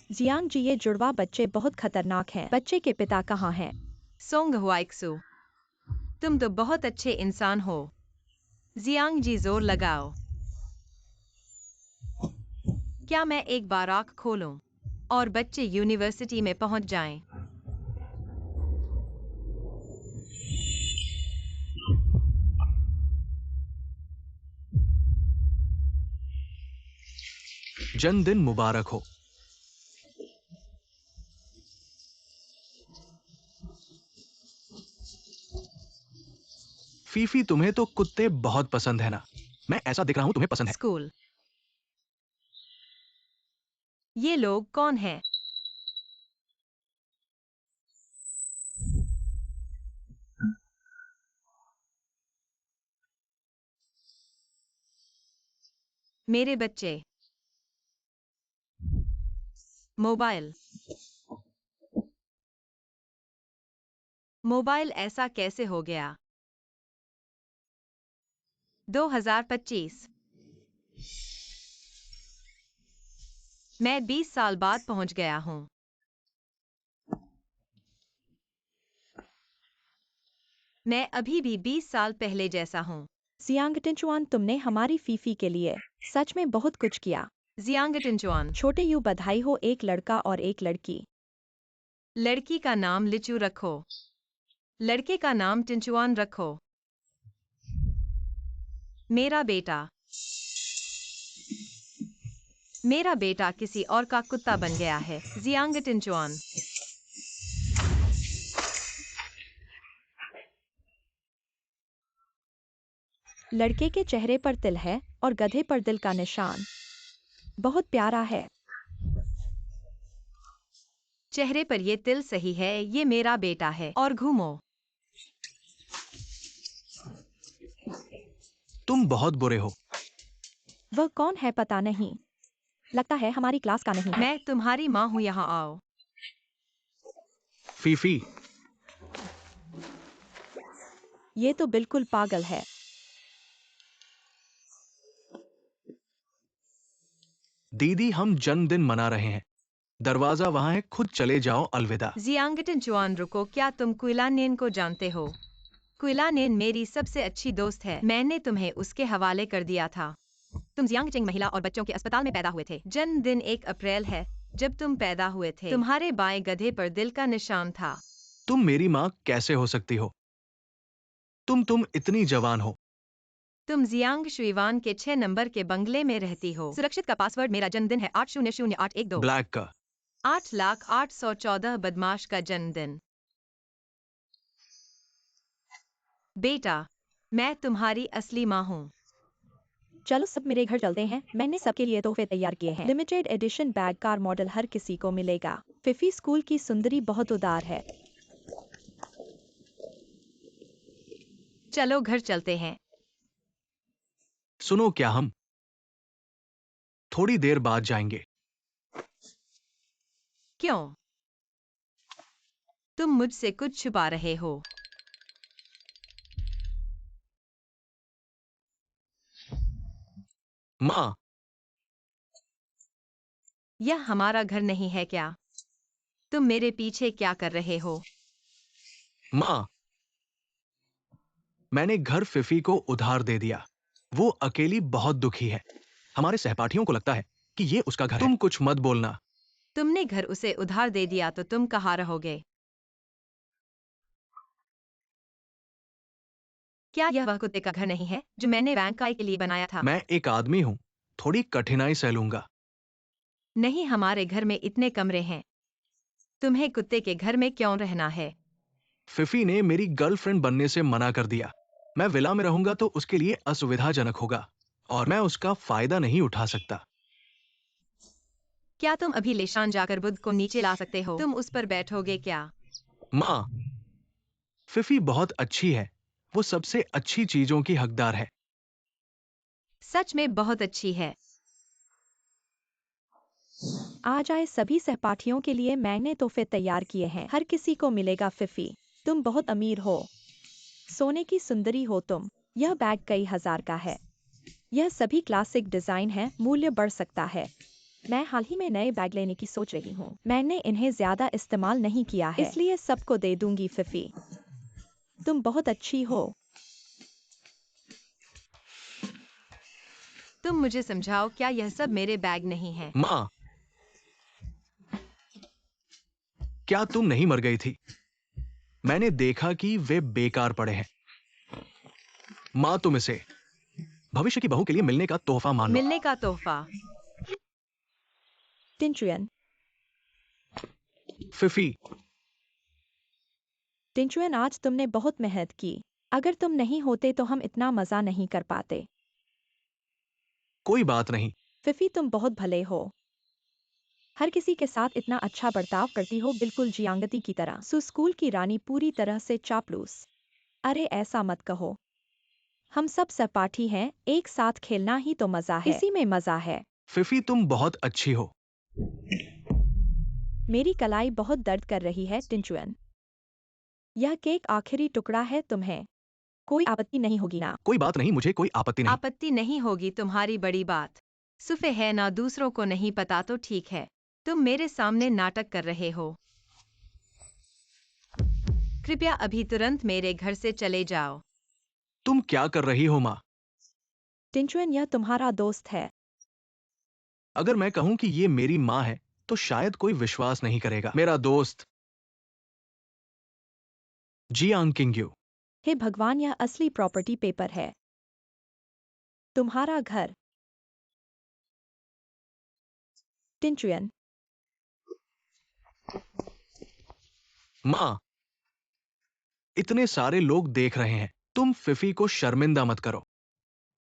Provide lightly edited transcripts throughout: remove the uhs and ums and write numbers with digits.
Jiang जी, ये जुड़वा बच्चे बहुत खतरनाक हैं। बच्चे के पिता कहाँ हैं? सोंग हुआइक्सू, तुम तो बहुत अच्छे इंसान हो। जियांग जी, जोर लगाओ। क्या मैं एक बार आँख खोलूं और बच्चे यूनिवर्सिटी में पहुंच जाएं? जन्मदिन मुबारक हो। फीफी, तुम्हें तो कुत्ते बहुत पसंद है ना? मैं ऐसा दिख रहा हूं तुम्हें पसंद है। स्कूल। ये लोग कौन हैं? मेरे बच्चे। मोबाइल। मोबाइल ऐसा कैसे हो गया? 2025। मैं 20 साल बाद पहुंच गया हूं। मैं अभी भी 20 साल पहले जैसा हूं। जियांग टिंचुआन, तुमने हमारी फीफी के लिए सच में बहुत कुछ किया। जियांग टिंचुआन। छोटे यू, बधाई हो, एक लड़का और एक लड़की। लड़की का नाम लिचू रखो। लड़के का नाम टिंचुआन रखो। मेरा बेटा। मेरा बेटा किसी और का कुत्ता बन गया है। जियांग टिंचुआन। लड़के के चेहरे पर तिल है और गधे पर दिल का निशान। बहुत प्यारा है। चेहरे पर ये तिल सही है, ये मेरा बेटा है। और घूमो। तुम बहुत बुरे हो। वह कौन है पता नहीं। लगता है हमारी क्लास का नहीं है। मैं तुम्हारी माँ हूँ, यहाँ आओ। फीफी, ये तो बिल्कुल पागल है। दीदी, हम जन्मदिन मना रहे हैं। दरवाजा वहां है, खुद चले जाओ, अलविदा। जियांग टिंचुआन, रुको, क्या तुम कुइलानेन को जानते हो? कुइलानेन मेरी सबसे अच्छी दोस्त है। मैंने तुम्हें उसके हवाले कर दिया था। तुम जियांगचिंग महिला और बच्चों के अस्पताल में पैदा हुए थे। जन्मदिन 1 अप्रैल है। जब तुम पैदा हुए थे, तुम्हारे बाएं गधे पर दिल का निशान था। तुम मेरी माँ कैसे हो सकती हो? तुम इतनी जवान हो। तुम जियांग शुइवान के 6 नंबर के बंगले में रहती हो। सुरक्षित का पासवर्ड मेरा जन्मदिन है 800812। ब्लैक का। 8,814 बदमाश का जन्मदिन। बेटा, मैं तुम्हारी असली माँ हूँ। चलो सब मेरे घर चलते हैं। मैंने सबके लिए तोहफे तैयार किए हैं। Limited edition bag car model हर किसी को मिलेगा। फिफी स्कूल की सुंदरी बहुत उदार है। चलो घर चलते हैं। सुनो, क्या हम थोड़ी देर बाद जाएंगे? क्यों? तुम मुझसे कुछ छुपा रहे हो। माँ, यह हमारा घर नहीं है क्या? तुम मेरे पीछे क्या कर रहे हो? माँ, मैंने घर फिफी को उधार दे दिया। वो अकेली बहुत दुखी है। हमारे सहपाठियों को लगता है कि ये उसका घर है। तुम कुछ मत बोलना। तुमने घर उसे उधार दे दिया तो तुम कहाँ रहोगे? क्या यह वह कुत्ते का घर नहीं है जो मैंने बैंक के लिए बनाया था? मैं एक आदमी हूँ, थोड़ी कठिनाई सह लूंगा। नहीं, हमारे घर में इतने कमरे हैं। तुम्हें कुत्ते के घर में क्यों रहना है? फिफी ने मेरी गर्लफ्रेंड बनने से मना कर दिया। मैं विला में रहूंगा तो उसके लिए असुविधाजनक होगा और मैं उसका फायदा नहीं उठा सकता। क्या तुम अभी लेशान जाकर बुद्ध को नीचे ला सकते हो? तुम उस पर बैठोगे क्या? माँ, फिफी बहुत अच्छी है। वो सबसे अच्छी चीजों की हकदार है। सच में बहुत अच्छी है। आज आए सभी सहपाठियों के लिए मैंने तोहफे तैयार किए हैं। हर किसी को मिलेगा। फिफी, तुम बहुत अमीर हो। सोने की सुंदरी हो तुम। यह बैग कई हजार का है। यह सभी क्लासिक डिजाइन है, मूल्य बढ़ सकता है। मैं हाल ही में नए बैग लेने की सोच रही हूँ। मैंने इन्हें ज्यादा इस्तेमाल नहीं किया है, इसलिए सबको दे दूंगी। फिफी, तुम बहुत अच्छी हो। तुम मुझे समझाओ, क्या यह सब मेरे बैग नहीं है? माँ, क्या तुम नहीं मर गई थी? मैंने देखा कि वे बेकार पड़े हैं। माँ, तुम इसे भविष्य की बहू के लिए मिलने का तोहफा मान लो। मिलने का तोहफा? टिंचुएन, फिफी, टिंचुएन, आज तुमने बहुत मेहनत की। अगर तुम नहीं होते तो हम इतना मजा नहीं कर पाते। कोई बात नहीं। फिफी, तुम बहुत भले हो। हर किसी के साथ इतना अच्छा बर्ताव करती हो, बिल्कुल जियांगती की तरह। स्कूल की रानी पूरी तरह से चापलूस। अरे ऐसा मत कहो। हम सब सहपाठी हैं, एक साथ खेलना ही तो मजा है। इसी में मजा है। फिफी, तुम बहुत अच्छी हो। मेरी कलाई बहुत दर्द कर रही है टिंचुएन। यह केक आखिरी टुकड़ा है। तुम्हें कोई आपत्ति नहीं होगी ना? कोई बात नहीं, मुझे कोई आपत्ति नहीं। आपत्ति नहीं होगी, तुम्हारी बड़ी बात। सुफे है ना, दूसरों को नहीं पता तो ठीक है। तुम मेरे सामने नाटक कर रहे हो। कृपया अभी तुरंत मेरे घर से चले जाओ। तुम क्या कर रही हो माँ? टिंचुएन, यह तुम्हारा दोस्त है। अगर मैं कहूं कि ये मेरी माँ है तो शायद कोई विश्वास नहीं करेगा। मेरा दोस्त जियांग किंग्यू। हे भगवान, यह असली प्रॉपर्टी पेपर है। तुम्हारा घर। टिंचुएन, माँ, इतने सारे लोग देख रहे हैं। तुम फिफी को शर्मिंदा मत करो।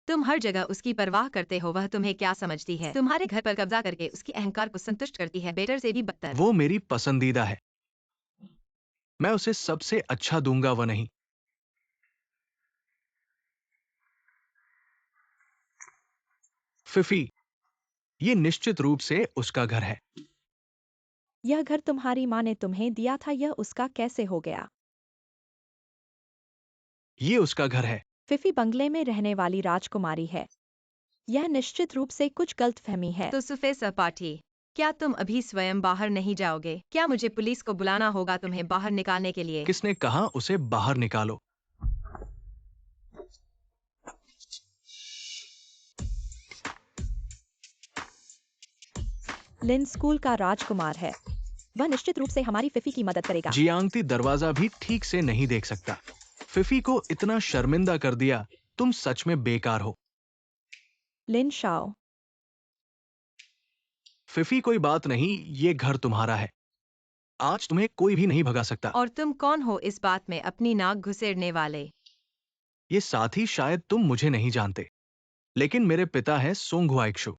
तुम हर जगह उसकी परवाह करते हो। वह तुम्हें क्या समझती है? तुम्हारे घर पर कब्जा करके उसकी अहंकार को संतुष्ट करती है, बेटर से भी बदतर। वो मेरी पसंदीदा है। मैं उसे सबसे अच्छा दूंगा, वह नहीं। फिफी, ये निश्चित रूप से उसका घर है। यह घर तुम्हारी माँ ने तुम्हें दिया था, यह उसका कैसे हो गया? ये उसका घर है। फिफी बंगले में रहने वाली राजकुमारी है। यह निश्चित रूप से कुछ गलतफहमी है। तो सुफे सहपाठी, क्या तुम अभी स्वयं बाहर नहीं जाओगे? क्या मुझे पुलिस को बुलाना होगा तुम्हें बाहर निकालने के लिए? किसने कहा उसे बाहर निकालो? लिन स्कूल का राजकुमार है। वह निश्चित रूप से हमारी फिफी की मदद करेगा। जियांगती दरवाजा भी ठीक से नहीं देख सकता। फिफी को इतना शर्मिंदा कर दिया। तुम सच में बेकार हो। लिन शाओ, फिफी, कोई बात नहीं, ये घर तुम्हारा है। आज तुम्हें कोई भी नहीं भगा सकता। और तुम कौन हो इस बात में अपनी नाक घुसेड़ने वाले? ये साथी शायद तुम मुझे नहीं जानते, लेकिन मेरे पिता है सोंग हुआइक्शु।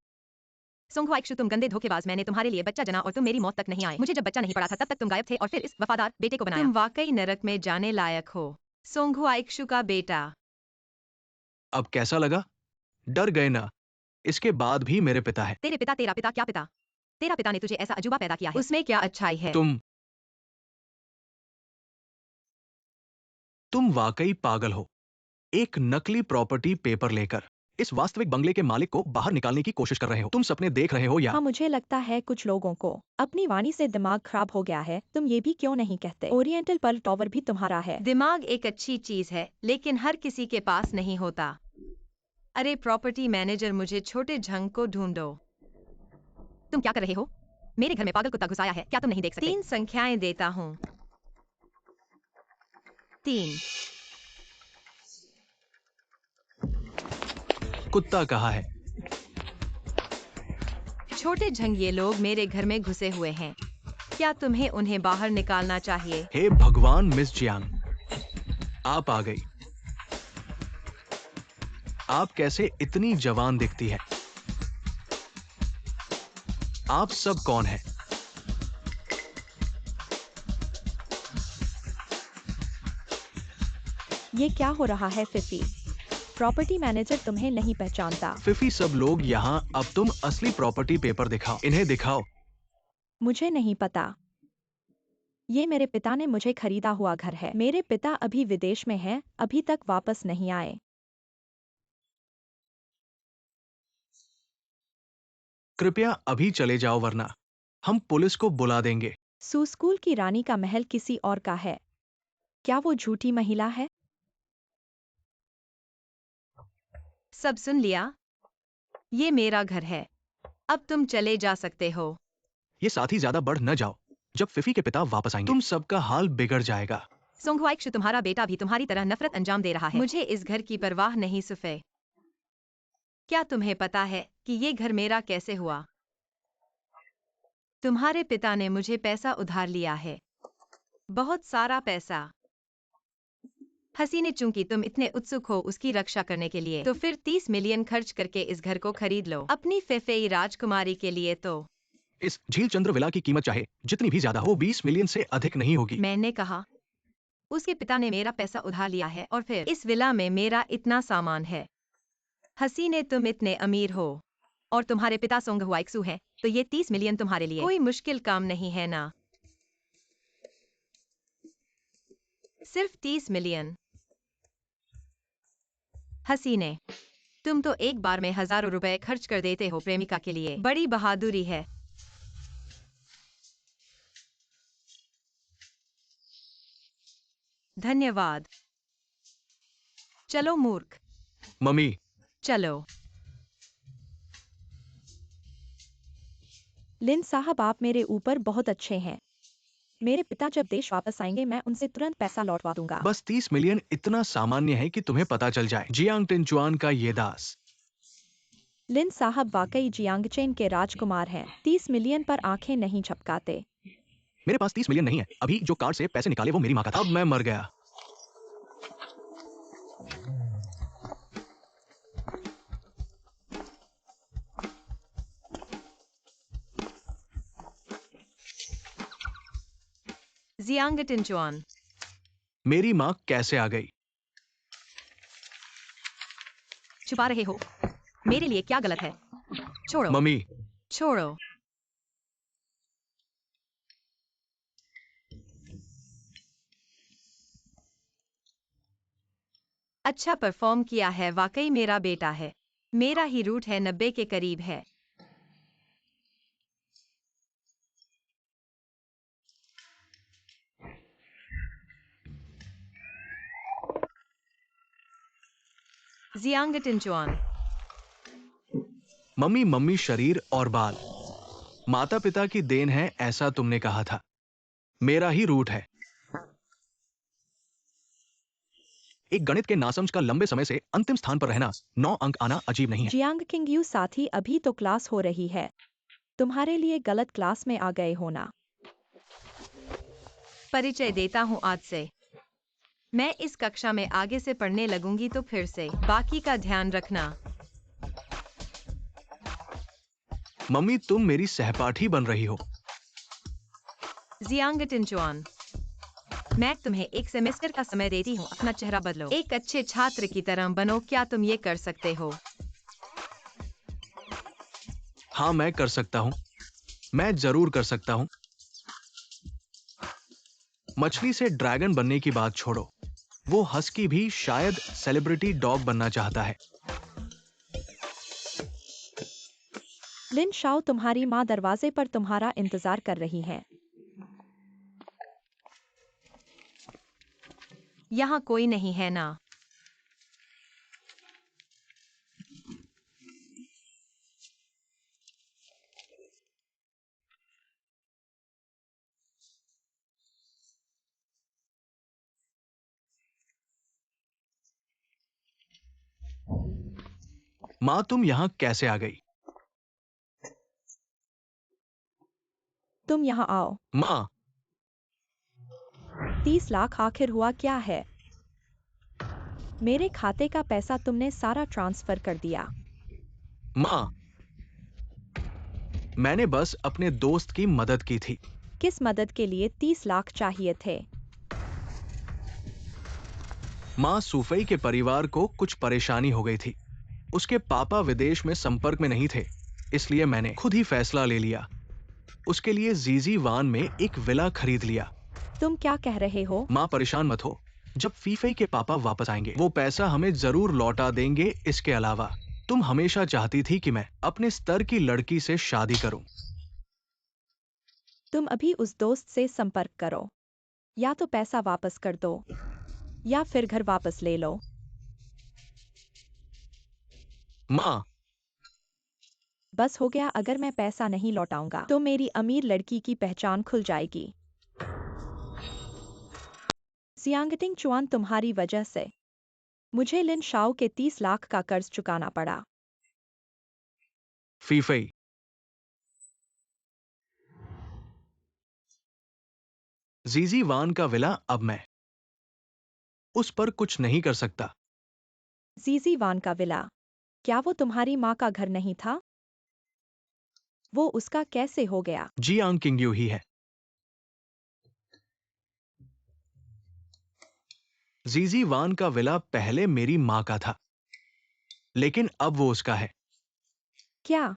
सोंगहुआइक्शु, तुम गंदे धोखेबाज। मैंने तुम्हारे लिए बच्चा जना और तुम मेरी मौत तक नहीं आए। मुझे जब बच्चा नहीं पड़ा था तब तक तुम गायब थे और फिर इस वफादार बेटे को बनाया। तुम वाकई नरक में जाने लायक हो, सोंगहुआइक्शु का बेटा। अब कैसा लगा? डर गए ना? इसके बाद भी मेरे पिता है। तेरे पिता? तेरा पिता? क्या पिता? तेरा पिता ने तुझे ऐसा अजूबा पैदा किया है, उसमें क्या अच्छाई है? तुम वाकई पागल हो। एक नकली प्रॉपर्टी पेपर लेकर इस वास्तविक बंगले के मालिक को बाहर निकालने की कोशिश कर रहे हो। तुम सपने देख रहे हो या? हाँ, मुझे लगता है कुछ लोगों को अपनी वाणी से दिमाग खराब हो गया है। तुम ये भी क्यों नहीं कहते ओरिएंटल पर्ल टॉवर भी तुम्हारा है? दिमाग एक अच्छी चीज है, लेकिन हर किसी के पास नहीं होता। अरे प्रॉपर्टी मैनेजर, मुझे छोटे झंग को ढूंढो। तुम क्या कर रहे हो? मेरे घर में पागल कुत्ता घुसाया है, क्या तुम नहीं देख सकते? 3 संख्याएं देता हूँ। 3। कुत्ता कहाँ है? छोटे झंग, ये लोग मेरे घर में घुसे हुए हैं। क्या तुम्हें उन्हें बाहर निकालना चाहिए? हे भगवान, मिस जियांग, आप आ गई। आप कैसे इतनी जवान दिखती है? आप सब कौन है? ये क्या हो रहा है फिफी? प्रॉपर्टी मैनेजर तुम्हें नहीं पहचानता। फिफी, सब लोग यहाँ। अब तुम असली प्रॉपर्टी पेपर दिखाओ, इन्हें दिखाओ। मुझे नहीं पता। ये मेरे पिता ने मुझे खरीदा हुआ घर है। मेरे पिता अभी विदेश में हैं, अभी तक वापस नहीं आए। कृपया अभी चले जाओ वरना हम पुलिस को बुला देंगे। स्कूल की रानी का महल किसी और का है। क्या वो झूठी महिला है? सब सुन लिया? ये मेरा घर है। अब तुम चले जा सकते हो। ये साथ ही ज्यादा बढ़ न जाओ। जब फिफी के पिता वापस आएंगे तुम सबका हाल बिगड़ जाएगा। सोंगहुआइक्स, तुम्हारा बेटा भी तुम्हारी तरह नफरत अंजाम दे रहा है। मुझे इस घर की परवाह नहीं सुफे। क्या तुम्हें पता है कि ये घर मेरा कैसे हुआ? तुम्हारे पिता ने मुझे पैसा उधार लिया है, बहुत सारा पैसा। हसीने, चूंकि तुम इतने उत्सुक हो उसकी रक्षा करने के लिए, तो फिर 30 मिलियन खर्च करके इस घर को खरीद लो अपनी फेफेई राजकुमारी के लिए। तो इस झील चंद्र विला की कीमत चाहे जितनी भी ज्यादा हो 20 मिलियन से अधिक नहीं होगी। मैंने कहा उसके पिता ने मेरा पैसा उधार लिया है और फिर इस विला में मेरा इतना सामान है। हसीने, तुम इतने अमीर हो और तुम्हारे पिता सोंगहुआइक्सू हैं, तो ये 30 मिलियन तुम्हारे लिए कोई मुश्किल काम नहीं है ना? सिर्फ 30 मिलियन। हसीने, तुम तो एक बार में हजारों रुपए खर्च कर देते हो प्रेमिका के लिए। बड़ी बहादुरी है। धन्यवाद। चलो मूर्ख, मम्मी, चलो। लिन साहब, आप मेरे ऊपर बहुत अच्छे हैं। मेरे पिता जब देश वापस आएंगे मैं उनसे तुरंत पैसा लौटवा दूंगा। बस 30 मिलियन इतना सामान्य है कि तुम्हें पता चल जाए। जियांग टिनचुआन का ये दास। लिन साहब वाकई जियांगचेन के राजकुमार हैं। 30 मिलियन पर आंखें नहीं झपकाते। मेरे पास 30 मिलियन नहीं है। अभी जो कार्ड से पैसे निकाले वो मेरी माँ का था। अब मैं मर गया। जियांग टिनचुआन, मेरी माँ कैसे आ गई? छुपा रहे हो? मेरे लिए क्या गलत है? छोड़ो, मम्मी, छोड़ो। अच्छा परफॉर्म किया है, वाकई मेरा बेटा है। मेरा ही रूट है 90 के करीब है। जियांग टिनचुआन, मम्मी, मम्मी शरीर और बाल माता पिता की देन है ऐसा तुमने कहा था। मेरा ही रूट है। एक गणित के नासमझ का लंबे समय से अंतिम स्थान पर रहना, 9 अंक आना अजीब नहीं है। जियांग किंग यू साथी, अभी तो क्लास हो रही है। तुम्हारे लिए गलत क्लास में आ गए हो ना। परिचय देता हूँ आज से। मैं इस कक्षा में आगे से पढ़ने लगूंगी तो फिर से बाकी का ध्यान रखना। मम्मी, तुम मेरी सहपाठी बन रही हो। जियांग टिनचुआन, मैं तुम्हें एक सेमेस्टर का समय देती हूँ, अपना चेहरा बदलो, एक अच्छे छात्र की तरह बनो। क्या तुम ये कर सकते हो? हाँ, मैं कर सकता हूँ। मैं जरूर कर सकता हूँ। मछली से ड्रैगन बनने की बात छोड़ो। वो हस्की भी शायद सेलिब्रिटी डॉग बनना चाहता है। लिन शाओ, तुम्हारी माँ दरवाजे पर तुम्हारा इंतजार कर रही है। यहाँ कोई नहीं है ना? माँ, तुम यहाँ कैसे आ गई? तुम यहाँ आओ। माँ, 30 लाख आखिर हुआ क्या है? मेरे खाते का पैसा तुमने सारा ट्रांसफर कर दिया। माँ, मैंने बस अपने दोस्त की मदद की थी। किस मदद के लिए 30 लाख चाहिए थे? माँ, सूफई के परिवार को कुछ परेशानी हो गई थी। उसके पापा विदेश में संपर्क में नहीं थे, इसलिए मैंने खुद ही फैसला ले लिया। उसके लिए जीजी वान में एक विला खरीद लिया। तुम क्या कह रहे हो? माँ, परेशान मत हो। जब फीफई के पापा वापस आएंगे वो पैसा हमें जरूर लौटा देंगे। इसके अलावा तुम हमेशा चाहती थी कि मैं अपने स्तर की लड़की से शादी करूं। तुम अभी उस दोस्त से संपर्क करो, या तो पैसा वापस कर दो या फिर घर वापस ले लो। माँ, बस हो गया, अगर मैं पैसा नहीं लौटाऊंगा तो मेरी अमीर लड़की की पहचान खुल जाएगी। जियांगटिंग चुआन, तुम्हारी वजह से मुझे लिन शाओ के 30 लाख का कर्ज चुकाना पड़ा। फीफई, जीजी वान का विला अब मैं उस पर कुछ नहीं कर सकता। जीजी वान का विला? क्या वो तुम्हारी माँ का घर नहीं था? वो उसका कैसे हो गया? जियांग किंगयू ही है। जीजी वान का विला पहले मेरी माँ का था, लेकिन अब वो उसका है। क्या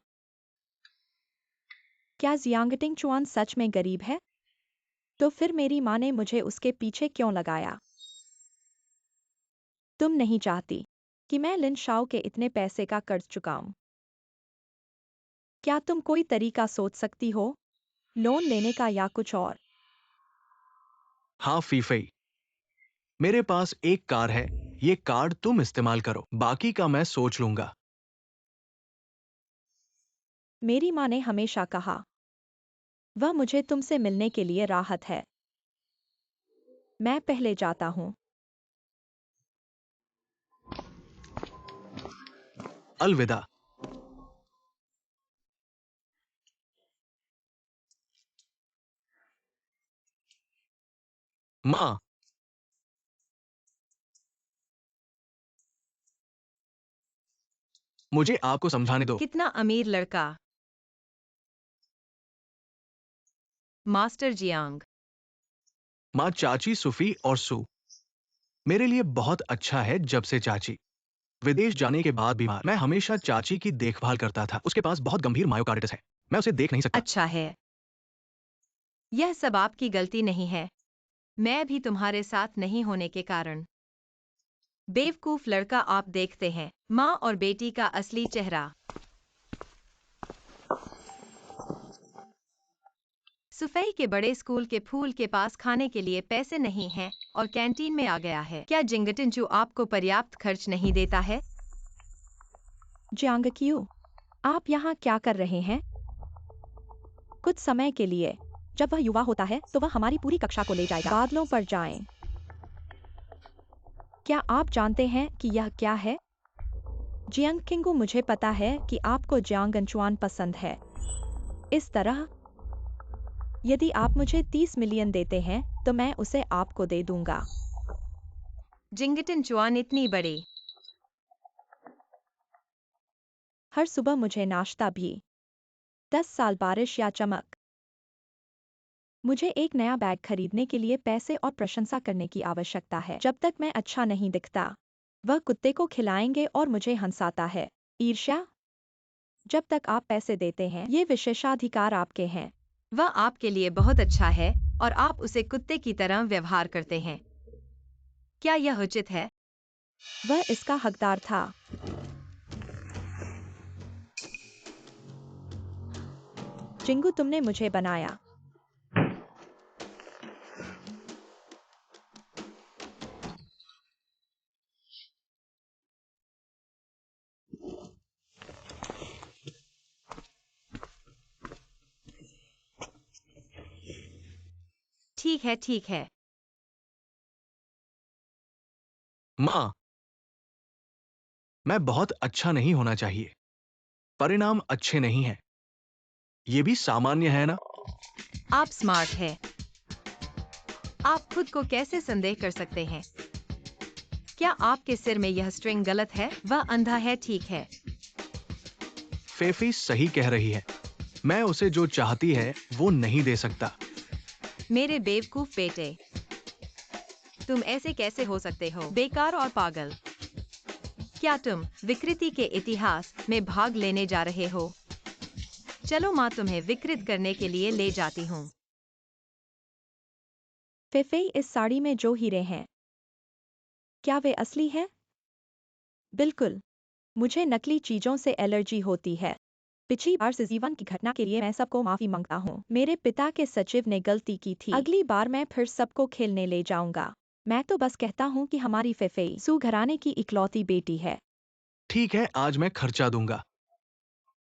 क्या जियांगटिंग चुआन सच में गरीब है? तो फिर मेरी माँ ने मुझे उसके पीछे क्यों लगाया? तुम नहीं चाहती कि मैं लिन शाओ के इतने पैसे का कर्ज चुकाऊं? क्या तुम कोई तरीका सोच सकती हो, लोन लेने का या कुछ और? हाँ फीफई, मेरे पास एक कार है, ये कार्ड तुम इस्तेमाल करो, बाकी का मैं सोच लूंगा। मेरी माँ ने हमेशा कहा, वह मुझे तुमसे मिलने के लिए राहत है। मैं पहले जाता हूँ। अलविदा। माँ, मुझे आपको समझाने दो। कितना अमीर लड़का। Master Jiang. माँ, चाची सुफी और सू मेरे लिए बहुत अच्छा है। जब से चाची विदेश जाने के बाद बीमार, मैं हमेशा चाची की देखभाल करता था। उसके पास बहुत गंभीर मायोकार्डिटिस है, मैं उसे देख नहीं सकता। अच्छा है, यह सब आपकी गलती नहीं है, मैं भी तुम्हारे साथ नहीं होने के कारण। बेवकूफ लड़का, आप देखते हैं माँ और बेटी का असली चेहरा। सुफई के बड़े स्कूल के फूल के पास खाने के लिए पैसे नहीं हैं और कैंटीन में आ गया है। क्या जिंगटिनचू आपको पर्याप्त खर्च नहीं देता है? जियांगक्यू, आप यहाँ क्या कर रहे हैं? कुछ समय के लिए, जब वह युवा होता है तो वह हमारी पूरी कक्षा को ले जाएगा। बादलों पर जाएं। क्या आप जानते हैं कि यह क्या है? जियांग किंगू, मुझे पता है कि आपको जियांग अंचुआन पसंद है। इस तरह, यदि आप मुझे 30 मिलियन देते हैं तो मैं उसे आपको दे दूंगा। जिंगटिनचुआन इतनी बड़ी। हर सुबह मुझे नाश्ता भी। 10 साल बारिश या चमक। मुझे एक नया बैग खरीदने के लिए पैसे और प्रशंसा करने की आवश्यकता है। जब तक मैं अच्छा नहीं दिखता, वह कुत्ते को खिलाएंगे और मुझे हंसाता है। ईर्ष्या? जब तक आप पैसे देते हैं, ये विशेषाधिकार आपके हैं। वह आपके लिए बहुत अच्छा है और आप उसे कुत्ते की तरह व्यवहार करते हैं। क्या यह उचित है? वह इसका हकदार था। जिंगू, तुमने मुझे बनाया। ठीक है, ठीक है। माँ, मैं बहुत अच्छा नहीं होना चाहिए, परिणाम अच्छे नहीं हैं। ये भी सामान्य है ना? आप स्मार्ट है। आप खुद को कैसे संदेह कर सकते हैं? क्या आपके सिर में यह स्ट्रिंग गलत है? वह अंधा है, ठीक है। फेफी सही कह रही है, मैं उसे जो चाहती है वो नहीं दे सकता। मेरे बेवकूफ बेटे, तुम ऐसे कैसे हो सकते हो? बेकार और पागल। क्या तुम विकृति के इतिहास में भाग लेने जा रहे हो? चलो, माँ तुम्हें विकृत करने के लिए ले जाती हूँ। फेफेई, इस साड़ी में जो हीरे हैं, क्या वे असली हैं? बिल्कुल। मुझे नकली चीजों से एलर्जी होती है। पिछली बार से जीवन की घटना के लिए मैं सबको माफी मांगता हूँ। मेरे पिता के सचिव ने गलती की थी। अगली बार मैं फिर सबको खेलने ले जाऊंगा। मैं तो बस कहता हूँ कि हमारी फेफेई सू घराने की इकलौती बेटी है। ठीक है, आज मैं खर्चा दूंगा।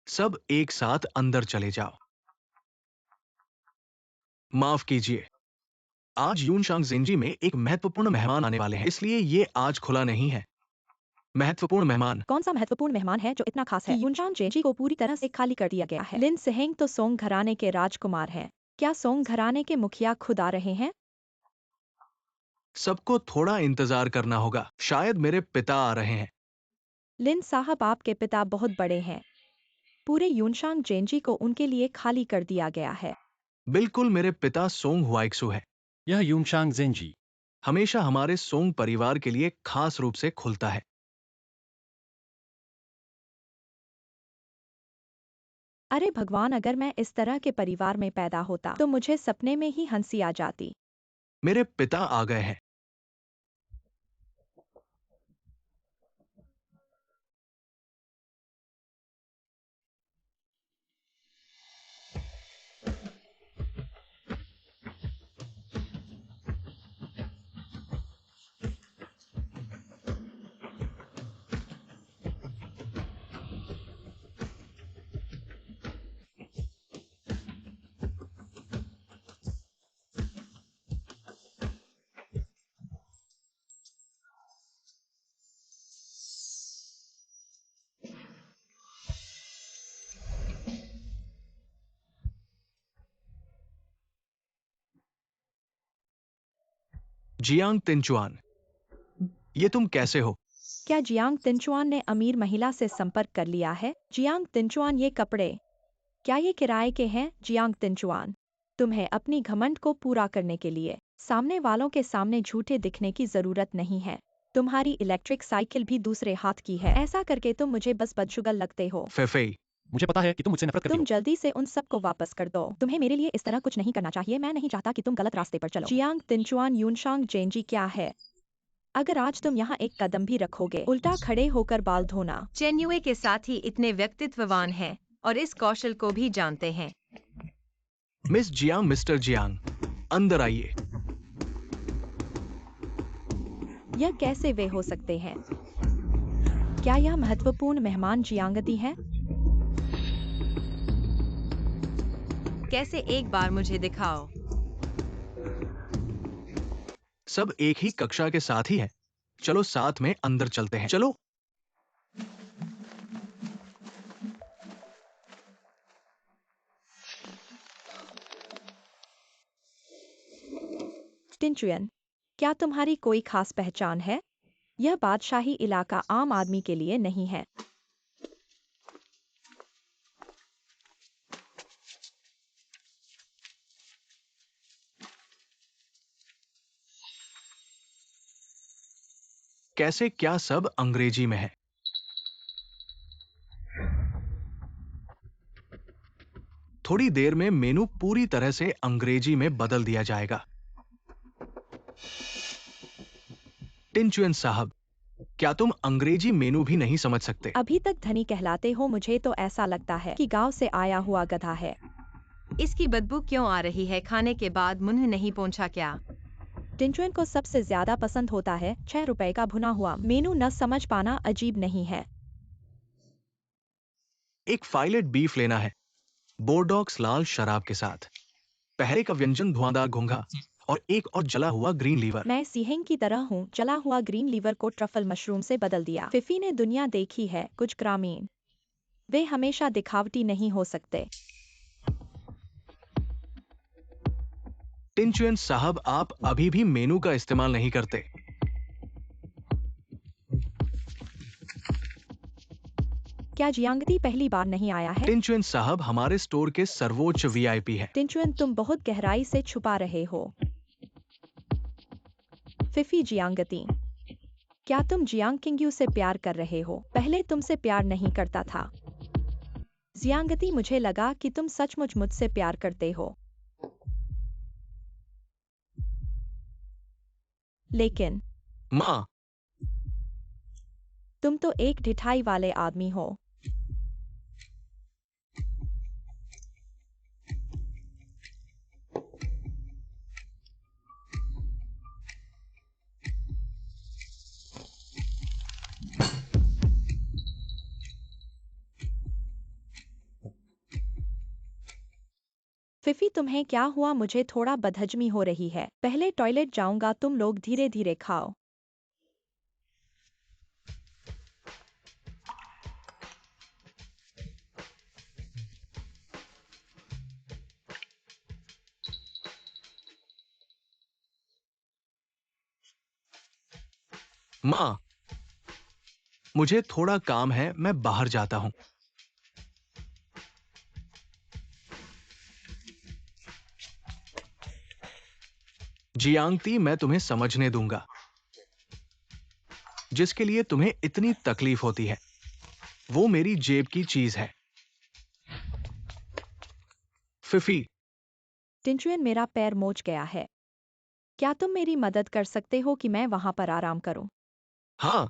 सब एक साथ अंदर चले जाओ। माफ कीजिए, आज यूनशांग जिंजी में एक महत्वपूर्ण मेहमान आने वाले हैं, इसलिए ये आज खुला नहीं है। महत्वपूर्ण मेहमान। कौन सा महत्वपूर्ण मेहमान है जो इतना खास है कि यूनशान जेजी को पूरी तरह से खाली कर दिया गया है? लिन सेहेंग तो सोंग घराने के राजकुमार हैं। क्या सोंग घराने के मुखिया खुद आ रहे हैं? सबको थोड़ा इंतजार करना होगा, शायद मेरे पिता आ रहे हैं। लिन साहब, आपके पिता बहुत बड़े हैं। पूरे यूनशांग जेंजी को उनके लिए खाली कर दिया गया है। बिल्कुल, मेरे पिता सोंग हुआइक्सू है। यह यूनशांग जेंजी हमेशा हमारे सोंग परिवार के लिए खास रूप से खुलता है। अरे भगवान, अगर मैं इस तरह के परिवार में पैदा होता तो मुझे सपने में ही हंसी आ जाती। मेरे पिता आ गए हैं। जियांग तिनचुआन, ये तुम कैसे हो? क्या जियांग तिनचुआन ने अमीर महिला से संपर्क कर लिया है? जियांग तिनचुआन, ये कपड़े क्या ये किराए के हैं? जियांग तिनचुआन, तुम्हें अपनी घमंड को पूरा करने के लिए सामने वालों के सामने झूठे दिखने की जरूरत नहीं है। तुम्हारी इलेक्ट्रिक साइकिल भी दूसरे हाथ की है। ऐसा करके तुम मुझे बस बदशुगल लगते हो। फेफेई, मुझे पता है कि तुम मुझसे नफरत करती तुम हो। जल्दी से उन सबको वापस कर दो। तुम्हें मेरे लिए इस तरह कुछ नहीं करना चाहिए। मैं नहीं चाहता कि तुम गलत रास्ते पर चलो। जियांग तिनचुआन, यूनशांग जेंजी क्या है? अगर आज तुम यहाँ एक कदम भी रखोगे, उल्टा खड़े होकर बाल धोना। चेन्युए के साथ ही इतने व्यक्तित्ववान हैं और इस कौशल को भी जानते हैं। मिस जियांग, मिस्टर जियांग, अंदर आइए। यह कैसे वे हो सकते हैं? क्या यह महत्वपूर्ण मेहमान जियांगती है? कैसे, एक बार मुझे दिखाओ। सब एक ही कक्षा के साथ ही है। चलो साथ में अंदर चलते हैं, चलो। टिंचुयन, क्या तुम्हारी कोई खास पहचान है? यह बादशाही इलाका आम आदमी के लिए नहीं है। कैसे, क्या सब अंग्रेजी में है? थोड़ी देर में मेनू पूरी तरह से अंग्रेजी में बदल दिया जाएगा। टिंचुएन साहब, क्या तुम अंग्रेजी मेनू भी नहीं समझ सकते? अभी तक धनी कहलाते हो। मुझे तो ऐसा लगता है कि गांव से आया हुआ गधा है। इसकी बदबू क्यों आ रही है? खाने के बाद मुंह नहीं पोंछा क्या? टिंचुएन को सबसे ज्यादा पसंद होता है 6 रुपए का भुना हुआ। मेनू न समझ पाना अजीब नहीं है। एक फाइलेट बीफ लेना है, बोर्डॉक्स लाल शराब के साथ, पहले का व्यंजन धुआंधार घोंघा और एक और जला हुआ ग्रीन लीवर। मैं सीहेंग की तरह हूँ। जला हुआ ग्रीन लीवर को ट्रफल मशरूम से बदल दिया। फिफी ने दुनिया देखी है, कुछ ग्रामीण वे हमेशा दिखावटी नहीं हो सकते। टिंचुएन साहब, आप अभी भी मेनू का इस्तेमाल नहीं करते। क्या जियांगती पहली बार नहीं आया है? टिंचुएन साहब हमारे स्टोर के सर्वोच्च वीआईपी है। टिंचुएन, तुम बहुत गहराई से छुपा रहे हो। फिफी जियांगती, क्या तुम जियांग किंग्यू से प्यार कर रहे हो? पहले तुमसे प्यार नहीं करता था। जियांगती, मुझे लगा कि तुम सचमुच मुझसे प्यार करते हो। लेकिन माँ, तुम तो एक ढिठाई वाले आदमी हो। फिफी तुम्हें क्या हुआ? मुझे थोड़ा बदहजमी हो रही है। पहले टॉयलेट जाऊंगा, तुम लोग धीरे धीरे खाओ। माँ, मुझे थोड़ा काम है, मैं बाहर जाता हूँ। जियांगती, मैं तुम्हें समझने दूंगा, जिसके लिए तुम्हें इतनी तकलीफ होती है। वो मेरी जेब की चीज है। फिफी, टिंचुएन, मेरा पैर मोच गया है। क्या तुम मेरी मदद कर सकते हो कि मैं वहां पर आराम करूं? हाँ,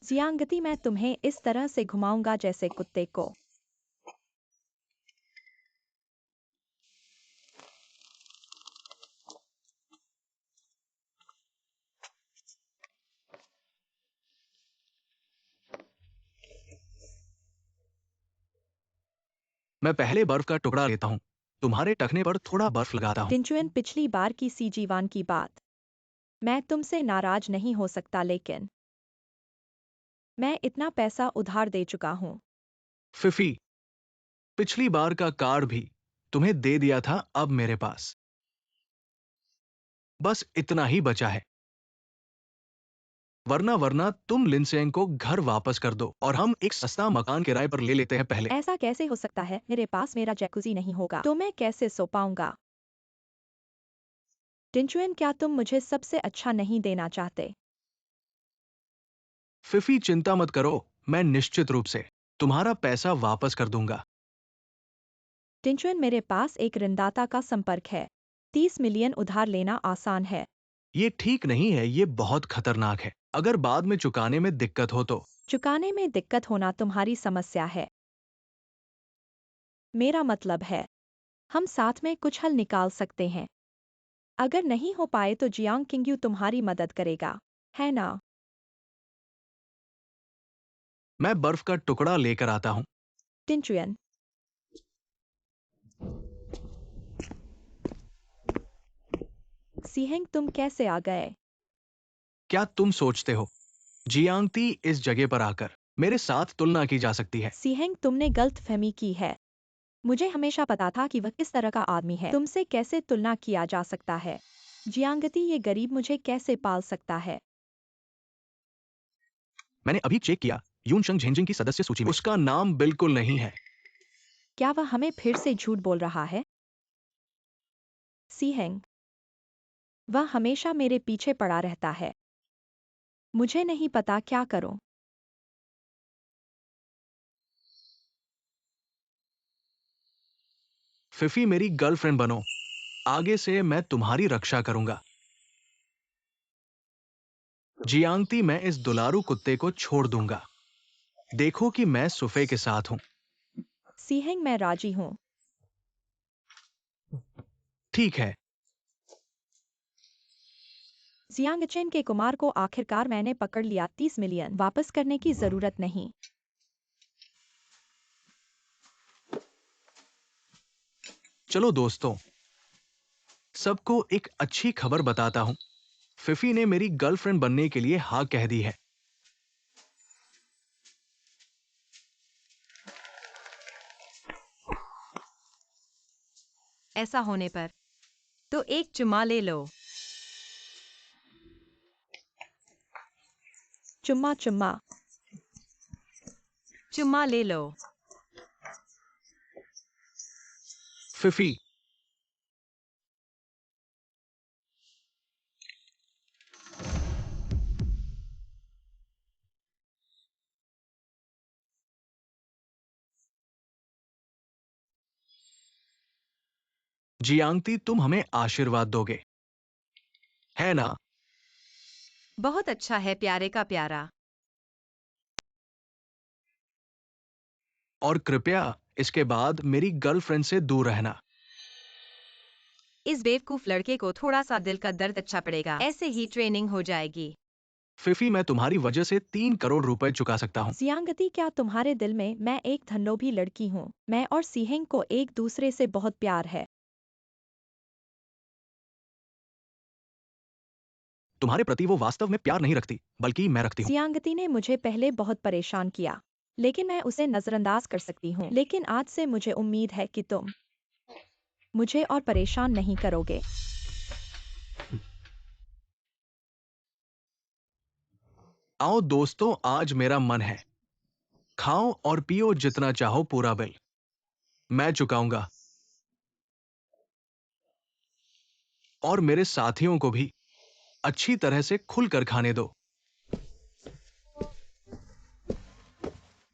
जियांगती, मैं तुम्हें इस तरह से घुमाऊंगा जैसे कुत्ते को। मैं पहले बर्फ का टुकड़ा लेता हूँ, तुम्हारे टखने पर थोड़ा बर्फ लगाता हूँ। टिंचुएन, पिछली बार की सी जीवान की बात। मैं तुमसे नाराज नहीं हो सकता, लेकिन मैं इतना पैसा उधार दे चुका हूं। फिफी, पिछली बार का कार्ड भी तुम्हें दे दिया था, अब मेरे पास बस इतना ही बचा है। वरना वरना तुम लिनसेंग को घर वापस कर दो और हम एक सस्ता मकान किराए पर ले लेते हैं पहले। ऐसा कैसे हो सकता है? मेरे पास मेरा जैकुजी नहीं होगा तो मैं कैसे सो पाऊंगा? टिंचुएन, क्या तुम मुझे सबसे अच्छा नहीं देना चाहते? फिफी, चिंता मत करो, मैं निश्चित रूप से तुम्हारा पैसा वापस कर दूंगा। टिंचुएन, मेरे पास एक ऋणदाता का संपर्क है। 30 मिलियन उधार लेना आसान है। ये ठीक नहीं है, ये बहुत खतरनाक है। अगर बाद में चुकाने में दिक्कत हो तो? चुकाने में दिक्कत होना तुम्हारी समस्या है। मेरा मतलब है, हम साथ में कुछ हल निकाल सकते हैं। अगर नहीं हो पाए तो जियांग किंगयू तुम्हारी मदद करेगा, है ना? मैं बर्फ का टुकड़ा लेकर आता हूँ। टिंचुएन, सीहेंग, तुम कैसे आ गए? क्या तुम सोचते हो जियांगती इस जगह पर आकर मेरे साथ तुलना की जा सकती है? सीहेंग, तुमने गलतफहमी की है। मुझे हमेशा पता था कि वह किस तरह का आदमी है। तुमसे कैसे तुलना किया जा सकता है? जियांगती, ये गरीब मुझे कैसे पाल सकता है? मैंने अभी चेक किया, यूनशंग झेंजिंग की सदस्य सूची में उसका नाम बिल्कुल नहीं है। क्या वह हमें फिर से झूठ बोल रहा है? सीहेंग, वह हमेशा मेरे पीछे पड़ा रहता है। मुझे नहीं पता क्या करूं। फिफी, मेरी गर्लफ्रेंड बनो, आगे से मैं तुम्हारी रक्षा करूंगा। जियांगती, मैं इस दुलारू कुत्ते को छोड़ दूंगा। देखो कि मैं सुफे के साथ हूं। सीहेंग, मैं राजी हूं। ठीक है। जियांगचेन के कुमार को आखिरकार मैंने पकड़ लिया। 30 मिलियन वापस करने की जरूरत नहीं। चलो दोस्तों, सबको एक अच्छी खबर बताता हूं। फिफी ने मेरी गर्लफ्रेंड बनने के लिए हाँ कह दी है। ऐसा होने पर तो एक चुम्मा ले लो। चुम्मा चुम्मा। चुम्मा ले लो। फिफी, जियांगती, तुम हमें आशीर्वाद दोगे। है ना? बहुत अच्छा है प्यारे का प्यारा। और कृपया इसके बाद मेरी गर्लफ्रेंड से दूर रहना। इस बेवकूफ लड़के को थोड़ा सा दिल का दर्द अच्छा पड़ेगा, ऐसे ही ट्रेनिंग हो जाएगी। फिफी, मैं तुम्हारी वजह से 3 करोड़ रुपए चुका सकता हूँ। जियांगती, क्या तुम्हारे दिल में मैं एक धनलोभी लड़की हूँ? मैं और सीहेंग को एक दूसरे से बहुत प्यार है। तुम्हारे प्रति वो वास्तव में प्यार नहीं रखती, बल्कि मैं रखती हूँ। जियांगती ने मुझे पहले बहुत परेशान किया, लेकिन मैं उसे नजरअंदाज कर सकती हूँ। लेकिन आज से मुझे उम्मीद है कि तुम मुझे और परेशान नहीं करोगे। आओ दोस्तों, आज मेरा मन है। खाओ और पियो जितना चाहो, पूरा बिल मैं चुकाऊंगा। और मेरे साथियों को भी अच्छी तरह से खुलकर खाने दो।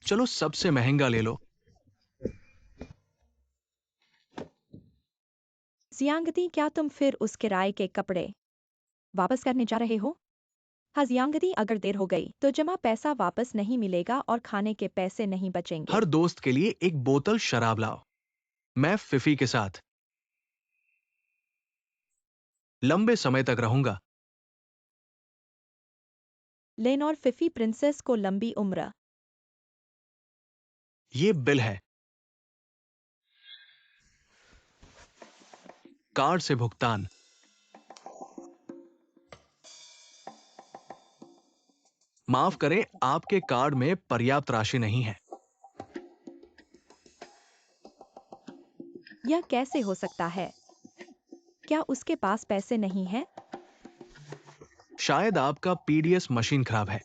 चलो सबसे महंगा ले लो। जियांगती, क्या तुम फिर उस किराए के कपड़े वापस करने जा रहे हो? हाँ जियांगती, अगर देर हो गई तो जमा पैसा वापस नहीं मिलेगा और खाने के पैसे नहीं बचेंगे। हर दोस्त के लिए एक बोतल शराब लाओ। मैं फिफी के साथ लंबे समय तक रहूंगा। लेन और फिफी प्रिंसेस को लंबी उम्र। ये बिल है। कार्ड से भुगतान। माफ करें, आपके कार्ड में पर्याप्त राशि नहीं है। यह कैसे हो सकता है? क्या उसके पास पैसे नहीं हैं? शायद आपका पीडीएस मशीन खराब है।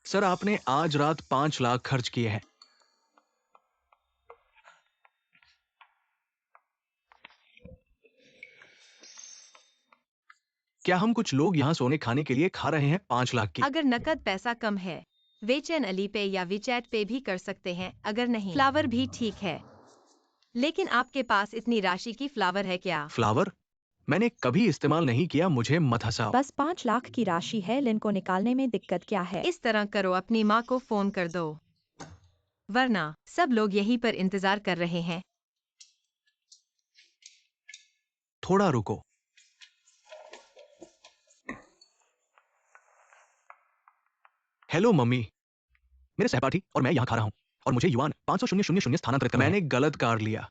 सर, आपने आज रात 5 लाख खर्च किए हैं। क्या हम कुछ लोग यहाँ सोने खाने के लिए खा रहे हैं 5 लाख की? अगर नकद पैसा कम है, वेचन अली पे या विचैट पे भी कर सकते हैं। अगर नहीं, फ्लावर भी ठीक है। लेकिन आपके पास इतनी राशि की फ्लावर है क्या? फ्लावर मैंने कभी इस्तेमाल नहीं किया, मुझे मत हंसाओ। बस 5 लाख की राशि है, लिन को निकालने में दिक्कत क्या है? इस तरह करो, अपनी माँ को फोन कर दो, वरना सब लोग यहीं पर इंतजार कर रहे हैं। थोड़ा रुको। हेलो मम्मी, मेरे सहपाठी और मैं यहाँ खा रहा हूँ और मुझे युआन 500,000 स्थानांतरित करना है। मैंने गलत कार्ड लिया।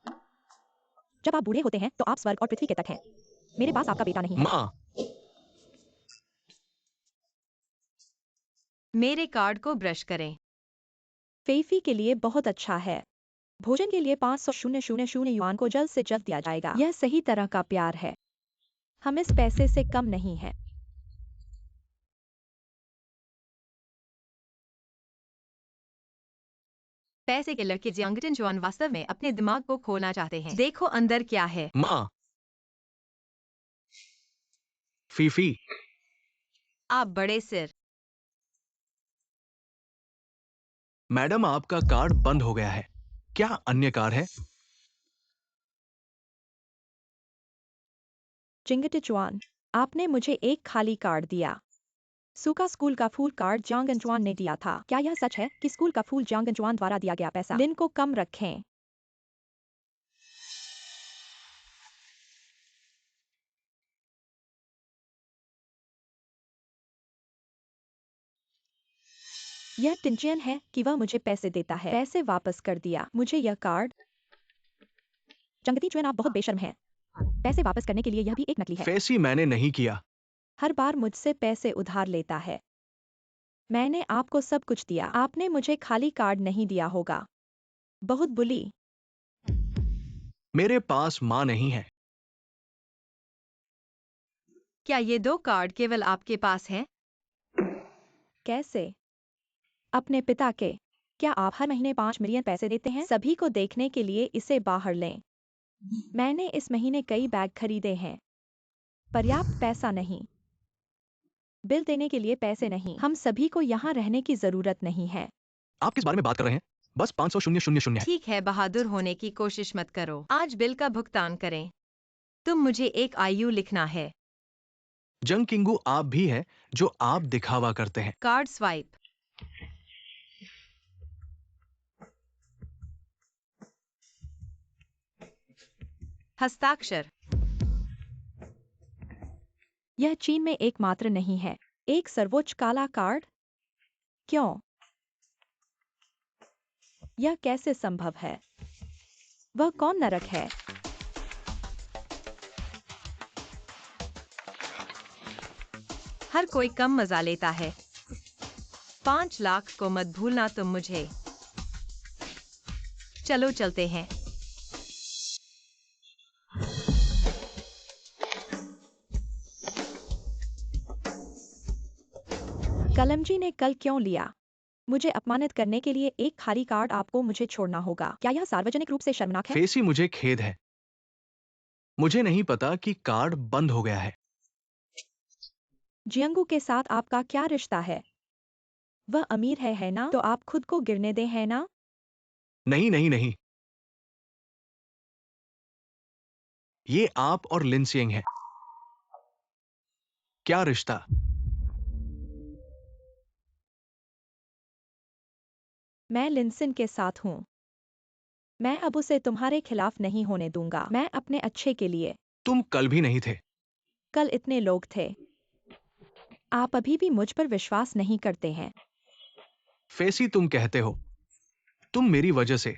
जब आप बूढ़े होते हैं तो आप स्वर्ग और पृथ्वी के तट हैं। मेरे पास आपका बेटा नहीं है। माँ, मेरे कार्ड को ब्रश करें। फेफी के लिए बहुत अच्छा है। भोजन के लिए 500,000 युआन को जल्द से जल्द दिया जाएगा। यह सही तरह का प्यार है। हम इस पैसे से कम नहीं है। पैसे के लड़के जियांगटन जुआन वास्तव में अपने दिमाग को खोलना चाहते हैं। देखो अंदर क्या है। माँ, फीफी, आप बड़े सिर। मैडम आपका कार्ड बंद हो गया है। क्या अन्य कार्ड है? चिंगटिचुआन, आपने मुझे एक खाली कार्ड दिया। सूखा स्कूल का फूल कार्ड जियांगचुआन ने दिया था। क्या यह सच है कि स्कूल का फूल जियांगचुआन द्वारा दिया गया पैसा? लिन को कम रखें। यह टिंचियन है कि वह मुझे पैसे देता है। पैसे वापस कर दिया। मुझे यह कार्ड। जंगती चुएन, आप बहुत बेशर्म हैं। पैसे वापस करने के लिए यह भी एक नकली है। फैसी मैंने नहीं किया। हर बार मुझसे पैसे उधार लेता है। मैंने आपको सब कुछ दिया। आपने मुझे खाली कार्ड नहीं दिया होगा। बहुत बुली। मेरे पास माँ नहीं है। क्या ये 2 कार्ड केवल आपके पास हैं? कैसे? अपने पिता के। क्या आप हर महीने 5 मिलियन पैसे देते हैं? सभी को देखने के लिए इसे बाहर लें। मैंने इस महीने कई बैग खरीदे हैं। पर्याप्त पैसा नहीं। बिल देने के लिए पैसे नहीं। हम सभी को यहाँ रहने की जरूरत नहीं है। आप किस बारे में बात कर रहे हैं? बस 500,000 है। ठीक है, बहादुर होने की कोशिश मत करो। आज बिल का भुगतान करें। तुम मुझे एक आयु लिखना है। जंग किंगू आप भी हैं जो आप दिखावा करते हैं। Card swipe. हस्ताक्षर। यह चीन में एकमात्र नहीं है। एक सर्वोच्च काला कार्ड? क्यों? यह कैसे संभव है? वह कौन नरक है? हर कोई कम मजा लेता है। 5 लाख को मत भूलना तुम मुझे। चलो चलते हैं। कलमजी ने कल क्यों लिया? मुझे अपमानित करने के लिए एक खाली कार्ड आपको मुझे छोड़ना होगा। क्या यह सार्वजनिक रूप से शर्मनाक है? फेसी मुझे खेद है। मुझे नहीं पता कि कार्ड बंद हो गया है। जियंगू के साथ आपका क्या रिश्ता है? वह अमीर है ना? तो आप खुद को गिरने दे है ना? नहीं नहीं नहीं, ये आप और लिनसिंग है। क्या रिश्ता? मैं लिनसिन के साथ हूँ। मैं अब उसे तुम्हारे खिलाफ नहीं होने दूंगा। मैं अपने अच्छे के लिए। तुम कल भी नहीं थे। कल इतने लोग थे। आप अभी भी मुझ पर विश्वास नहीं करते हैं। फेसी तुम कहते हो तुम मेरी वजह से।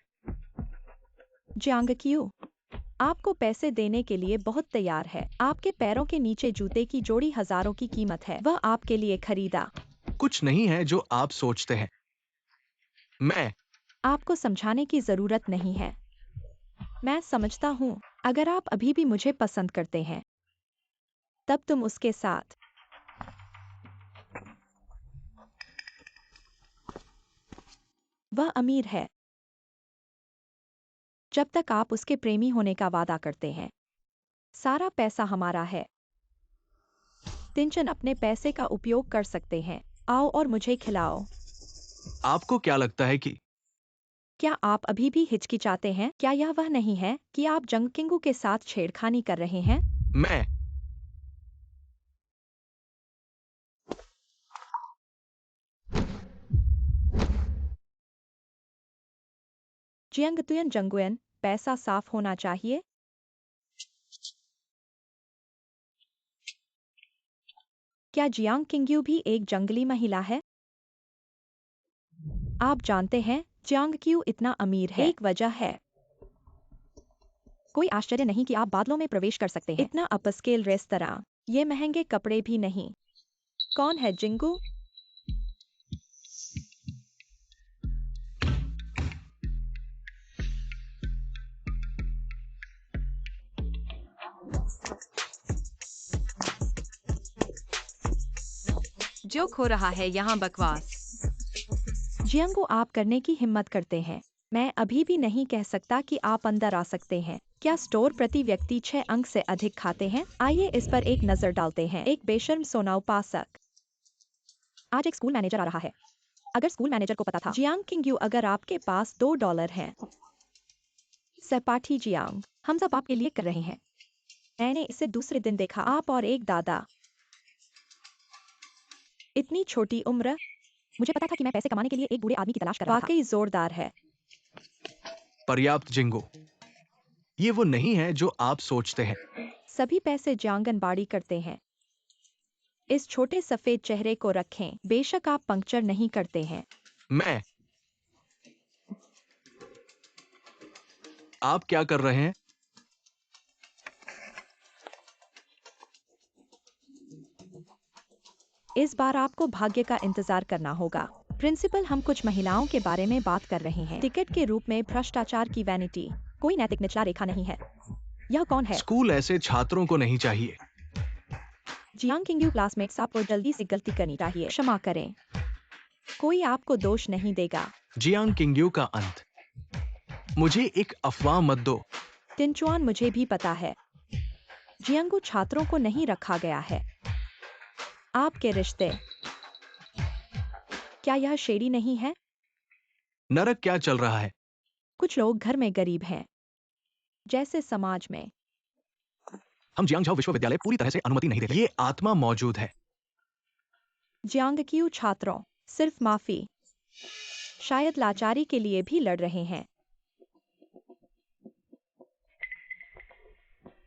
जियांग क्यू आपको पैसे देने के लिए बहुत तैयार है। आपके पैरों के नीचे जूते की जोड़ी हजारों की कीमत है। वह आपके लिए खरीदा। कुछ नहीं है जो आप सोचते हैं। मैं आपको समझाने की जरूरत नहीं है। मैं समझता हूँ। अगर आप अभी भी मुझे पसंद करते हैं तब तुम उसके साथ। वह अमीर है। जब तक आप उसके प्रेमी होने का वादा करते हैं सारा पैसा हमारा है। तिनचन अपने पैसे का उपयोग कर सकते हैं। आओ और मुझे खिलाओ। आपको क्या लगता है कि क्या आप अभी भी हिचकिचाते हैं? क्या यह वह नहीं है कि आप जंग किंगू के साथ छेड़खानी कर रहे हैं? मैं जियंग तुयन जंगुयन पैसा साफ होना चाहिए। क्या जियांग किंग्यू भी एक जंगली महिला है? आप जानते हैं जियांग क्यू इतना अमीर है। एक वजह है। कोई आश्चर्य नहीं कि आप बादलों में प्रवेश कर सकते हैं। इतना अपस्केल रेस्तरां। ये महंगे कपड़े भी नहीं। कौन है जिंगू? जो खो रहा है यहाँ बकवास। जियांगू आप करने की हिम्मत करते हैं। मैं अभी भी नहीं कह सकता कि आप अंदर आ सकते हैं। क्या स्टोर प्रति व्यक्ति 6 अंक से अधिक खाते हैं? आइए इस पर एक नजर डालते हैं। एक बेशर्म सोना उपासक। आज एक स्कूल मैनेजर आ रहा है। अगर स्कूल मैनेजर को पता था जियांग किंग्यू अगर आपके पास $2 हैं। सहपाठी जियांग हम सब आपके लिए कर रहे हैं। मैंने इसे दूसरे दिन देखा। आप और एक दादा। इतनी छोटी उम्र। मुझे पता था कि मैं पैसे कमाने के लिए एक बूढ़े आदमी की तलाश कर रहा था। वाकई जोरदार है। पर्याप्त जिंगो। ये वो नहीं है जो आप सोचते हैं। सभी पैसे जांगनबाड़ी करते हैं। इस छोटे सफेद चेहरे को रखें। बेशक आप पंक्चर नहीं करते हैं। मैं आप क्या कर रहे हैं? इस बार आपको भाग्य का इंतजार करना होगा। प्रिंसिपल हम कुछ महिलाओं के बारे में बात कर रहे हैं। टिकट के रूप में भ्रष्टाचार की वैनिटी। कोई नैतिक निचला रेखा नहीं है। यह कौन है? स्कूल ऐसे छात्रों को नहीं चाहिए। जियांग किंग्यू क्लासमेट्स आपको जल्दी से गलती करनी चाहिए। क्षमा करें। कोई आपको दोष नहीं देगा। जियांग किंग्यू का अंत। मुझे एक अफवाह मत दो। तिनचुआन मुझे भी पता है। जियांगू छात्रों को नहीं रखा गया है। आपके रिश्ते। क्या यह शेरी नहीं है? नरक क्या चल रहा है? कुछ लोग घर में गरीब हैं। जैसे समाज में हम जियांगझाओ विश्वविद्यालय पूरी तरह से अनुमति नहीं देते। ये आत्मा मौजूद है। जियांगक्यू छात्रों, सिर्फ माफी। शायद लाचारी के लिए भी लड़ रहे हैं।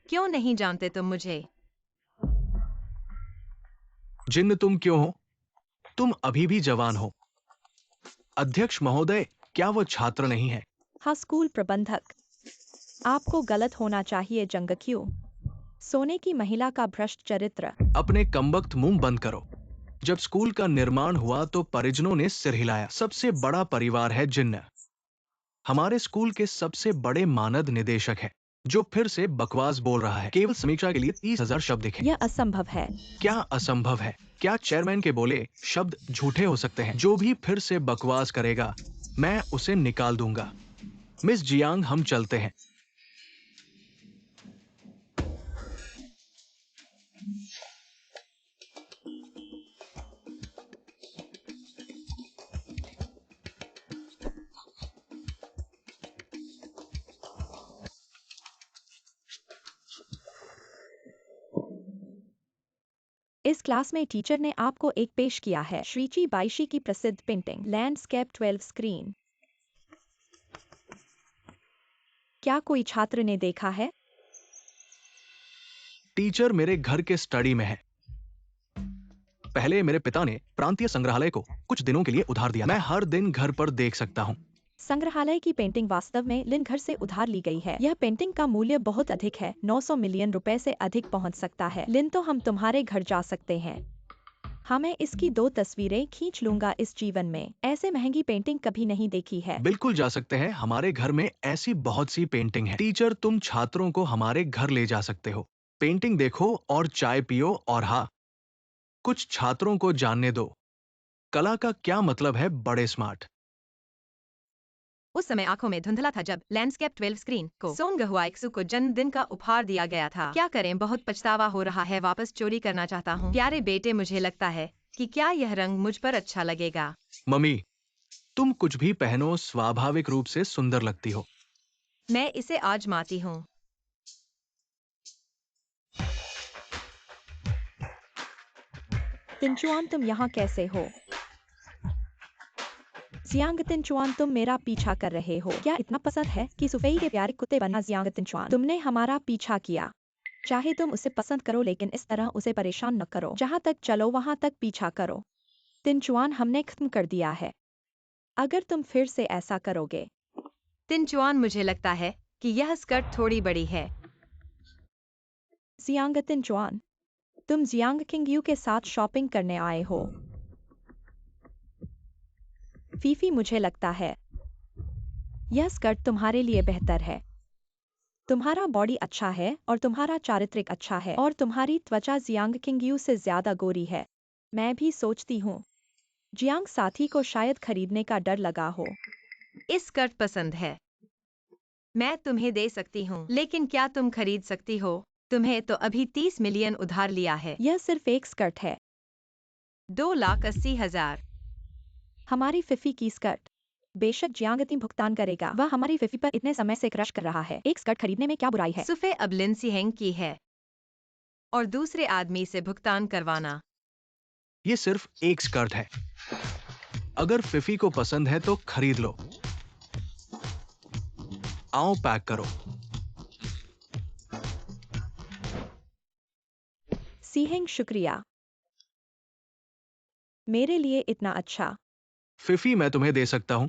क्यों नहीं जानते तुम मुझे? जिन्न तुम क्यों हो? तुम अभी भी जवान हो। अध्यक्ष महोदय, क्या वो छात्र नहीं है? हाँ, स्कूल प्रबंधक। आपको गलत होना चाहिए जंगक्यू। सोने की महिला का भ्रष्ट चरित्र। अपने कमबख्त मुंह बंद करो। जब स्कूल का निर्माण हुआ तो परिजनों ने सिर हिलाया। सबसे बड़ा परिवार है जिन्न। हमारे स्कूल के सबसे बड़े मानद निदेशक है, जो फिर से बकवास बोल रहा है। केवल समीक्षा के लिए 30,000 शब्द लिखे। यह असंभव है। क्या असंभव है? क्या चेयरमैन के बोले शब्द झूठे हो सकते हैं? जो भी फिर से बकवास करेगा, मैं उसे निकाल दूंगा। मिस जियांग, हम चलते हैं। इस क्लास में टीचर ने आपको एक पेश किया है श्रीची बाइशी की प्रसिद्ध पेंटिंग लैंडस्केप 12 स्क्रीन। क्या कोई छात्र ने देखा है? टीचर मेरे घर के स्टडी में है। पहले मेरे पिता ने प्रांतीय संग्रहालय को कुछ दिनों के लिए उधार दिया। मैं हर दिन घर पर देख सकता हूँ। संग्रहालय की पेंटिंग वास्तव में लिन घर से उधार ली गई है। यह पेंटिंग का मूल्य बहुत अधिक है, 900 मिलियन रुपए से अधिक पहुंच सकता है। लिन, तो हम तुम्हारे घर जा सकते हैं। हाँ, मैं इसकी 2 तस्वीरें खींच लूंगा। इस जीवन में ऐसे महंगी पेंटिंग कभी नहीं देखी है। बिल्कुल जा सकते हैं। हमारे घर में ऐसी बहुत सी पेंटिंग है। टीचर, तुम छात्रों को हमारे घर ले जा सकते हो। पेंटिंग देखो और चाय पियो। और हाँ, कुछ छात्रों को जानने दो, कला का क्या मतलब है बड़े स्मार्ट। उस समय आंखों में धुंधला था जब लैंडस्केप 12 स्क्रीन को सोंग गहुआइक्सु को जन्मदिन का उपहार दिया गया था। क्या करें, बहुत पछतावा हो रहा है। वापस चोरी करना चाहता हूँ। प्यारे बेटे, मुझे लगता है कि क्या यह रंग मुझ पर अच्छा लगेगा। मम्मी, तुम कुछ भी पहनो, स्वाभाविक रूप से सुंदर लगती हो। मैं इसे आजमाती हूँ। तिनचुआन, तुम यहाँ कैसे हो? जियांग तिनचुआन, तुम मेरा पीछा कर रहे हो। क्या इतना पसंद है कि सुफेई के प्यारे कुत्ते बना? जियांग तिनचुआन, तुमने हमारा पीछा किया। चाहे तुम उसे पसंद करो, लेकिन इस तरह उसे परेशान न करो। जहाँ तक चलो वहाँ तक पीछा करो। तिनचुआन, हमने खत्म कर दिया है। अगर तुम फिर से ऐसा करोगे। तिनचुआन, मुझे लगता है कि यह स्कर्ट थोड़ी बड़ी है। जियांग तिनचुआन, तुम जियांग किंगयू के साथ शॉपिंग करने आए हो। फीफी, मुझे लगता है यह स्कर्ट तुम्हारे लिए बेहतर है। तुम्हारा बॉडी अच्छा है और तुम्हारा चारित्रिक अच्छा है और तुम्हारी त्वचा जियांग किंगयू से ज्यादा गोरी है। मैं भी सोचती हूँ। जियांग साथी को शायद खरीदने का डर लगा हो। इस स्कर्ट पसंद है। मैं तुम्हें दे सकती हूँ, लेकिन क्या तुम खरीद सकती हो? तुम्हें तो अभी 30 मिलियन उधार लिया है। यह सिर्फ एक स्कर्ट है। 2,80,000। हमारी फिफी की स्कर्ट। बेशक जियांगती भुगतान करेगा। वह हमारी फिफी पर इतने समय से क्रश कर रहा है। एक स्कर्ट खरीदने में क्या बुराई है? सुफे अब लिंसी हेंग की है और दूसरे आदमी से भुगतान करवाना। ये सिर्फ एक स्कर्ट है। अगर फिफी को पसंद है तो खरीद लो। आओ, पैक करो। सीहेंग, शुक्रिया। मेरे लिए इतना अच्छा। फिफी, मैं तुम्हें दे सकता हूं।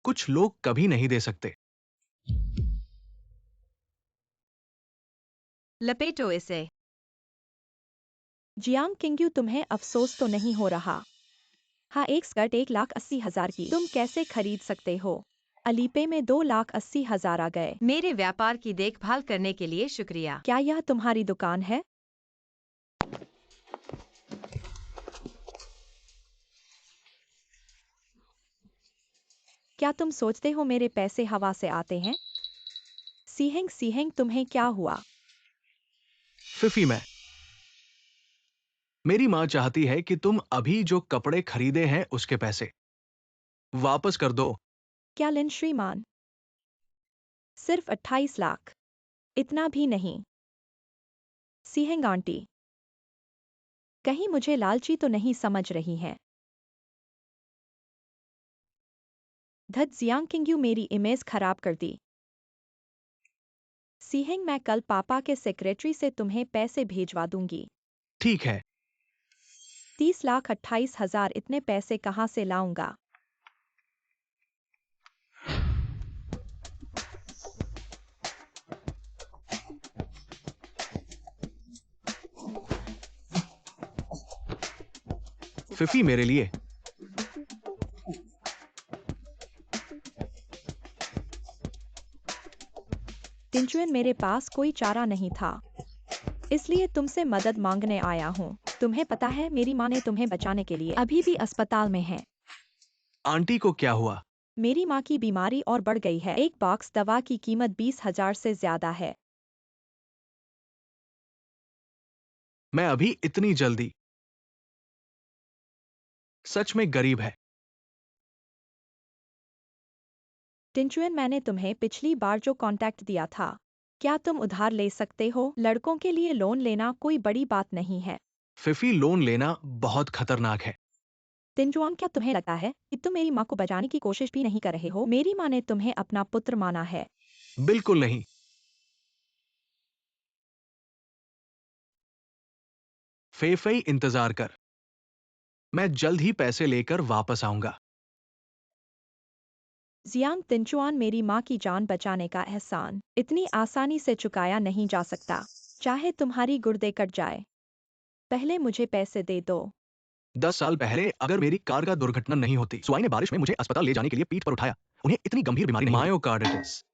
कुछ लोग कभी नहीं दे सकते। लपेटो इसे। जियांग किंगयू, तुम्हें अफसोस तो नहीं हो रहा? हाँ, एक स्कर्ट 1,80,000 की तुम कैसे खरीद सकते हो? अलीपे में 2,80,000 आ गए। मेरे व्यापार की देखभाल करने के लिए शुक्रिया। क्या यह तुम्हारी दुकान है? क्या तुम सोचते हो मेरे पैसे हवा से आते हैं? सीहेंग, सीहेंग, तुम्हें क्या हुआ? फिफी, मेरी मां चाहती है कि तुम अभी जो कपड़े खरीदे हैं उसके पैसे वापस कर दो। क्या लिन श्रीमान? सिर्फ 28 लाख? इतना भी नहीं। सीहेंग आंटी, कहीं मुझे लालची तो नहीं समझ रही हैं? धत जियांग किंगयू मेरी इमेज खराब कर दी। सीहेंग, मैं कल पापा के सेक्रेटरी से तुम्हें पैसे भेजवा दूंगी। ठीक है। 30,28,000 इतने पैसे कहाँ से लाऊंगा? फिफी, मेरे लिए। टिंचुएन, मेरे पास कोई चारा नहीं था, इसलिए तुमसे मदद मांगने आया हूँ। तुम्हें पता है मेरी माँ ने तुम्हें बचाने के लिए अभी भी अस्पताल में है। आंटी को क्या हुआ? मेरी माँ की बीमारी और बढ़ गई है। एक बॉक्स दवा की कीमत 20,000 से ज्यादा है। मैं अभी इतनी जल्दी? सच में गरीब है। टिंचुएन, मैंने तुम्हें पिछली बार जो कॉन्टैक्ट दिया था, क्या तुम उधार ले सकते हो? लड़कों के लिए लोन लेना कोई बड़ी बात नहीं है। फिफी, लोन लेना बहुत खतरनाक है। टिंचुआन, क्या तुम्हें लगता है कि तुम मेरी माँ को बचाने की कोशिश भी नहीं कर रहे हो? मेरी माँ ने तुम्हें अपना पुत्र माना है। बिल्कुल नहीं। फेफई, इंतजार कर। मैं जल्द ही पैसे लेकर वापस आऊंगा। जियांग तिनचुआन, मेरी माँ की जान बचाने का एहसान इतनी आसानी से चुकाया नहीं जा सकता, चाहे तुम्हारी गुर्दे कट जाए। पहले मुझे पैसे दे दो। 10 साल पहले अगर मेरी कार का दुर्घटना नहीं होती, सुआई ने बारिश में मुझे अस्पताल ले जाने के लिए पीठ पर उठाया, उन्हें इतनी गंभीर बीमारी नहीं। मायोकार्डिटिस।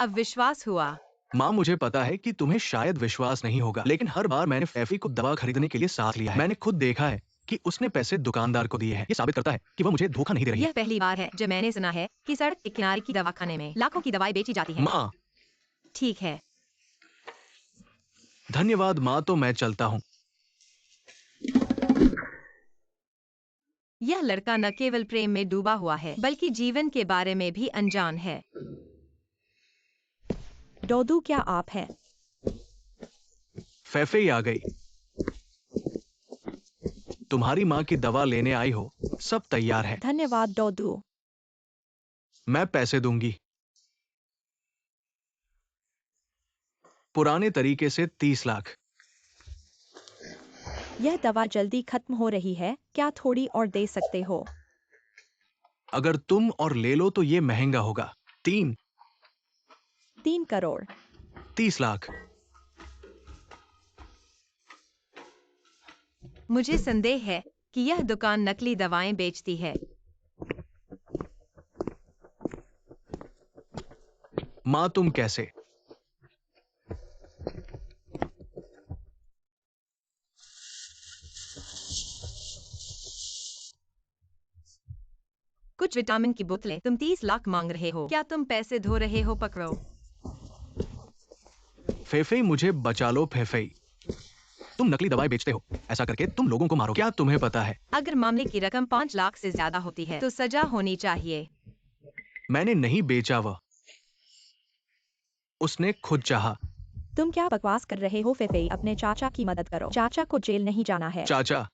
अब विश्वास हुआ। माँ, मुझे पता है कि तुम्हें शायद विश्वास नहीं होगा, लेकिन हर बार मैंने फैफी को दवा खरीदने के लिए साथ लिया है। मैंने खुद देखा है कि उसने पैसे दुकानदार को दिए हैं। ये साबित करता है कि वह मुझे धोखा नहीं दे रही है। यह पहली बार है जब मैंने सुना है कि सड़क के किनारे की दवाखाने में लाखों की दवाई बेची जाती है। माँ, ठीक है। धन्यवाद माँ, तो मैं चलता हूँ। यह लड़का न केवल प्रेम में डूबा हुआ है, बल्कि जीवन के बारे में भी अनजान है। डोदू, क्या आप हैं? फैफे आ गई। तुम्हारी माँ की दवा लेने आई हो, सब तैयार है। धन्यवाद डोदू। मैं पैसे दूंगी। पुराने तरीके से 30 लाख। यह दवा जल्दी खत्म हो रही है, क्या थोड़ी और दे सकते हो? अगर तुम और ले लो तो ये महंगा होगा। 3 करोड़। 30 लाख। मुझे संदेह है कि यह दुकान नकली दवाएं बेचती है। माँ, तुम कैसे? कुछ विटामिन की बोतलें। तुम 30 लाख मांग रहे हो, क्या तुम पैसे धो रहे हो? पकड़ो। फेफई, मुझे बचा लो। फेफई, तुम नकली दवाएं बेचते हो, ऐसा करके तुम लोगों को मारो। क्या तुम्हें पता है? अगर मामले की रकम 5 लाख से ज्यादा होती है तो सजा होनी चाहिए। मैंने नहीं बेचा, वह उसने खुद चाहा। तुम क्या बकवास कर रहे हो फेफेई? अपने चाचा की मदद करो। चाचा को जेल नहीं जाना है। चाचा?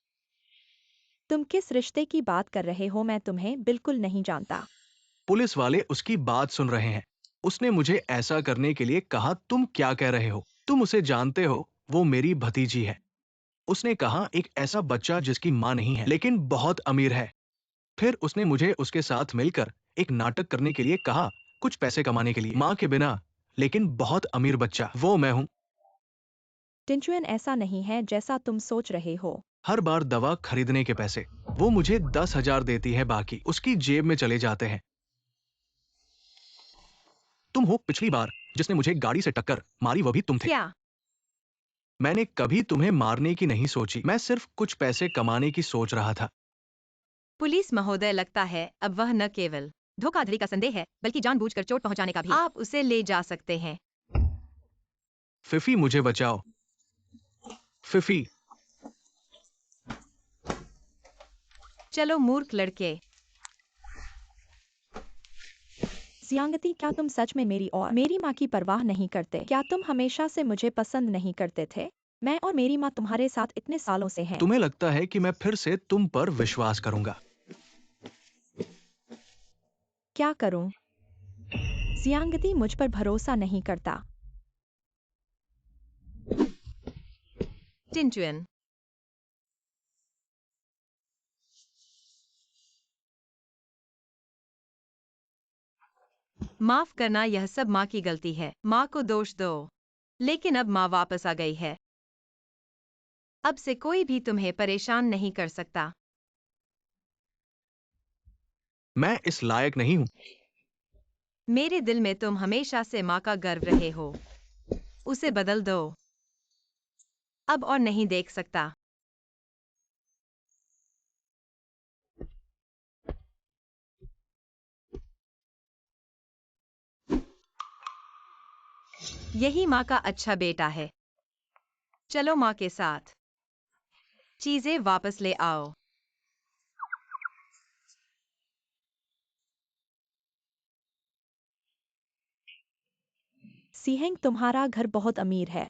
तुम किस रिश्ते की बात कर रहे हो? मैं तुम्हें बिल्कुल नहीं जानता। पुलिस वाले उसकी बात सुन रहे हैं। उसने मुझे ऐसा करने के लिए कहा। तुम क्या कह रहे हो? तुम उसे जानते हो? वो मेरी भतीजी है। उसने कहा एक ऐसा बच्चा जिसकी माँ नहीं है लेकिन बहुत अमीर है। फिर उसने मुझे उसके साथ मिलकर एक नाटक करने के लिए कहा, कुछ पैसे कमाने के लिए। माँ के बिना लेकिन बहुत अमीर बच्चा, वो मैं हूँ। टिंचुएन, ऐसा नहीं है जैसा तुम सोच रहे हो। हर बार दवा खरीदने के पैसे वो मुझे 10,000 देती है, बाकी उसकी जेब में चले जाते हैं। तुम हो पिछली बार जिसने मुझे गाड़ी से टक्कर मारी, वो भी तुम थे। क्या? मैंने कभी तुम्हें मारने की नहीं सोची, मैं सिर्फ कुछ पैसे कमाने की सोच रहा था। पुलिस महोदय, लगता है अब वह न केवल धोखाधड़ी का संदेह है बल्कि जानबूझकर चोट पहुंचाने का भी। आप उसे ले जा सकते हैं। फिफी, मुझे बचाओ। फिफी। चलो मूर्ख लड़के। जियांगती, क्या तुम सच में मेरी और मेरी माँ की परवाह नहीं करते? क्या तुम हमेशा से मुझे पसंद नहीं करते थे? मैं और मेरी माँ तुम्हारे साथ इतने सालों से हैं। तुम्हें लगता है कि मैं फिर से तुम पर विश्वास करूंगा? क्या करूं? जियांगती मुझ पर भरोसा नहीं करता। टिनचुएन, माफ करना, यह सब माँ की गलती है। माँ को दोष दो। लेकिन अब माँ वापस आ गई है। अब से कोई भी तुम्हें परेशान नहीं कर सकता। मैं इस लायक नहीं हूं। मेरे दिल में तुम हमेशा से माँ का गर्व रहे हो। उसे बदल दो। अब और नहीं देख सकता। यही माँ का अच्छा बेटा है। चलो माँ के साथ। चीजें वापस ले आओ। सिहेंग, तुम्हारा घर बहुत अमीर है।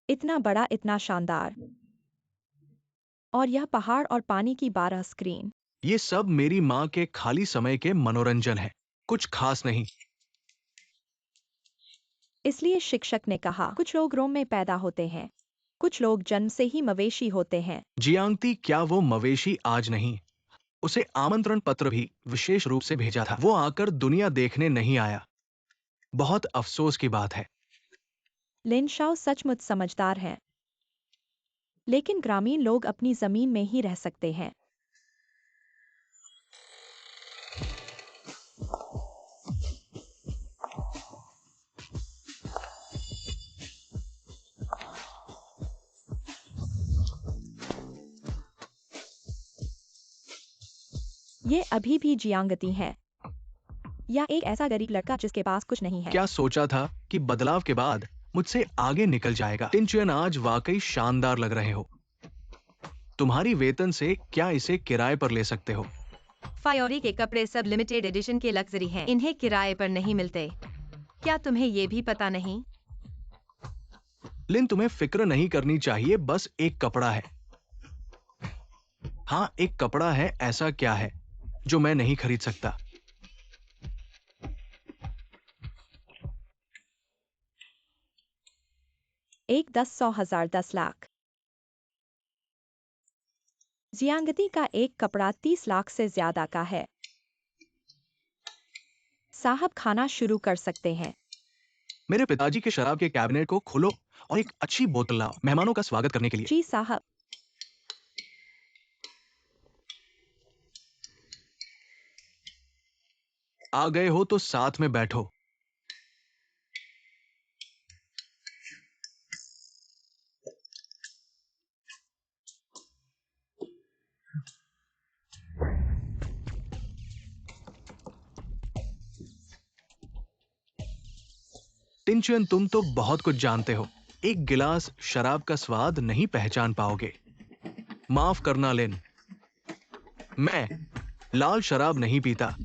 इतना बड़ा, इतना शानदार। और यह पहाड़ और पानी की 12 स्क्रीन। ये सब मेरी माँ के खाली समय के मनोरंजन है, कुछ खास नहीं। इसलिए शिक्षक ने कहा, कुछ लोग रोम में पैदा होते हैं, कुछ लोग जन्म से ही मवेशी होते हैं। जियांगती, क्या वो मवेशी आज नहीं? उसे आमंत्रण पत्र भी विशेष रूप से भेजा था। वो आकर दुनिया देखने नहीं आया। बहुत अफसोस की बात है। लिनशाओ सचमुच समझदार हैं। लेकिन ग्रामीण लोग अपनी जमीन में ही रह सकते हैं। ये अभी भी जियांगती हैं, या एक ऐसा गरीब लड़का जिसके पास कुछ नहीं है। क्या सोचा था कि बदलाव के बाद मुझसे आगे निकल जाएगा? टिनचुएन, आज वाकई शानदार लग रहे हो। तुम्हारी वेतन से क्या इसे किराए पर ले सकते हो? फायोरी के कपड़े सब लिमिटेड एडिशन के लग्जरी हैं। इन्हें किराए पर नहीं मिलते। क्या तुम्हें ये भी पता नहीं? लिन, तुम्हें फिक्र नहीं करनी चाहिए, बस एक कपड़ा है। हाँ, एक कपड़ा है। ऐसा क्या है जो मैं नहीं खरीद सकता? एक 10, 100, 1000, 10 लाख। जियांगती का एक कपड़ा 30 लाख से ज्यादा का है। साहब, खाना शुरू कर सकते हैं। मेरे पिताजी के शराब के कैबिनेट को खोलो और एक अच्छी बोतल लाओ, मेहमानों का स्वागत करने के लिए। जी साहब। आ गए हो तो साथ में बैठो। टिनचुएन, तुम तो बहुत कुछ जानते हो। एक गिलास शराब का स्वाद नहीं पहचान पाओगे। माफ करना लिन, मैं लाल शराब नहीं पीता,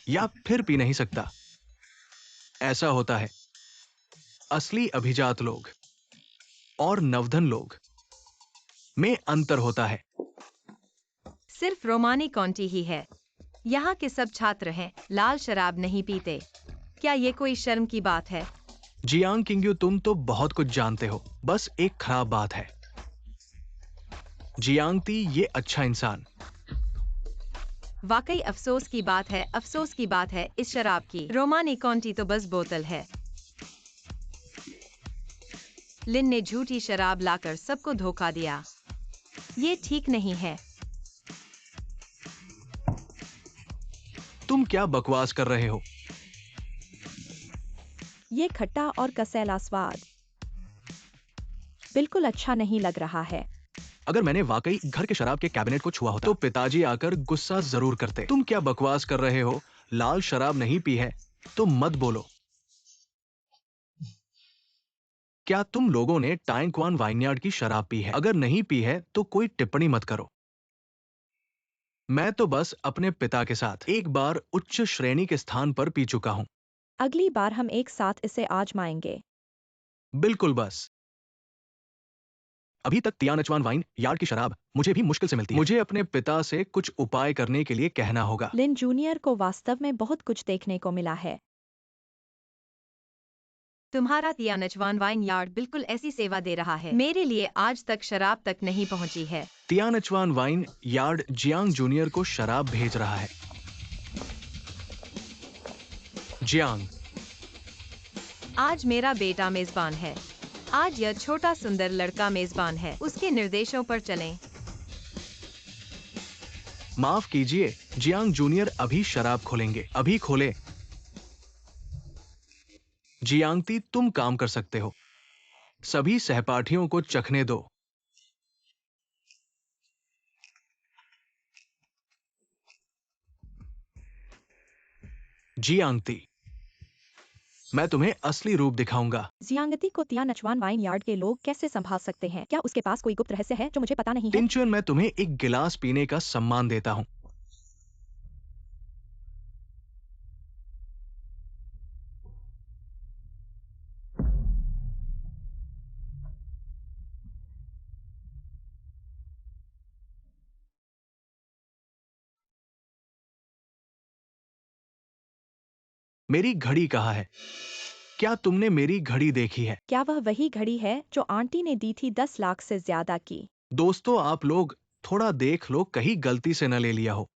या फिर पी नहीं सकता। ऐसा होता है। असली अभिजात लोग और नवधन लोग में अंतर होता है। सिर्फ रोमानी कॉन्टी ही है। यहाँ के सब छात्र हैं, लाल शराब नहीं पीते। क्या ये कोई शर्म की बात है? जियांग किंग्यू, तुम तो बहुत कुछ जानते हो। बस एक खराब बात है। जियांगती, ये अच्छा इंसान। वाकई अफसोस की बात है, अफसोस की बात है इस शराब की। रोमानी कॉन्टी तो बस बोतल है। लिन ने झूठी शराब लाकर सबको धोखा दिया। ये ठीक नहीं है। तुम क्या बकवास कर रहे हो? ये खट्टा और कसैला स्वाद बिल्कुल अच्छा नहीं लग रहा है। अगर मैंने वाकई घर के शराब के कैबिनेट को छुआ होता तो पिताजी आकर गुस्सा जरूर करते। तुम क्या बकवास कर रहे हो? लाल शराब नहीं पी है तो मत बोलो। क्या तुम लोगों ने टाइंक्वान वाइनयार्ड की शराब पी है? अगर नहीं पी है तो कोई टिप्पणी मत करो। मैं तो बस अपने पिता के साथ एक बार उच्च श्रेणी के स्थान पर पी चुका हूँ। अगली बार हम एक साथ इसे आजमाएंगे। बिल्कुल बस। अभी तक तियानचवान वाइन यार्ड की शराब मुझे भी मुश्किल से मिलती है। मुझे अपने पिता से कुछ उपाय करने के लिए कहना होगा। लिन जूनियर को वास्तव में बहुत कुछ देखने को मिला है। तुम्हारा तियानचवान वाइन यार्ड बिल्कुल ऐसी सेवा दे रहा है। मेरे लिए आज तक शराब तक नहीं पहुंची है। तियानचवान वाइन यार्ड जियांग जूनियर को शराब भेज रहा है। जियांग, आज मेरा बेटा मेजबान है। आज यह छोटा सुंदर लड़का मेजबान है। उसके निर्देशों पर चलें। माफ कीजिए, जियांग जूनियर अभी शराब खोलेंगे। अभी खोले। जियांगती, तुम काम कर सकते हो। सभी सहपाठियों को चखने दो। जियांगती, मैं तुम्हें असली रूप दिखाऊंगा। जियांगती को तियानचवान वाइन यार्ड के लोग कैसे संभाल सकते हैं? क्या उसके पास कोई गुप्त रहस्य है जो मुझे पता नहीं है? टिनचुन, मैं तुम्हें एक गिलास पीने का सम्मान देता हूं। मेरी घड़ी कहाँ है? क्या तुमने मेरी घड़ी देखी है? क्या वह वही घड़ी है जो आंटी ने दी थी 10 लाख से ज्यादा की? दोस्तों, आप लोग थोड़ा देख लो, कहीं गलती से न ले लिया हो।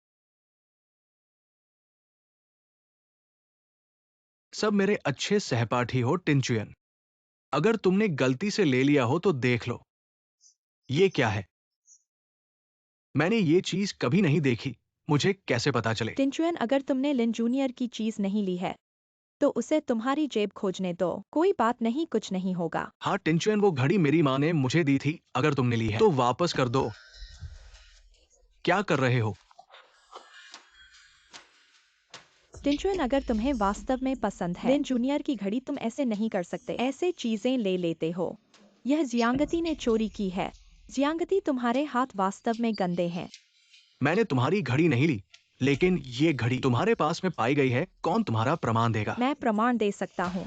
सब मेरे अच्छे सहपाठी हो टिनचुयन। अगर तुमने गलती से ले लिया हो तो देख लो। ये क्या है? मैंने ये चीज कभी नहीं देखी। मुझे कैसे पता चले? टिंचुएन, अगर तुमने लिन जूनियर की चीज नहीं ली है तो उसे तुम्हारी जेब खोजने दो। कोई बात नहीं, कुछ नहीं होगा। हाँ टिनचुयन, वो घड़ी मेरी माँ ने मुझे दी थी। अगर तुमने ली है तो वापस कर दो। क्या कर रहे हो? टिंचुएन, अगर तुम्हें वास्तव में पसंद है लिन जूनियर की घड़ी, तुम ऐसे नहीं कर सकते। ऐसे चीजें ले लेते हो। यह जियांगती ने चोरी की है। जियांगती, तुम्हारे हाथ वास्तव में गंदे हैं। मैंने तुम्हारी घड़ी नहीं ली, लेकिन ये घड़ी तुम्हारे पास में पाई गई है। कौन तुम्हारा प्रमाण देगा? मैं प्रमाण दे सकता हूँ।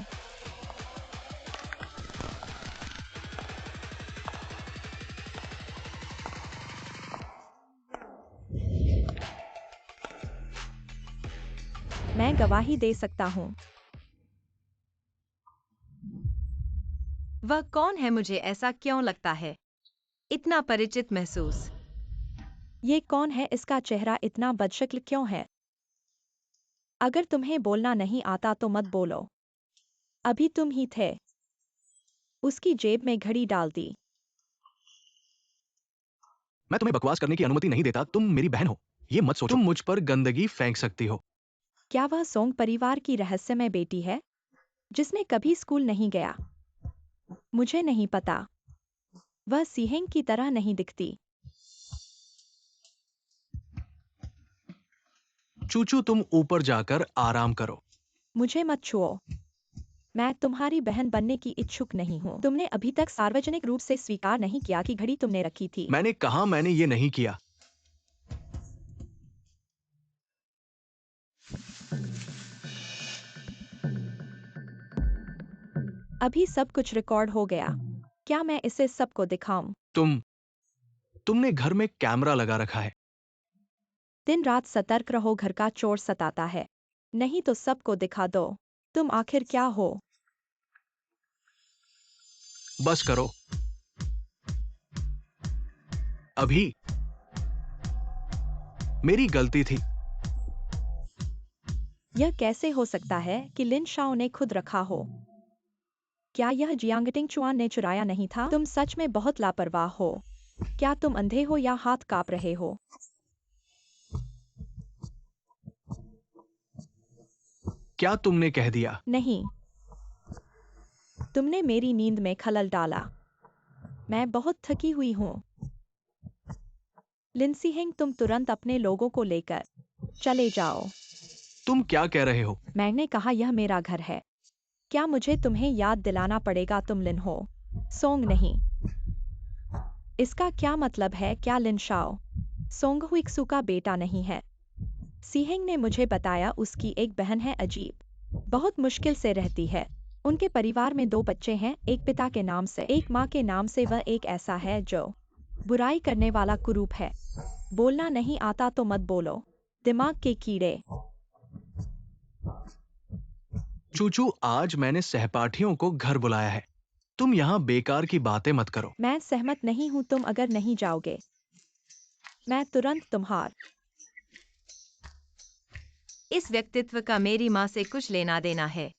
मैं गवाही दे सकता हूँ। वह कौन है? मुझे ऐसा क्यों लगता है? इतना परिचित महसूस। ये कौन है? इसका चेहरा इतना बदशक्ल क्यों है? अगर तुम्हें बोलना नहीं आता तो मत बोलो। अभी तुम ही थे। उसकी जेब में घड़ी डाल दी। मैं तुम्हें बकवास करने की अनुमति नहीं देता। तुम मेरी बहन हो। ये मत सोचो तुम मुझ पर गंदगी फेंक सकती हो। क्या वह सोंग परिवार की रहस्यमय बेटी है जिसने कभी स्कूल नहीं गया? मुझे नहीं पता। वह सीहेंग की तरह नहीं दिखती। चूचू, तुम ऊपर जाकर आराम करो। मुझे मत छुओ। मैं तुम्हारी बहन बनने की इच्छुक नहीं हूँ। तुमने अभी तक सार्वजनिक रूप से स्वीकार नहीं किया कि घड़ी तुमने रखी थी। मैंने कहा मैंने ये नहीं किया। अभी सब कुछ रिकॉर्ड हो गया। क्या मैं इसे सबको दिखाऊं? तुमने घर में कैमरा लगा रखा है। दिन रात सतर्क रहो, घर का चोर सताता है। नहीं तो सबको दिखा दो। तुम आखिर क्या हो? बस करो। अभी मेरी गलती थी। यह कैसे हो सकता है कि लिन शाओ ने खुद रखा हो? क्या यह जियांगटिंग चुआन ने चुराया नहीं था? तुम सच में बहुत लापरवाह हो। क्या तुम अंधे हो या हाथ कांप रहे हो? क्या तुमने कह दिया? नहीं। तुमने मेरी नींद में खलल डाला। मैं बहुत थकी हुई हूँ। लिंसी हिंग, तुम तुरंत अपने लोगों को लेकर चले जाओ। तुम क्या कह रहे हो? मैंने कहा यह मेरा घर है। क्या मुझे तुम्हें याद दिलाना पड़ेगा तुम लिन हो, सोंग नहीं? इसका क्या मतलब है? क्या लिन शाओ सोंगहुइक्सु का बेटा नहीं है। सीहेंग ने मुझे बताया उसकी एक बहन है, अजीब, बहुत मुश्किल से रहती है। उनके परिवार में 2 बच्चे हैं, एक पिता के नाम से, एक माँ के नाम से। वह एक ऐसा है जो बुराई करने वाला कुरूप है। बोलना नहीं आता तो मत बोलो, दिमाग के कीड़े। चूचू, आज मैंने सहपाठियों को घर बुलाया है। तुम यहाँ बेकार की बातें मत करो। मैं सहमत नहीं हूँ। तुम अगर नहीं जाओगे मैं तुरंत तुम्हार। इस व्यक्तित्व का मेरी माँ से कुछ लेना देना है।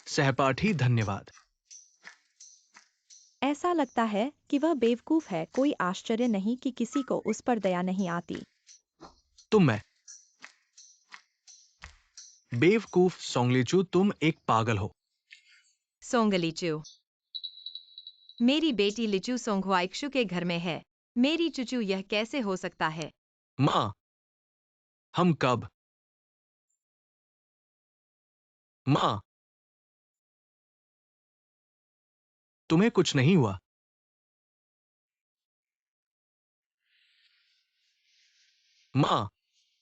सहपाठी, धन्यवाद। ऐसा लगता है कि वह बेवकूफ है। कोई आश्चर्य नहीं कि किसी को उस पर दया नहीं आती। मैं बेवकूफ सोंगलीचू, तुम एक पागल हो। सोंगलीचू, मेरी बेटी लिचू सोंगहुआइक्सु के घर में है। मेरी चुचू, यह कैसे हो सकता है? माँ, हम कब? माँ, तुम्हें कुछ नहीं हुआ? माँ,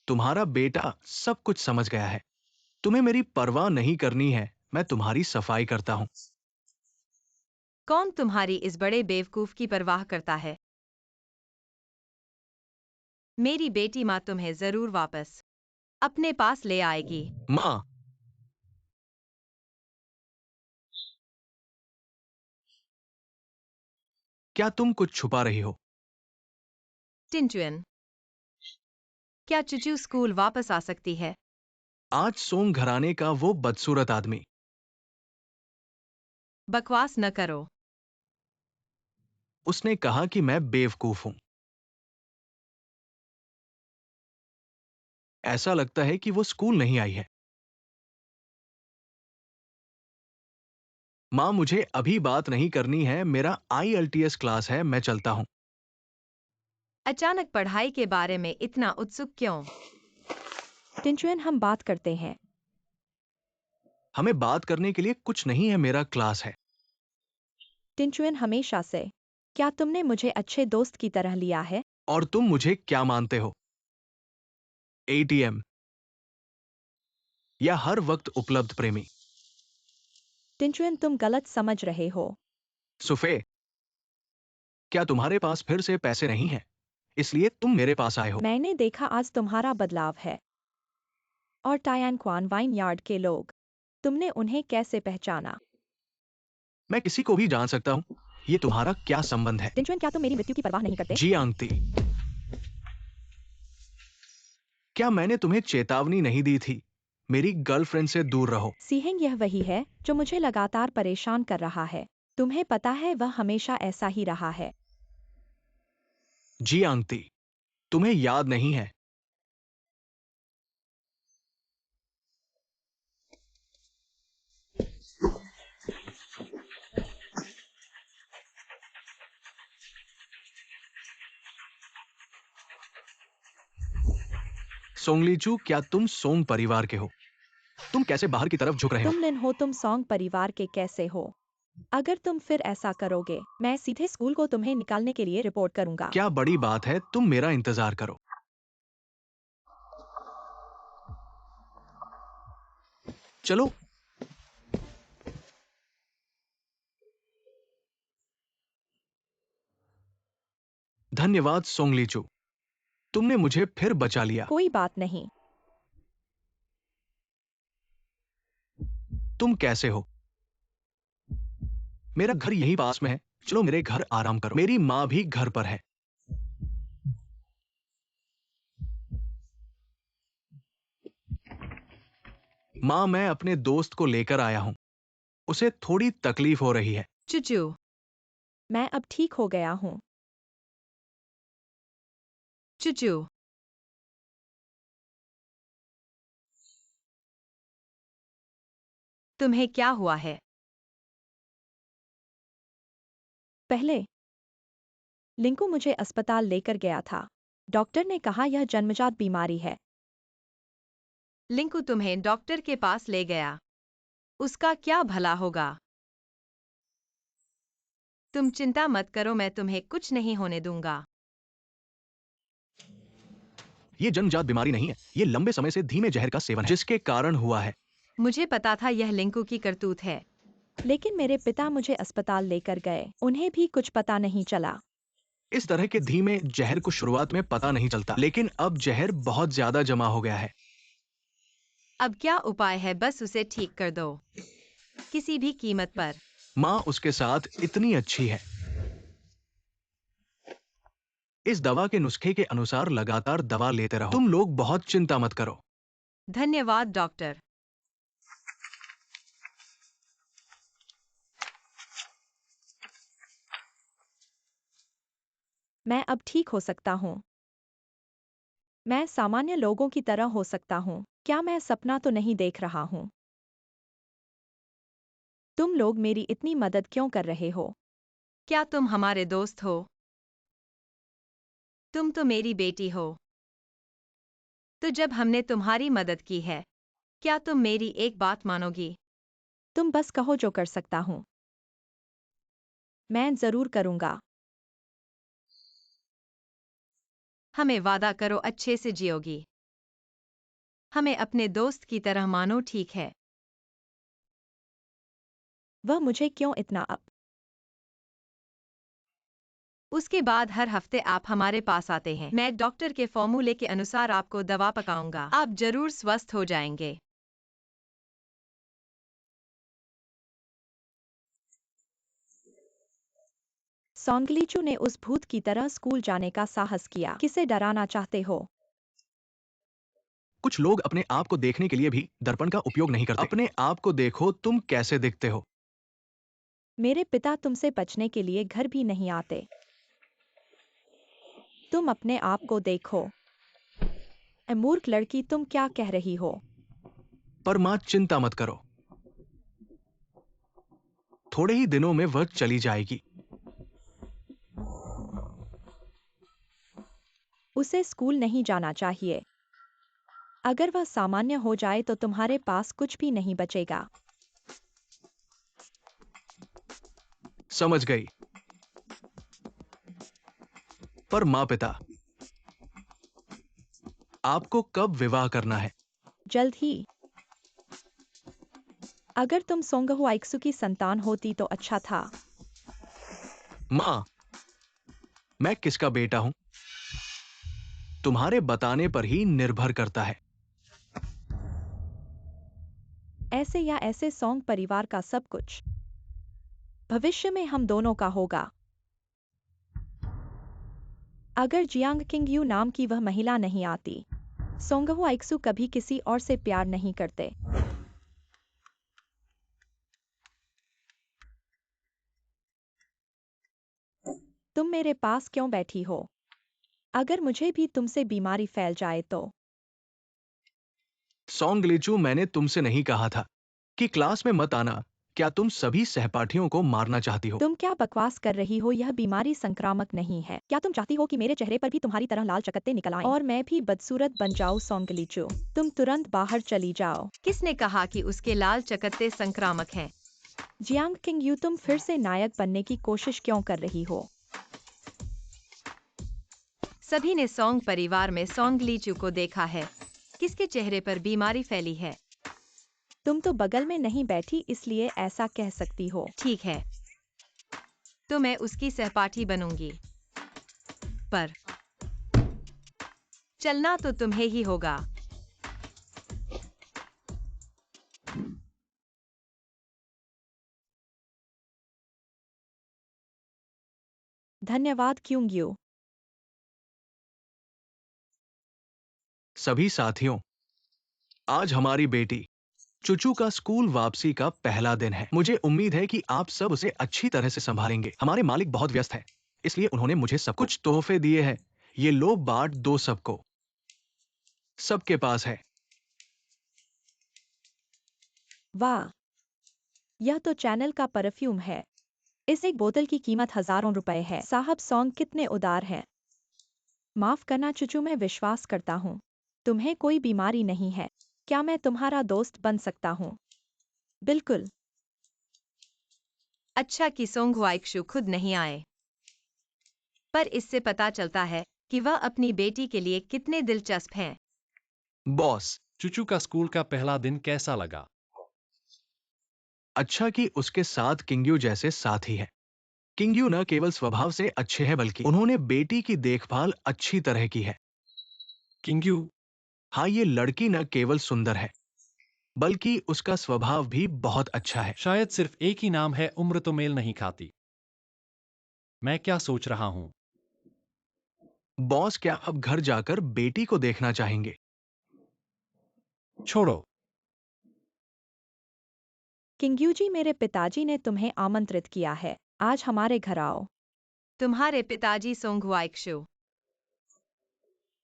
तुम्हारा बेटा सब कुछ समझ गया है। तुम्हें मेरी परवाह नहीं करनी है। मैं तुम्हारी सफाई करता हूँ। कौन तुम्हारी इस बड़े बेवकूफ की परवाह करता है? मेरी बेटी माँ तुम्हें जरूर वापस अपने पास ले आएगी। माँ, क्या तुम कुछ छुपा रही हो? टिंचुएन, क्या चुचू स्कूल वापस आ सकती है? आज सोंग घराने का वो बदसूरत आदमी बकवास न करो। उसने कहा कि मैं बेवकूफ हूं। ऐसा लगता है कि वो स्कूल नहीं आई है। माँ, मुझे अभी बात नहीं करनी है। मेरा IELTS क्लास है, मैं चलता हूं। अचानक पढ़ाई के बारे में इतना उत्सुक क्यों? टिंचुएन, हम बात करते हैं। हमें बात करने के लिए कुछ नहीं है, मेरा क्लास है। टिंचुएन, हमेशा से क्या तुमने मुझे अच्छे दोस्त की तरह लिया है? और तुम मुझे क्या मानते हो? ATM या हर वक्त उपलब्ध प्रेमी? टिंचुएन, तुम गलत समझ रहे हो। सुफे, क्या तुम्हारे पास फिर से पैसे नहीं हैं, इसलिए तुम मेरे पास आए हो? मैंने देखा आज तुम्हारा बदलाव है। और टायन क्वान वाइन यार्ड के लोग, तुमने उन्हें कैसे पहचाना? मैं किसी को भी जान सकता हूं। ये तुम्हारा क्या संबंध है? टिंचुएन, क्या तुम मेरी मृत्यु की परवाह नहीं करते? जी आंटी, क्या मैंने तुम्हें चेतावनी नहीं दी थी? मेरी गर्लफ्रेंड से दूर रहो। सीहेंग, यह वही है जो मुझे लगातार परेशान कर रहा है। तुम्हें पता है वह हमेशा ऐसा ही रहा है। जी आंटी, तुम्हें याद नहीं है? सोंगलीचू, क्या तुम सोंग परिवार के हो? तुम कैसे बाहर की तरफ झुक रहे हो? तुम लिन हो, तुम सॉन्ग परिवार के कैसे हो? अगर तुम फिर ऐसा करोगे मैं सीधे स्कूल को तुम्हें निकालने के लिए रिपोर्ट करूंगा। क्या बड़ी बात है, तुम मेरा इंतजार करो। चलो। धन्यवाद सोंगलीचू, तुमने मुझे फिर बचा लिया। कोई बात नहीं। तुम कैसे हो? मेरा घर यहीं पास में है। चलो मेरे घर आराम करो। मेरी माँ भी घर पर है। माँ, मैं अपने दोस्त को लेकर आया हूँ। उसे थोड़ी तकलीफ हो रही है। चुचू, मैं अब ठीक हो गया हूँ। चुचू, तुम्हें क्या हुआ है? पहले लिंकू मुझे अस्पताल लेकर गया था। डॉक्टर ने कहा यह जन्मजात बीमारी है। लिंकू तुम्हें डॉक्टर के पास ले गया। उसका क्या भला होगा? तुम चिंता मत करो, मैं तुम्हें कुछ नहीं होने दूंगा। ये जन्मजात बीमारी नहीं है, ये लंबे समय से धीमे जहर का सेवन है जिसके कारण हुआ है। मुझे पता था यह लिंकू की करतूत है। लेकिन मेरे पिता मुझे अस्पताल लेकर गए, उन्हें भी कुछ पता नहीं चला। इस तरह के धीमे जहर को शुरुआत में पता नहीं चलता, लेकिन अब जहर बहुत ज्यादा जमा हो गया है। अब क्या उपाय है? बस उसे ठीक कर दो, किसी भी कीमत पर। माँ उसके साथ इतनी अच्छी है। इस दवा के नुस्खे के अनुसार लगातार दवा लेते रहो। तुम लोग बहुत चिंता मत करो। धन्यवाद डॉक्टर। मैं अब ठीक हो सकता हूँ। मैं सामान्य लोगों की तरह हो सकता हूँ। क्या मैं सपना तो नहीं देख रहा हूँ? तुम लोग मेरी इतनी मदद क्यों कर रहे हो? क्या तुम हमारे दोस्त हो? तुम तो मेरी बेटी हो। तो जब हमने तुम्हारी मदद की है, क्या तुम मेरी एक बात मानोगी? तुम बस कहो जो कर सकता हूँ। मैं जरूर करूँगा। हमें वादा करो अच्छे से जियोगी। हमें अपने दोस्त की तरह मानो, ठीक है? वह मुझे क्यों इतना अब? उसके बाद हर हफ्ते आप हमारे पास आते हैं। मैं डॉक्टर के फॉर्मूले के अनुसार आपको दवा पकाऊंगा। आप जरूर स्वस्थ हो जाएंगे। सोंगलीचू ने उस भूत की तरह स्कूल जाने का साहस किया। किसे डराना चाहते हो? कुछ लोग अपने आप को देखने के लिए भी दर्पण का उपयोग नहीं करते। अपने आप को देखो, तुम कैसे दिखते हो। मेरे पिता तुमसे बचने के लिए घर भी नहीं आते। तुम अपने आप को देखो। ए मूर्ख लड़की, तुम क्या कह रही हो? पर माँ चिंता मत करो, थोड़े ही दिनों में वह चली जाएगी। उसे स्कूल नहीं जाना चाहिए। अगर वह सामान्य हो जाए तो तुम्हारे पास कुछ भी नहीं बचेगा। समझ गई। पर माँ पिता, आपको कब विवाह करना है? जल्द ही। अगर तुम सोंगहुआइक्सु की संतान होती तो अच्छा था। माँ, मैं किसका बेटा हूं, तुम्हारे बताने पर ही निर्भर करता है। ऐसे या ऐसे सोंग परिवार का सब कुछ भविष्य में हम दोनों का होगा। अगर जियांग किंग यू नाम की वह महिला नहीं आती, सोंगहुआइक्सु कभी किसी और से प्यार नहीं करते। तुम मेरे पास क्यों बैठी हो? अगर मुझे भी तुमसे बीमारी फैल जाए तो? सोंगलेचू, मैंने तुमसे नहीं कहा था कि क्लास में मत आना। क्या तुम सभी सहपाठियों को मारना चाहती हो? तुम क्या बकवास कर रही हो? यह बीमारी संक्रामक नहीं है। क्या तुम चाहती हो कि मेरे चेहरे पर भी तुम्हारी तरह लाल चकत्ते निकल आएं और मैं भी बदसूरत बन जाऊं? सोंगलीचू, तुम तुरंत बाहर चली जाओ। किसने कहा कि उसके लाल चकत्ते संक्रामक हैं? जियांग किंग यू, तुम फिर से नायक बनने की कोशिश क्यों कर रही हो? सभी ने सोंग परिवार में सोंगलीचू को देखा है। किसके चेहरे पर बीमारी फैली है? तुम तो बगल में नहीं बैठी, इसलिए ऐसा कह सकती हो। ठीक है, तो मैं उसकी सहपाठी बनूंगी, पर चलना तो तुम्हें ही होगा। धन्यवाद क्योंग यू। सभी साथियों, आज हमारी बेटी चुचू का स्कूल वापसी का पहला दिन है। मुझे उम्मीद है कि आप सब उसे अच्छी तरह से संभालेंगे। हमारे मालिक बहुत व्यस्त है, इसलिए उन्होंने मुझे सब कुछ तोहफे दिए हैं। ये लो, बांट दो सबको। सबके पास है। वाह, यह तो चैनल का परफ्यूम है। इस एक बोतल की कीमत हजारों रुपए है। साहब, सॉन्ग कितने उदार हैं। माफ करना चुचू, मैं विश्वास करता हूँ तुम्हें कोई बीमारी नहीं है। क्या मैं तुम्हारा दोस्त बन सकता हूँ? बिल्कुल। अच्छा कि सोंग हुआइक्शु खुद नहीं आए, पर इससे पता चलता है कि वह अपनी बेटी के लिए कितने दिलचस्प हैं। बॉस, चूचू का स्कूल का पहला दिन कैसा लगा? अच्छा कि उसके साथ किंग्यू जैसे साथी हैं। किंग्यू न केवल स्वभाव से अच्छे हैं बल्कि उन्होंने बेटी की देखभाल अच्छी तरह की है। किंग्यू, हाँ, ये लड़की न केवल सुंदर है बल्कि उसका स्वभाव भी बहुत अच्छा है। शायद सिर्फ एक ही नाम है, उम्र तो मेल नहीं खाती। मैं क्या सोच रहा हूँ? बॉस, क्या अब घर जाकर बेटी को देखना चाहेंगे? छोड़ो। किंग्यू जी, मेरे पिताजी ने तुम्हें आमंत्रित किया है, आज हमारे घर आओ। तुम्हारे पिताजी सोंग हुआइक्शु?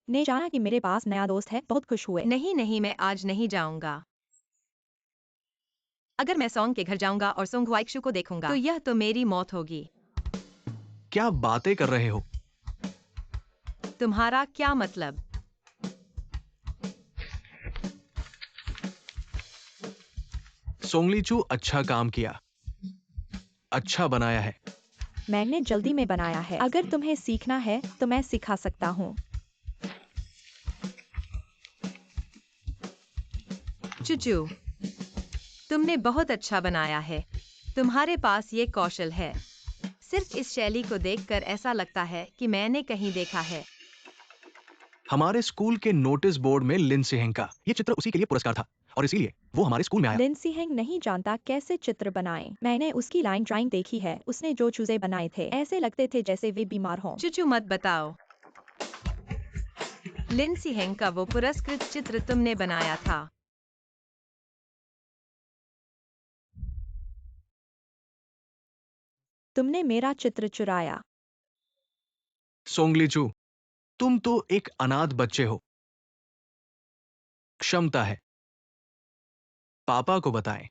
ने जाना कि मेरे पास नया दोस्त है, बहुत खुश हुए। नहीं नहीं, मैं आज नहीं जाऊंगा। अगर मैं सोंग के घर जाऊंगा और सोंग हुआइक्शु को देखूंगा तो यह तो मेरी मौत होगी। क्या बातें कर रहे हो? तुम्हारा क्या मतलब? सोंगलीचू, अच्छा काम किया, अच्छा बनाया है। मैंने जल्दी में बनाया है, अगर तुम्हें सीखना है तो मैं सिखा सकता हूँ। चुचू, तुमने बहुत अच्छा बनाया है। तुम्हारे पास ये कौशल है। सिर्फ इस शैली को देखकर ऐसा लगता है कि मैंने कहीं देखा है। हमारे स्कूल के नोटिस बोर्ड में लिंडसे हेंग का ये चित्र उसी के लिए पुरस्कार था और इसीलिए वो हमारे स्कूल में आया। लिंडसी हेंग नहीं जानता कैसे चित्र बनाएं। मैंने उसकी लाइन ड्राइंग देखी है, उसने जो चूजे बनाए थे ऐसे लगते थे जैसे वे बीमार हों। चुचू मत बताओ। लिंडसी हेंग का वो पुरस्कृत चित्र तुमने बनाया था। तुमने मेरा चित्र चुराया। सोंगलीचू, तुम तो एक अनाथ बच्चे हो। क्षमता है, पापा को बताएं।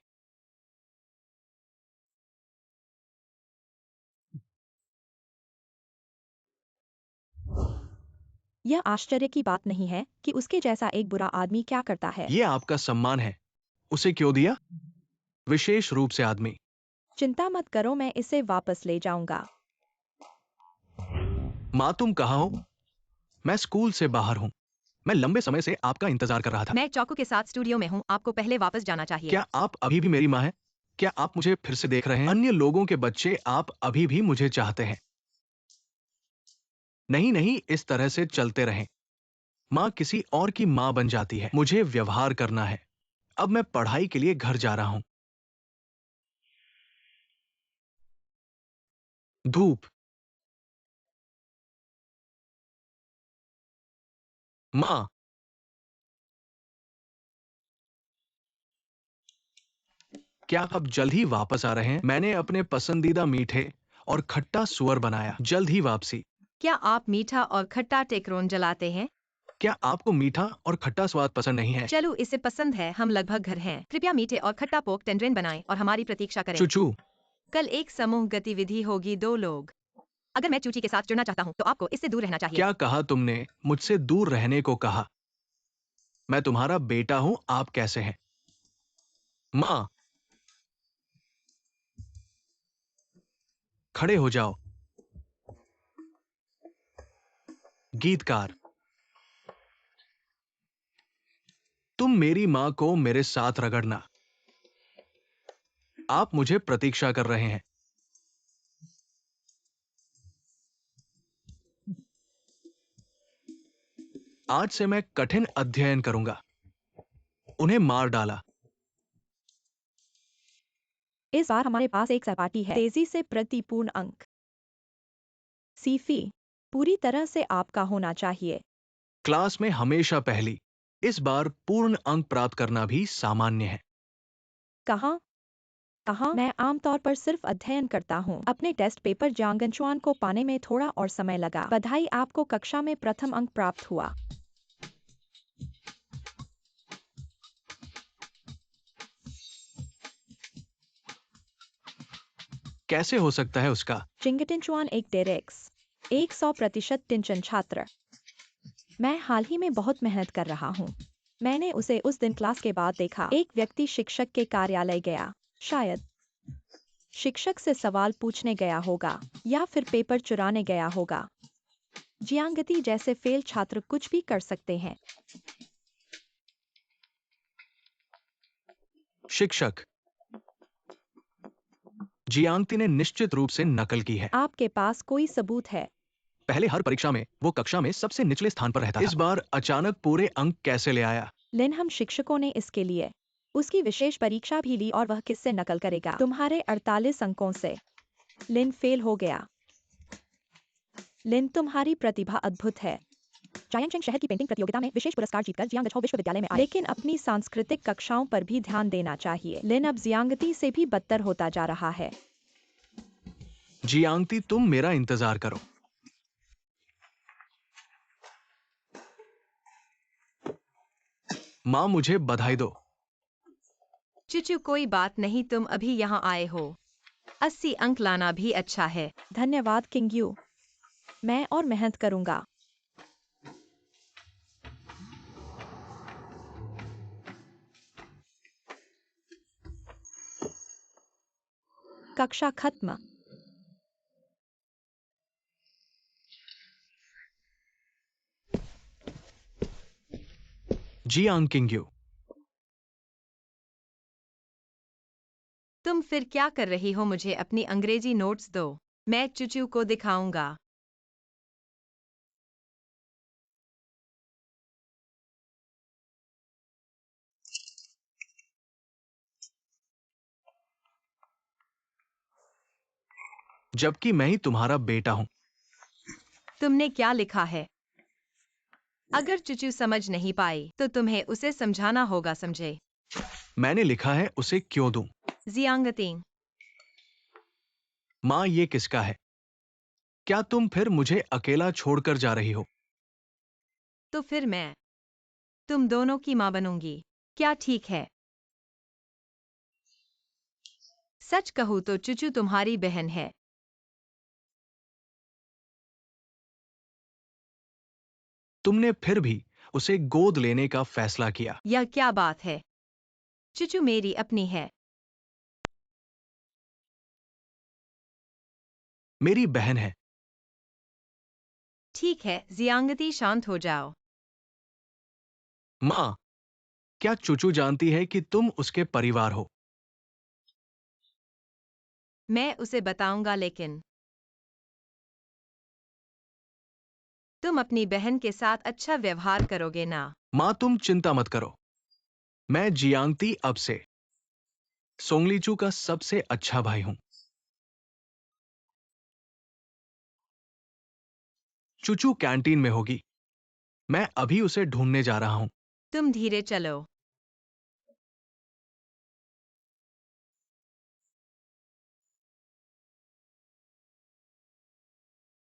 यह आश्चर्य की बात नहीं है कि उसके जैसा एक बुरा आदमी क्या करता है। ये आपका सम्मान है। उसे क्यों दिया? विशेष रूप से आदमी। चिंता मत करो, मैं इसे वापस ले जाऊंगा। माँ, तुम कहाँ हो? मैं स्कूल से बाहर हूँ। मैं लंबे समय से आपका इंतजार कर रहा था। मैं चौकू के साथ स्टूडियो में हूँ, आपको पहले वापस जाना चाहिए। क्या आप अभी भी मेरी माँ हैं? क्या आप मुझे फिर से देख रहे हैं? अन्य लोगों के बच्चे, आप अभी भी मुझे चाहते हैं। नहीं नहीं, इस तरह से चलते रहें। माँ किसी और की माँ बन जाती है। मुझे व्यवहार करना है। अब मैं पढ़ाई के लिए घर जा रहा हूँ। धूप। माँ, क्या आप जल्द ही वापस आ रहे हैं? मैंने अपने पसंदीदा मीठे और खट्टा सुअर बनाया। जल्द ही वापसी। क्या आप मीठा और खट्टा टेकरोन जलाते हैं? क्या आपको मीठा और खट्टा स्वाद पसंद नहीं है? चलो, इसे पसंद है, हम लगभग घर हैं। कृपया मीठे और खट्टा पोक टेंडरेन बनाएं और हमारी प्रतीक्षा करें। चुचू, कल एक समूह गतिविधि होगी, 2 लोग। अगर मैं चूची के साथ जुड़ना चाहता हूँ तो आपको इससे दूर रहना चाहिए। क्या कहा तुमने? मुझसे दूर रहने को कहा। मैं तुम्हारा बेटा हूं, आप कैसे हैं? माँ, खड़े हो जाओ। गीतकार, तुम मेरी माँ को मेरे साथ रगड़ना। आप मुझे प्रतीक्षा कर रहे हैं। आज से मैं कठिन अध्ययन करूंगा। उन्हें मार डाला। इस बार हमारे पास एक सपाटी है, तेजी से प्रतिपूर्ण अंक। सीफी, पूरी तरह से आपका होना चाहिए। क्लास में हमेशा पहली। इस बार पूर्ण अंक प्राप्त करना भी सामान्य है। कहाँ कहाँ मैं आमतौर पर सिर्फ अध्ययन करता हूँ। अपने टेस्ट पेपर जांगनचुआन को पाने में थोड़ा और समय लगा। बधाई, आपको कक्षा में प्रथम अंक प्राप्त हुआ। कैसे हो सकता है उसका? चिंगटिनचुआन एक डेरेक्स 100% टिंचन छात्र। मैं हाल ही में बहुत मेहनत कर रहा हूँ। मैंने उसे उस दिन क्लास के बाद देखा। एक व्यक्ति शिक्षक के कार्यालय गया। शायद शिक्षक से सवाल पूछने गया होगा या फिर पेपर चुराने गया होगा। जियांगती जैसे फेल छात्र कुछ भी कर सकते हैं। शिक्षक, जियांगती ने निश्चित रूप से नकल की है। आपके पास कोई सबूत है? पहले हर परीक्षा में वो कक्षा में सबसे निचले स्थान पर रहता था। इस बार अचानक पूरे अंक कैसे ले आया? लिन, हम शिक्षकों ने इसके लिए उसकी विशेष परीक्षा भी ली और वह किससे नकल करेगा? तुम्हारे 48 अंकों से। लिन फेल हो गया। लिन, तुम्हारी प्रतिभा अद्भुत है। चायांगचेंग शहर की पेंटिंग प्रतियोगिता में विशेष पुरस्कार जीतकर जियांगछो विश्वविद्यालय में आए। लेकिन अपनी सांस्कृतिक कक्षाओं पर भी ध्यान देना चाहिए। लिन अब जियांगती से भी बदतर होता जा रहा है। जियांगती, तुम मेरा इंतजार करो। माँ, मुझे बधाई दो। चुचू, कोई बात नहीं, तुम अभी यहाँ आए हो। 80 अंक लाना भी अच्छा है। धन्यवाद किंगयू, मैं और मेहनत करूंगा। कक्षा खत्म। जियांग किंगयू, तुम फिर क्या कर रही हो? मुझे अपनी अंग्रेजी नोट्स दो, मैं चुचू को दिखाऊंगा। जबकि मैं ही तुम्हारा बेटा हूँ। तुमने क्या लिखा है? अगर चुचू समझ नहीं पाई तो तुम्हें उसे समझाना होगा, समझे? मैंने लिखा है, उसे क्यों दूं? जियांगती, माँ, ये किसका है? क्या तुम फिर मुझे अकेला छोड़कर जा रही हो? तो फिर मैं तुम दोनों की माँ बनूंगी। क्या ठीक है? सच कहूँ तो चुचू तुम्हारी बहन है। तुमने फिर भी उसे गोद लेने का फैसला किया। यह क्या बात है? चुचू मेरी अपनी है। मेरी बहन है। ठीक है जियांगती, शांत हो जाओ। माँ, क्या चुचू जानती है कि तुम उसके परिवार हो? मैं उसे बताऊंगा, लेकिन तुम अपनी बहन के साथ अच्छा व्यवहार करोगे ना? माँ, तुम चिंता मत करो। मैं जियांगती अब से सोंगलीचू का सबसे अच्छा भाई हूं। चुचू कैंटीन में होगी। मैं अभी उसे ढूंढने जा रहा हूं। तुम धीरे चलो।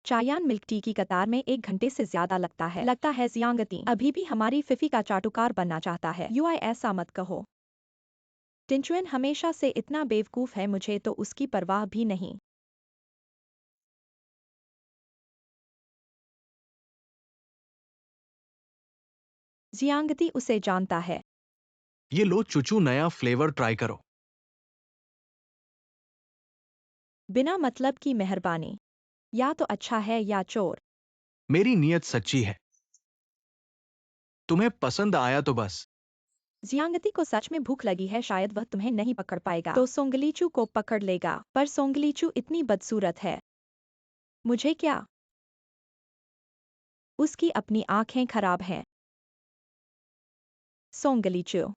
चायान मिल्क टी की कतार में 1 घंटे से ज्यादा लगता है जियांगती अभी भी हमारी फिफी का चाटुकार बनना चाहता है। यूआई, ऐसा मत कहो। टिंचुएन हमेशा से इतना बेवकूफ है, मुझे तो उसकी परवाह भी नहीं। जियांगती उसे जानता है। ये लो चुचू, नया फ्लेवर ट्राई करो। बिना मतलब की मेहरबानी। या तो अच्छा है या चोर। मेरी नीयत सच्ची है। तुम्हें पसंद आया तो बस। जियांगती को सच में भूख लगी है, शायद वह तुम्हें नहीं पकड़ पाएगा तो सोंगलीचू को पकड़ लेगा, पर सोंगलीचू इतनी बदसूरत है। मुझे क्या? उसकी अपनी आंखें खराब हैं। सोंगलीचू,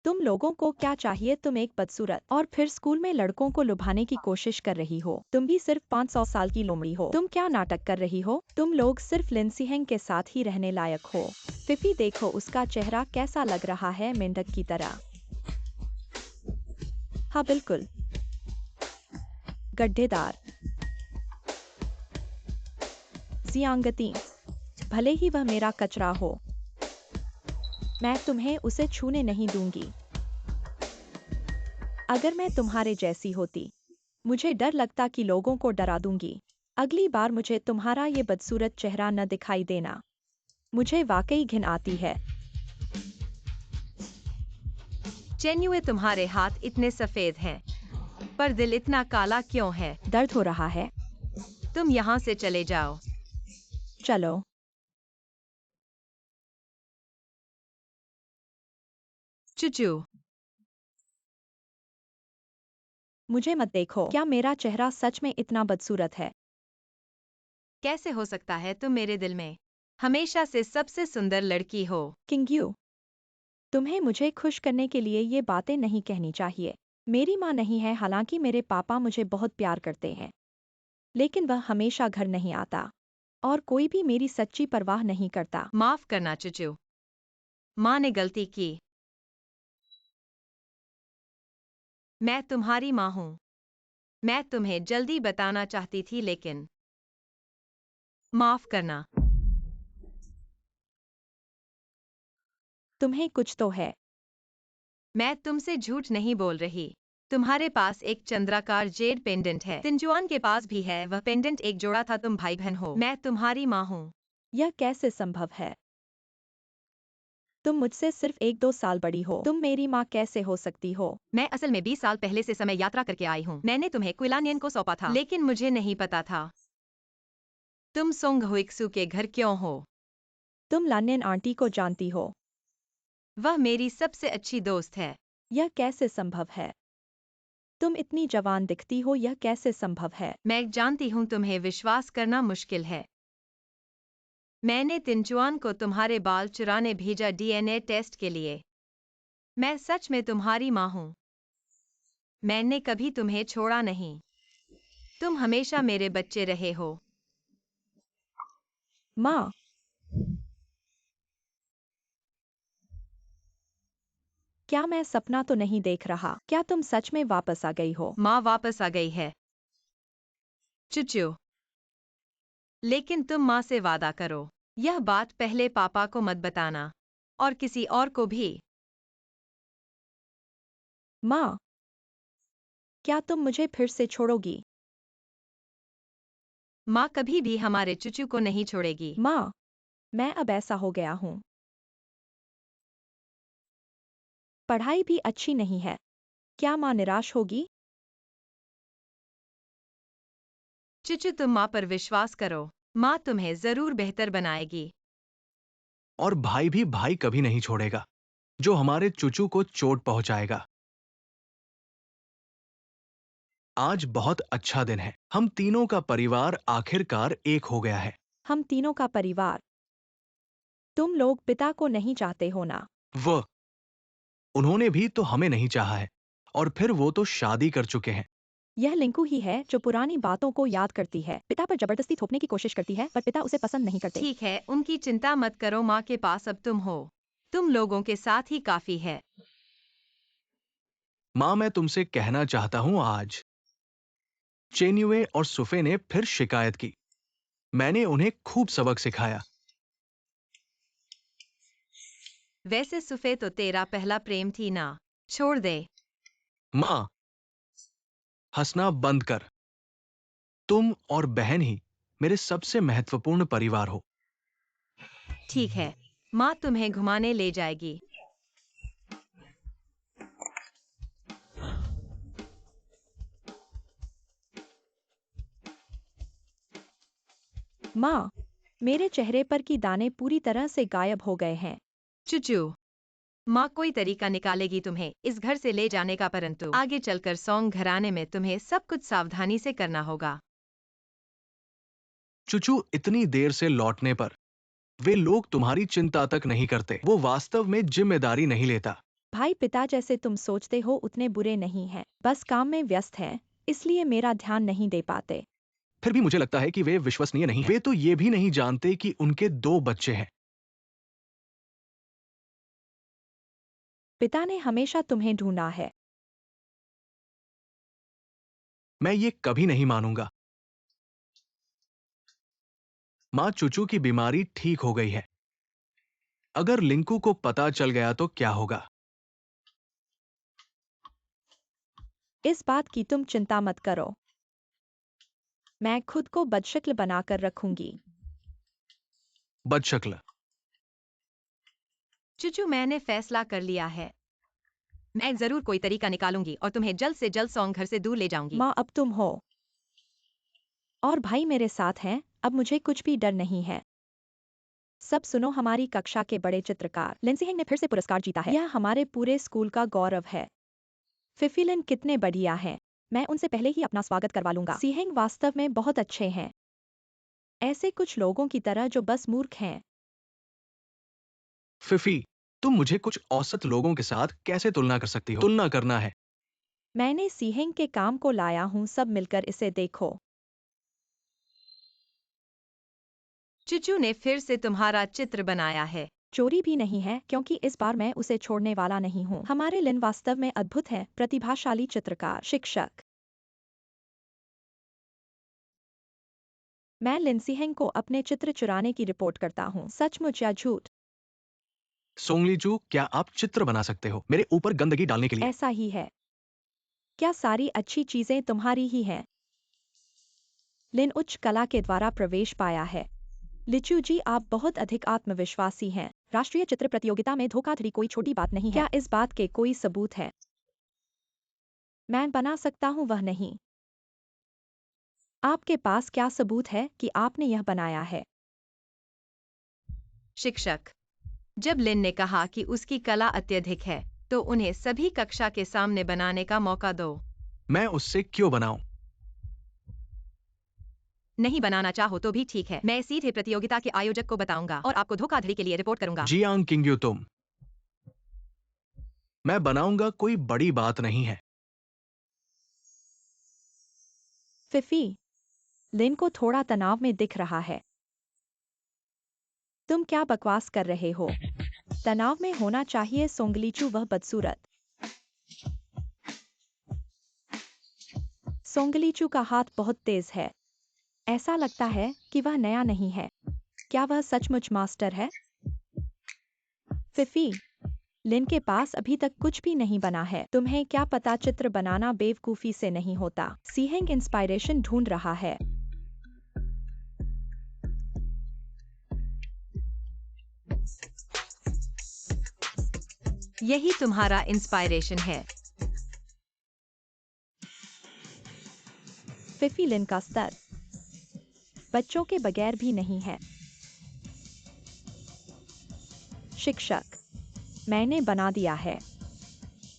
तुम लोगों को क्या चाहिए? तुम एक बदसूरत और फिर स्कूल में लड़कों को लुभाने की कोशिश कर रही हो। तुम भी सिर्फ 500 साल की लोमड़ी हो। तुम क्या नाटक कर रही हो? तुम लोग सिर्फ लिंसी हेंग के साथ ही रहने लायक हो। फिफी देखो, उसका चेहरा कैसा लग रहा है, मेंढक की तरह। हाँ बिल्कुल, गड्ढेदार। जियांगती, भले ही वह मेरा कचरा हो, मैं तुम्हें उसे छूने नहीं दूंगी। अगर मैं तुम्हारे जैसी होती, मुझे डर लगता कि लोगों को डरा दूंगी। अगली बार मुझे तुम्हारा ये बदसूरत चेहरा न दिखाई देना। मुझे वाकई घिन आती है। चेन्युए, तुम्हारे हाथ इतने सफेद हैं। पर दिल इतना काला क्यों है? दर्द हो रहा है। तुम यहाँ से चले जाओ। चलो। चुचू, मुझे मत देखो। क्या मेरा चेहरा सच में इतना बदसूरत है? कैसे हो सकता है? तुम मेरे दिल में हमेशा से सबसे सुंदर लड़की हो। किंग्यू, तुम्हें मुझे खुश करने के लिए ये बातें नहीं कहनी चाहिए। मेरी माँ नहीं है, हालांकि मेरे पापा मुझे बहुत प्यार करते हैं, लेकिन वह हमेशा घर नहीं आता और कोई भी मेरी सच्ची परवाह नहीं करता। माफ करना चुचू, माँ ने गलती की। मैं तुम्हारी माँ हूँ। मैं तुम्हें जल्दी बताना चाहती थी, लेकिन माफ करना। तुम्हें कुछ तो है। मैं तुमसे झूठ नहीं बोल रही। तुम्हारे पास एक चंद्राकार जेड पेंडेंट है। तिनजुआन के पास भी है। वह पेंडेंट एक जोड़ा था। तुम भाई बहन हो। मैं तुम्हारी माँ हूँ। यह कैसे संभव है? तुम मुझसे सिर्फ 1-2 साल बड़ी हो। तुम मेरी माँ कैसे हो सकती हो? मैं असल में 20 साल पहले से समय यात्रा करके आई हूँ। मैंने तुम्हें क्विलानियन को सौंपा था, लेकिन मुझे नहीं पता था तुम सोंग हुइक्सू के घर क्यों हो। तुम लान्यन आंटी को जानती हो? वह मेरी सबसे अच्छी दोस्त है। यह कैसे संभव है? तुम इतनी जवान दिखती हो, यह कैसे संभव है? मैं जानती हूँ तुम्हें विश्वास करना मुश्किल है। मैंने तिनचुआन को तुम्हारे बाल चुराने भेजा डीएनए टेस्ट के लिए। मैं सच में तुम्हारी माँ हूँ। मैंने कभी तुम्हें छोड़ा नहीं। तुम हमेशा मेरे बच्चे रहे हो। माँ, क्या मैं सपना तो नहीं देख रहा? क्या तुम सच में वापस आ गई हो? माँ वापस आ गई है चुचू, लेकिन तुम माँ से वादा करो, यह बात पहले पापा को मत बताना और किसी और को भी। माँ, क्या तुम मुझे फिर से छोड़ोगी? माँ कभी भी हमारे चुचू को नहीं छोड़ेगी। माँ, मैं अब ऐसा हो गया हूँ। पढ़ाई भी अच्छी नहीं है। क्या माँ निराश होगी? चुचू, तुम माँ पर विश्वास करो। माँ तुम्हें जरूर बेहतर बनाएगी। और भाई भी भाई कभी नहीं छोड़ेगा जो हमारे चुचू को चोट पहुंचाएगा। आज बहुत अच्छा दिन है। हम तीनों का परिवार आखिरकार एक हो गया है। हम तीनों का परिवार। तुम लोग पिता को नहीं चाहते हो ना? वह उन्होंने भी तो हमें नहीं चाहा है, और फिर वो तो शादी कर चुके हैं। यह लिंकू ही है जो पुरानी बातों को याद करती है। पिता पर जबरदस्ती थोपने की कोशिश करती है, पर पिता उसे पसंद नहीं करते। ठीक है, उनकी चिंता मत करो। माँ के पास अब तुम हो। तुम लोगों के साथ ही काफी है। माँ, मैं तुमसे कहना चाहता हूं, आज चेन्युए और सुफे ने फिर शिकायत की। मैंने उन्हें खूब सबक सिखाया। वैसे सुफे तो तेरा पहला प्रेम थी ना। छोड़ दे। माँ, हंसना बंद कर। तुम और बहन ही मेरे सबसे महत्वपूर्ण परिवार हो। ठीक है, माँ तुम्हें घुमाने ले जाएगी। माँ, मेरे चेहरे पर की दाने पूरी तरह से गायब हो गए हैं। चुचू, माँ कोई तरीका निकालेगी तुम्हें इस घर से ले जाने का, परंतु आगे चलकर सोंग घराने में तुम्हें सब कुछ सावधानी से करना होगा। चुचू, इतनी देर से लौटने पर वे लोग तुम्हारी चिंता तक नहीं करते। वो वास्तव में जिम्मेदारी नहीं लेता। भाई पिता जैसे तुम सोचते हो उतने बुरे नहीं हैं, बस काम में व्यस्त हैं, इसलिए मेरा ध्यान नहीं दे पाते। फिर भी मुझे लगता है कि वे विश्वसनीय नहीं हैं। वे तो ये भी नहीं जानते कि उनके 2 बच्चे हैं। पिता ने हमेशा तुम्हें ढूंढा है। मैं ये कभी नहीं मानूंगा। माँ, चुचू की बीमारी ठीक हो गई है। अगर लिंकू को पता चल गया तो क्या होगा? इस बात की तुम चिंता मत करो। मैं खुद को बदशक्ल बनाकर रखूंगी। बदशक्ल? चुचू, मैंने फैसला कर लिया है। मैं जरूर कोई तरीका निकालूंगी और तुम्हें जल्द से जल्द सॉन्ग घर से दूर ले जाऊंगी। माँ, अब तुम हो और भाई मेरे साथ हैं, अब मुझे कुछ भी डर नहीं है। सब सुनो, हमारी कक्षा के बड़े चित्रकार लिंसी हेंग ने फिर से पुरस्कार जीता है। यह हमारे पूरे स्कूल का गौरव है। फिफी लिन कितने बढ़िया हैं। मैं उनसे पहले ही अपना स्वागत करवा लूंगा। सीहेंग वास्तव में बहुत अच्छे हैं, ऐसे कुछ लोगों की तरह जो बस मूर्ख हैं। फिफी, तुम मुझे कुछ औसत लोगों के साथ कैसे तुलना कर सकती हो? तुलना करना है। मैंने सीहेंग के काम को लाया हूँ, सब मिलकर इसे देखो। चुचू ने फिर से तुम्हारा चित्र बनाया है। चोरी भी नहीं है, क्योंकि इस बार मैं उसे छोड़ने वाला नहीं हूँ। हमारे लिन वास्तव में अद्भुत है, प्रतिभाशाली चित्रकार। शिक्षक, मैं लिंसी हेंग को अपने चित्र चुराने की रिपोर्ट करता हूँ। सचमुच या झूठ? सोंगलीचू, क्या आप चित्र बना सकते हो मेरे ऊपर गंदगी डालने के लिए? ऐसा ही है। क्या सारी अच्छी चीजें तुम्हारी ही हैं? लिन उच्च कला के द्वारा प्रवेश पाया है। लिचू जी, आप बहुत अधिक आत्मविश्वासी हैं। राष्ट्रीय चित्र प्रतियोगिता में धोखाधड़ी कोई छोटी बात नहीं है। क्या इस बात के कोई सबूत है? मैं बना सकता हूँ, वह नहीं। आपके पास क्या सबूत है कि आपने यह बनाया है? शिक्षक, जब लिन ने कहा कि उसकी कला अत्यधिक है, तो उन्हें सभी कक्षा के सामने बनाने का मौका दो। मैं उससे क्यों बनाऊं? नहीं बनाना चाहो तो भी ठीक है। मैं सीधे प्रतियोगिता के आयोजक को बताऊंगा और आपको धोखाधड़ी के लिए रिपोर्ट करूंगा। जियांग किंग्यू, तुम। मैं बनाऊंगा, कोई बड़ी बात नहीं है। फिफी, लिन को थोड़ा तनाव में दिख रहा है। तुम क्या बकवास कर रहे हो? तनाव में होना चाहिए सोंगलीचू, वह बदसूरत। सोंगलीचू का हाथ बहुत तेज है। ऐसा लगता है कि वह नया नहीं है। क्या वह सचमुच मास्टर है? फिफी, लिन के पास अभी तक कुछ भी नहीं बना है। तुम्हें क्या पता, चित्र बनाना बेवकूफी से नहीं होता। सीहेंग इंस्पायरेशन ढूंढ रहा है। यही तुम्हारा इंस्पायरेशन है। फिफी, लिन का स्तर बच्चों के बगैर भी नहीं है। शिक्षक, मैंने बना दिया है।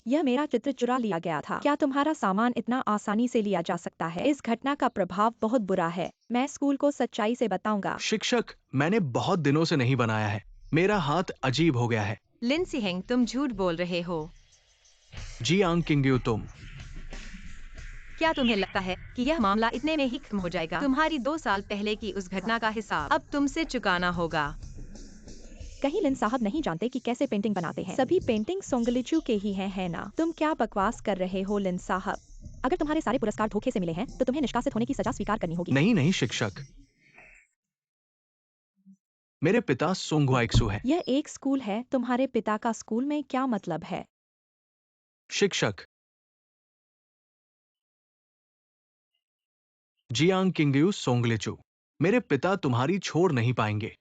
यह मेरा चित्र चुरा लिया गया था। क्या तुम्हारा सामान इतना आसानी से लिया जा सकता है? इस घटना का प्रभाव बहुत बुरा है। मैं स्कूल को सच्चाई से बताऊंगा। शिक्षक, मैंने बहुत दिनों से नहीं बनाया है। मेरा हाथ अजीब हो गया है। लिंसी हेंग, तुम झूठ बोल रहे हो। जियांग किंग्यू, तुम। क्या तुम्हें लगता है कि यह मामला इतने में ही खत्म हो जाएगा? तुम्हारी 2 साल पहले की उस घटना का हिसाब अब तुमसे चुकाना होगा। कहीं लिन साहब नहीं जानते कि कैसे पेंटिंग बनाते हैं? सभी पेंटिंग सोंगलिचू के ही हैं, है ना? तुम क्या बकवास कर रहे हो लिन साहब? अगर तुम्हारे सारे पुरस्कार धोखे से मिले हैं, तो तुम्हें निष्कासित होने की सजा स्वीकार करनी होगी। नहीं नहीं शिक्षक, मेरे पिता सोंगवाइक्सू है। यह एक स्कूल है, तुम्हारे पिता का स्कूल में क्या मतलब है? शिक्षक, जियांग किंग्यू सोंगलेचू, मेरे पिता तुम्हारी छोड़ नहीं पाएंगे।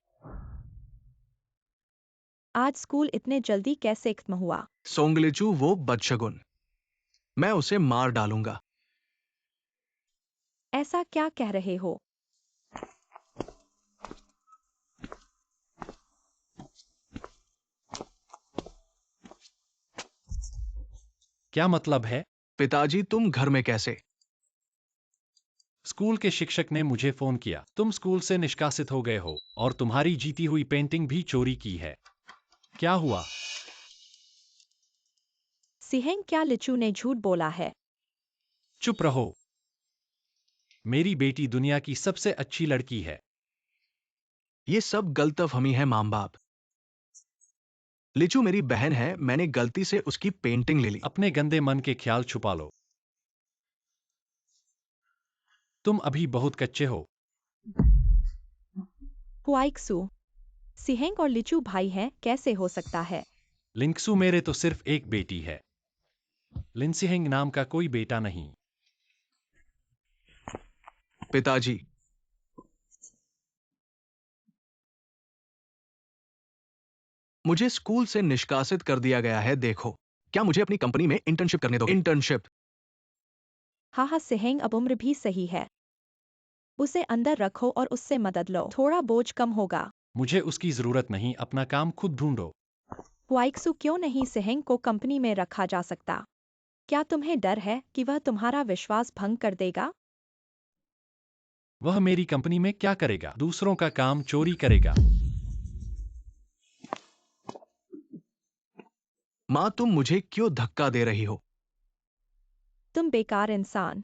आज स्कूल इतने जल्दी कैसे खत्म हुआ? सोंगलेचू वो बदशगुन, मैं उसे मार डालूंगा। ऐसा क्या कह रहे हो? क्या मतलब है? पिताजी, तुम घर में कैसे? स्कूल के शिक्षक ने मुझे फोन किया। तुम स्कूल से निष्कासित हो गए हो और तुम्हारी जीती हुई पेंटिंग भी चोरी की है। क्या हुआ? सीहेंग, क्या लिचू ने झूठ बोला है? चुप रहो। मेरी बेटी दुनिया की सबसे अच्छी लड़की है। ये सब गलतफहमी है माम बाप। लिचू मेरी बहन है, मैंने गलती से उसकी पेंटिंग ले ली। अपने गंदे मन के ख्याल छुपा लो। तुम अभी बहुत कच्चे हो। हुआइक्सू, सीहेंग और लिचू भाई हैं, कैसे हो सकता है? लिंक्सू, मेरे तो सिर्फ एक बेटी है। लिंसिहेंग नाम का कोई बेटा नहीं। पिताजी, मुझे स्कूल से निष्कासित कर दिया गया है, देखो। क्या मुझे अपनी कंपनी में इंटर्नशिप करने दो? इंटर्नशिप? हाँ सिहेंग, अब उम्र भी सही है। उसे अंदर रखो और उससे मदद लो, थोड़ा बोझ कम होगा। मुझे उसकी जरूरत नहीं, अपना काम खुद ढूंढो। हुआइक्सू, क्यों नहीं? सिहेंग को कंपनी में रखा जा सकता। क्या तुम्हें डर है कि वह तुम्हारा विश्वास भंग कर देगा? वह मेरी कंपनी में क्या करेगा? दूसरों का काम चोरी करेगा। माँ, तुम मुझे क्यों धक्का दे रही हो? तुम बेकार इंसान।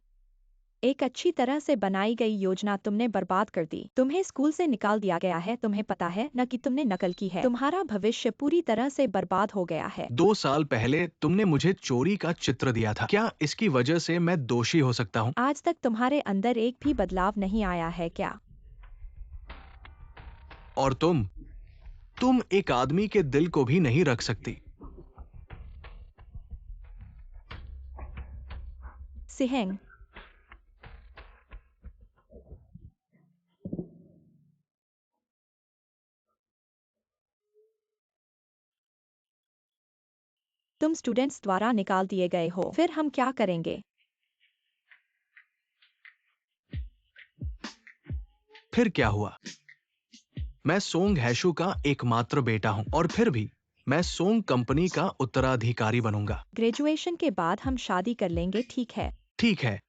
एक अच्छी तरह से बनाई गई योजना तुमने बर्बाद कर दी। तुम्हें स्कूल से निकाल दिया गया है, तुम्हें पता है न कि तुमने नकल की है। तुम्हारा भविष्य पूरी तरह से बर्बाद हो गया है। 2 साल पहले तुमने मुझे चोरी का चित्र दिया था। क्या इसकी वजह से मैं दोषी हो सकता हूँ? आज तक तुम्हारे अंदर एक भी बदलाव नहीं आया है क्या? और तुम एक आदमी के दिल को भी नहीं रख सकती। सिहेंग, तुम स्टूडेंट्स द्वारा निकाल दिए गए हो। फिर हम क्या करेंगे? फिर क्या हुआ? मैं सोंग हैशु का एकमात्र बेटा हूँ और फिर भी मैं सोंग कंपनी का उत्तराधिकारी बनूंगा। ग्रेजुएशन के बाद हम शादी कर लेंगे, ठीक है? ठीक है।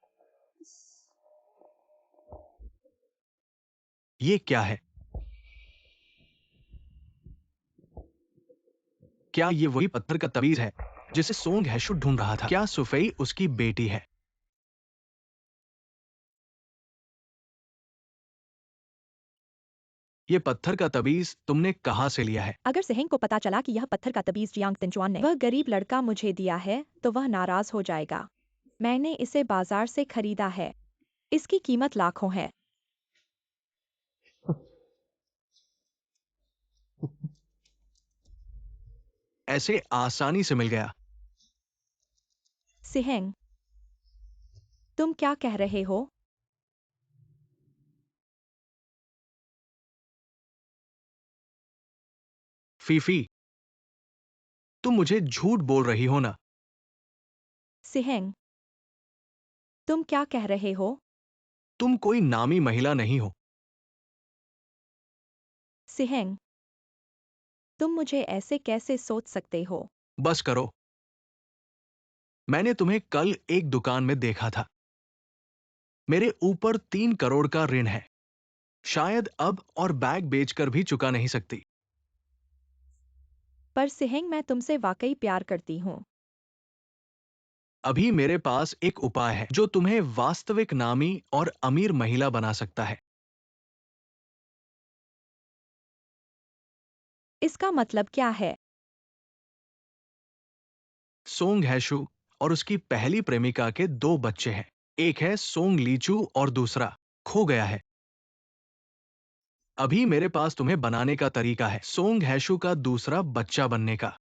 ये क्या है? क्या ये वही पत्थर का तवीज है जिसे सोंग हैशु ढूंढ रहा था? क्या सुफई उसकी बेटी है? ये पत्थर का तवीज तुमने कहाँ से लिया है? अगर सिहेंग को पता चला कि यह पत्थर का तबीज जियांग तिनचुआन ने, वह गरीब लड़का, मुझे दिया है तो वह नाराज हो जाएगा। मैंने इसे बाजार से खरीदा है। इसकी कीमत लाखों है। ऐसे आसानी से मिल गया? सिहेंग, तुम क्या कह रहे हो? फीफी, तुम मुझे झूठ बोल रही हो ना? सिहेंग, तुम क्या कह रहे हो? तुम कोई नामी महिला नहीं हो। सिहेंग, तुम मुझे ऐसे कैसे सोच सकते हो? बस करो। मैंने तुम्हें कल एक दुकान में देखा था। मेरे ऊपर 3 करोड़ का ऋण है। शायद अब और बैग बेचकर भी चुका नहीं सकती। पर सिहेंग, मैं तुमसे वाकई प्यार करती हूँ। अभी मेरे पास एक उपाय है जो तुम्हें वास्तविक नामी और अमीर महिला बना सकता है। इसका मतलब क्या है? सोंग हैशु और उसकी पहली प्रेमिका के 2 बच्चे हैं। एक है सोंग लीचू और दूसरा खो गया है। अभी मेरे पास तुम्हें बनाने का तरीका है सोंग हैशु का दूसरा बच्चा बनने का।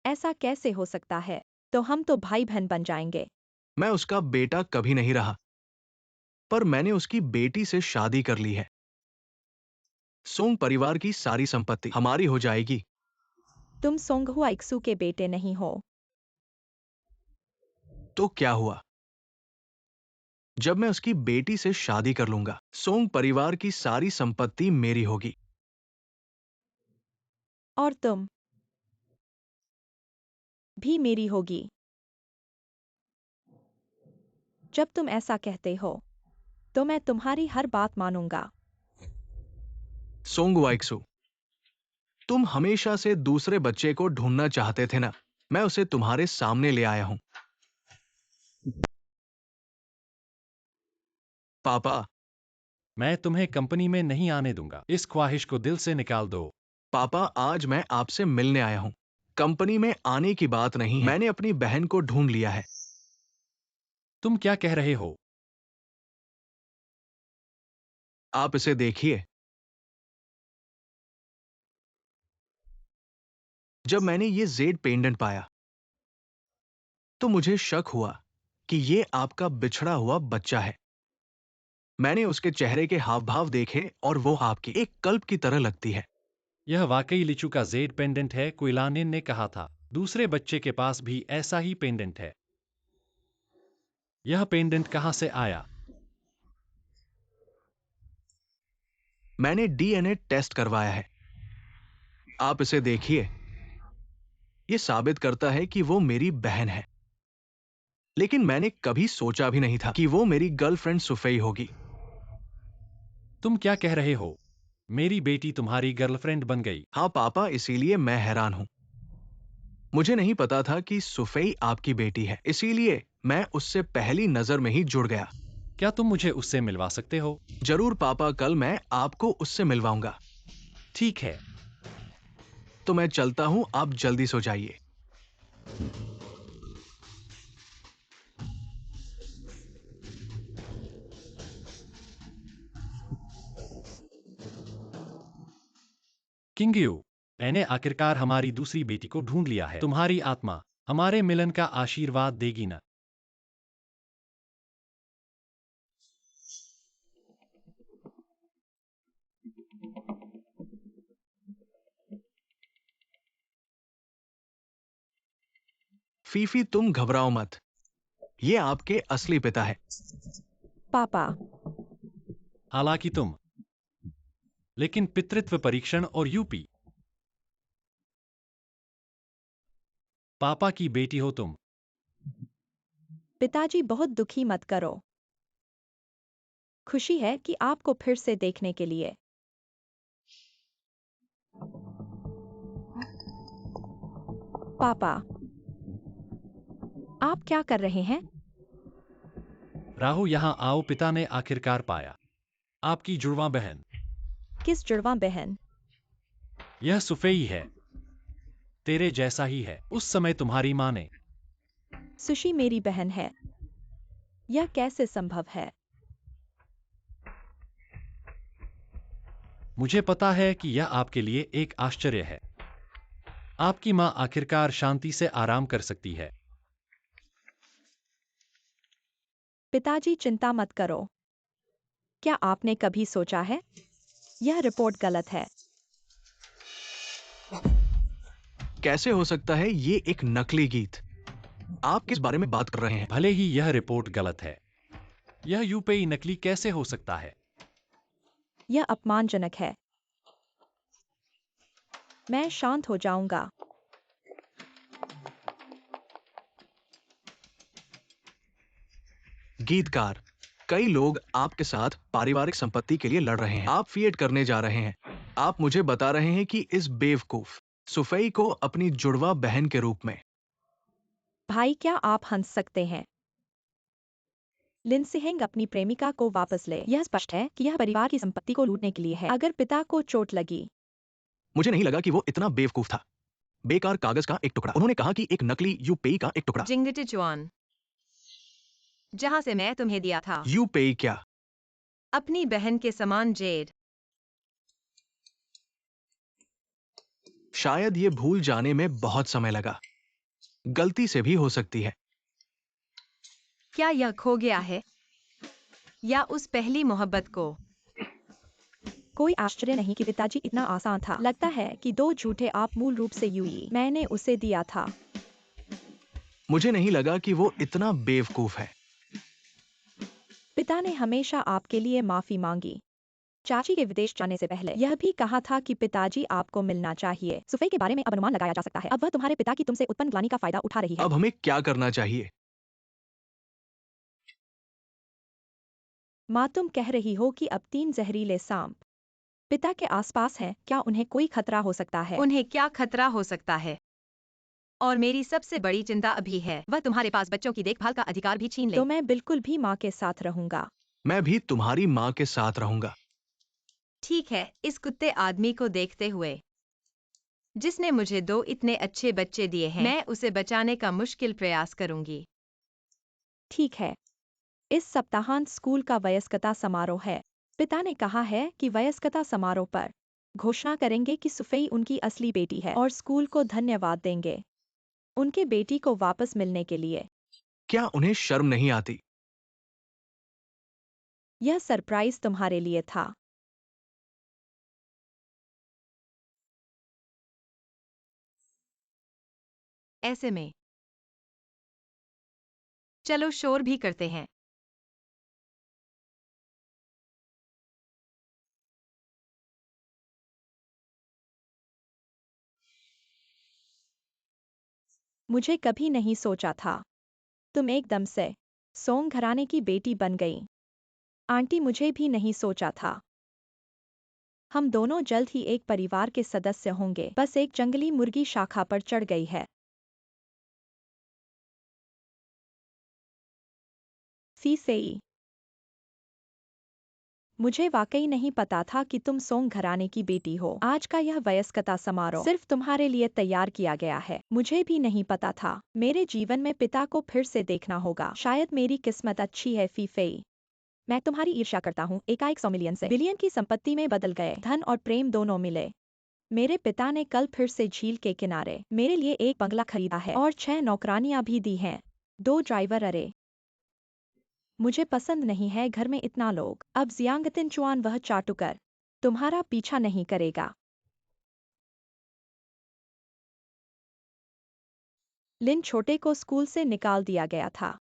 ऐसा कैसे हो सकता है? तो हम तो भाई बहन बन जाएंगे। मैं उसका बेटा कभी नहीं रहा, पर मैंने उसकी बेटी से शादी कर ली है। सोंग परिवार की सारी संपत्ति हमारी हो जाएगी। तुम सोंग हुआइक्सू के बेटे नहीं हो। तो क्या हुआ? जब मैं उसकी बेटी से शादी कर लूंगा, सोंग परिवार की सारी संपत्ति मेरी होगी। और तुम भी मेरी होगी। जब तुम ऐसा कहते हो तो मैं तुम्हारी हर बात मानूंगा। सोंग वाइक्सू, तुम हमेशा से दूसरे बच्चे को ढूंढना चाहते थे ना? मैं उसे तुम्हारे सामने ले आया हूं। पापा, मैं तुम्हें कंपनी में नहीं आने दूंगा। इस ख्वाहिश को दिल से निकाल दो। पापा, आज मैं आपसे मिलने आया हूं। कंपनी में आने की बात नहीं है। मैंने अपनी बहन को ढूंढ लिया है। तुम क्या कह रहे हो? आप इसे देखिए। जब मैंने ये जेड पेंडेंट पाया तो मुझे शक हुआ कि ये आपका बिछड़ा हुआ बच्चा है। मैंने उसके चेहरे के हाव भाव देखे और वो आपकी एक कल्प की तरह लगती है। यह वाकई लिचू का जेड पेंडेंट है, कुइलानिन ने कहा था। दूसरे बच्चे के पास भी ऐसा ही पेंडेंट है। यह पेंडेंट कहाँ से आया? मैंने डीएनए टेस्ट करवाया है। आप इसे देखिए। यह साबित करता है कि वो मेरी बहन है। लेकिन मैंने कभी सोचा भी नहीं था कि वो मेरी गर्लफ्रेंड सुफई होगी। तुम क्या कह रहे हो? मेरी बेटी तुम्हारी गर्लफ्रेंड बन गई। हाँ पापा, इसीलिए मैं हैरान हूं। मुझे नहीं पता था कि सुफई आपकी बेटी है, इसीलिए मैं उससे पहली नजर में ही जुड़ गया। क्या तुम मुझे उससे मिलवा सकते हो? जरूर पापा, कल मैं आपको उससे मिलवाऊंगा। ठीक है। तो मैं चलता हूं, आप जल्दी सो जाइए। किंगयू, मैंने आखिरकार हमारी दूसरी बेटी को ढूंढ लिया है। तुम्हारी आत्मा हमारे मिलन का आशीर्वाद देगी ना? फीफी, तुम घबराओ मत। ये आपके असली पिता है। पापा, हालांकि तुम, लेकिन पितृत्व परीक्षण और यूपी, पापा की बेटी हो तुम। पिताजी बहुत दुखी मत करो। खुशी है कि आपको फिर से देखने के लिए। पापा, आप क्या कर रहे हैं? राहु, यहां आओ। पिता ने आखिरकार पाया आपकी जुड़वा बहन। किस जुड़वा बहन? यह सुफेई है, तेरे जैसा ही है। उस समय तुम्हारी माँ ने। सुशी मेरी बहन है। यह कैसे संभव है? मुझे पता है कि यह आपके लिए एक आश्चर्य है। आपकी माँ आखिरकार शांति से आराम कर सकती है। पिताजी, चिंता मत करो। क्या आपने कभी सोचा है? यह रिपोर्ट गलत है। कैसे हो सकता है ये एक नकली गीत? आप किस बारे में बात कर रहे हैं? भले ही यह रिपोर्ट गलत है, यह यूपीई नकली कैसे हो सकता है? यह अपमानजनक है। मैं शांत हो जाऊंगा। गीतकार, कई लोग आपके साथ पारिवारिक संपत्ति के लिए लड़ रहे हैं। आप फिएट करने जा रहे हैं। आप मुझे बता रहे हैं कि इस बेवकूफ सुफई को अपनी जुड़वा बहन के रूप में। भाई, क्या आप हंस सकते हैं? लिंडसे हेंग अपनी प्रेमिका को वापस ले। यह स्पष्ट है कि यह परिवार की संपत्ति को लूटने के लिए है। अगर पिता को चोट लगी। मुझे नहीं लगा कि वो इतना बेवकूफ था। बेकार कागज का एक टुकड़ा। उन्होंने कहा कि एक नकली यूपेई का एक टुकड़ा। जिंगटिचुआन, जहां से मैं तुम्हें दिया था, यूपेई क्या? अपनी बहन के समान जेड। शायद ये भूल जाने में बहुत समय लगा। गलती से भी हो सकती है। क्या यह खो गया है, या उस पहली मोहब्बत को? कोई आश्चर्य नहीं कि पिताजी इतना आसान था। लगता है कि दो झूठे आप मूल रूप से यूई मैंने उसे दिया था। मुझे नहीं लगा कि वो इतना बेवकूफ है। पिता ने हमेशा आपके लिए माफी मांगी। चाची के विदेश जाने से पहले यह भी कहा था कि पिताजी आपको मिलना चाहिए। सुफई के बारे में अब अनुमान लगाया जा सकता है। अब वह तुम्हारे पिता की तुमसे उत्पन्न ग्लानि का फायदा उठा रही है। अब हमें क्या करना चाहिए? माँ, तुम कह रही हो कि अब 3 जहरीले सांप पिता के आसपास हैं। क्या उन्हें कोई खतरा हो सकता है? उन्हें क्या खतरा हो सकता है? और मेरी सबसे बड़ी चिंता अभी है, वह तुम्हारे पास बच्चों की देखभाल का अधिकार भी छीन ले। तो मैं बिल्कुल भी माँ के साथ रहूंगा। मैं भी तुम्हारी माँ के साथ रहूंगा। ठीक है, इस कुत्ते आदमी को देखते हुए, जिसने मुझे 2 इतने अच्छे बच्चे दिए हैं, मैं उसे बचाने का मुश्किल प्रयास करूंगी। ठीक है। इस सप्ताहांत स्कूल का वयस्कता समारोह है। पिता ने कहा है कि वयस्कता समारोह पर घोषणा करेंगे कि सुफई उनकी असली बेटी है और स्कूल को धन्यवाद देंगे उनके बेटी को वापस मिलने के लिए। क्या उन्हें शर्म नहीं आती? यह सरप्राइज तुम्हारे लिए था। ऐसे में चलो शोर भी करते हैं। मुझे कभी नहीं सोचा था तुम एकदम से सोंग घराने की बेटी बन गई। आंटी, मुझे भी नहीं सोचा था हम दोनों जल्द ही एक परिवार के सदस्य होंगे। बस एक जंगली मुर्गी शाखा पर चढ़ गई है। फीसेई, मुझे वाकई नहीं पता था कि तुम सोंग घराने की बेटी हो। आज का यह वयस्कता समारोह सिर्फ तुम्हारे लिए तैयार किया गया है। मुझे भी नहीं पता था। मेरे जीवन में पिता को फिर से देखना होगा। शायद मेरी किस्मत अच्छी है फीफेई। मैं तुम्हारी ईर्ष्या करता हूँ। एकाएक 100 मिलियन से बिलियन की संपत्ति में बदल गए। धन और प्रेम दोनों मिले। मेरे पिता ने कल फिर से झील के किनारे मेरे लिए एक बंगला खरीदा है और 6 नौकरानियां भी दी हैं। 2 ड्राइवर। अरे, मुझे पसंद नहीं है घर में इतना लोग। अब जियांगतिन चुआन वह चाटुकर तुम्हारा पीछा नहीं करेगा। लिन छोटे को स्कूल से निकाल दिया गया था।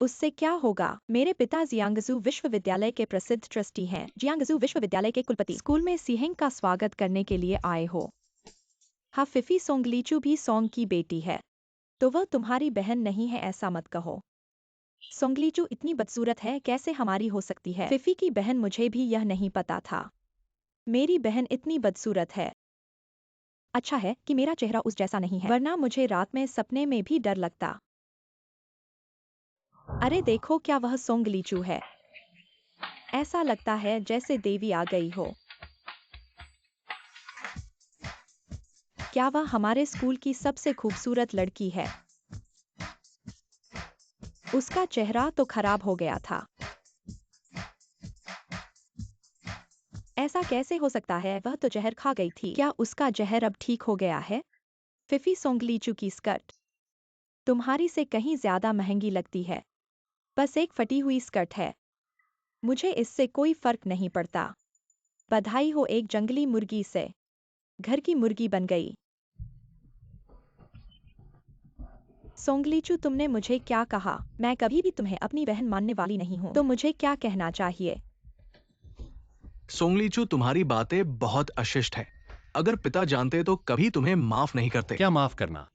उससे क्या होगा? मेरे पिता जियांगजू विश्वविद्यालय के प्रसिद्ध ट्रस्टी हैं। जियांगजू विश्वविद्यालय के कुलपति स्कूल में सिहेंग का स्वागत करने के लिए आए हो। हाँ, फिफी सोंगलीचू भी सोंग की बेटी है। तो वह तुम्हारी बहन नहीं है, ऐसा मत कहो। सोंगलीचू इतनी बदसूरत है, कैसे हमारी हो सकती है? फिफी की बहन, मुझे भी यह नहीं पता था। मेरी बहन इतनी बदसूरत है। अच्छा है कि मेरा चेहरा उस जैसा नहीं है, वरना मुझे रात में सपने में भी डर लगता। अरे देखो, क्या वह सोंगलीचू है? ऐसा लगता है जैसे देवी आ गई हो। क्या वह हमारे स्कूल की सबसे खूबसूरत लड़की है? उसका चेहरा तो खराब हो गया था। ऐसा कैसे हो सकता है? वह तो जहर खा गई थी। क्या उसका जहर अब ठीक हो गया है? फिफी सोंगलीचू की स्कर्ट तुम्हारी से कहीं ज्यादा महंगी लगती है। बस एक फटी हुई स्कर्ट है। मुझे इससे कोई फर्क नहीं पड़ता। बधाई हो, एक जंगली मुर्गी से घर की मुर्गी बन गई। सोंगलीचू, तुमने मुझे क्या कहा? मैं कभी भी तुम्हें अपनी बहन मानने वाली नहीं हूँ। तो मुझे क्या कहना चाहिए? सोंगलीचू, तुम्हारी बातें बहुत अशिष्ट है। अगर पिता जानते तो कभी तुम्हें माफ नहीं करते। क्या माफ करना?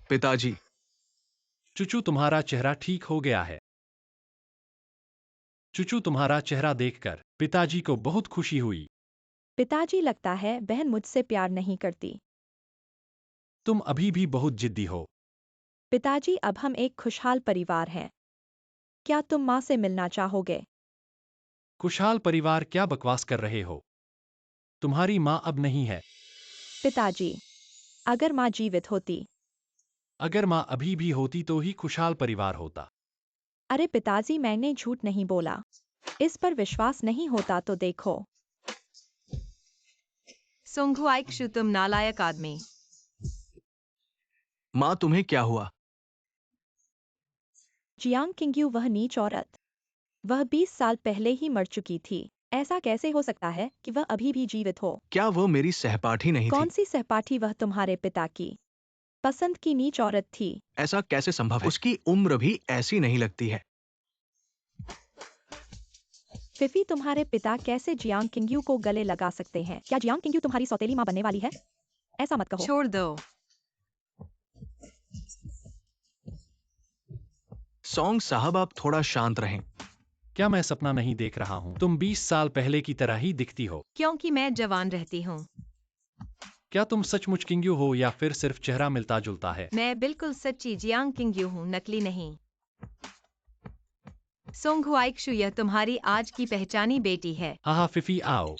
पिताजी, चुचू, तुम्हारा चेहरा ठीक हो गया है। चुचू, तुम्हारा चेहरा देखकर पिताजी को बहुत खुशी हुई। पिताजी, लगता है बहन मुझसे प्यार नहीं करती। तुम अभी भी बहुत जिद्दी हो। पिताजी, अब हम एक खुशहाल परिवार हैं। क्या तुम माँ से मिलना चाहोगे? खुशहाल परिवार? क्या बकवास कर रहे हो? तुम्हारी माँ अब नहीं है। पिताजी, अगर माँ जीवित होती। अगर माँ अभी भी होती तो ही खुशहाल परिवार होता। अरे पिताजी, मैंने झूठ नहीं बोला। इस पर विश्वास नहीं होता तो देखो। सोंगहुआइकशु, तुम नालायक आदमी। माँ, तुम्हें क्या हुआ? जियांग किंग्यू, वह नीच औरत। वह 20 साल पहले ही मर चुकी थी। ऐसा कैसे हो सकता है कि वह अभी भी जीवित हो? क्या वह मेरी सहपाठी नहीं कौन थी? सी सहपाठी? वह तुम्हारे पिता की पसंद की नीच औरत थी। ऐसा कैसे संभव है? उसकी उम्र भी ऐसी नहीं लगती है। फिफी, तुम्हारे पिता कैसे जियांग किंग्यू को गले लगा सकते हैं? क्या जियांग किंग्यू तुम्हारी सौतेली माँ बनने वाली है? ऐसा मत कहो। छोड़ दो। सोंग साहब, आप थोड़ा शांत रहें। क्या मैं सपना नहीं देख रहा हूँ? तुम 20 साल पहले की तरह ही दिखती हो। क्योंकि मैं जवान रहती हूँ। क्या तुम सचमुच किंग्यू हो या फिर सिर्फ चेहरा मिलता जुलता है? मैं बिल्कुल सच्ची जियांग किंग्यू हूँ, नकली नहीं। सोंगहुआइकशु, यह तुम्हारी आज की पहचानी बेटी है। हाँ हाँ फिफी, आओ।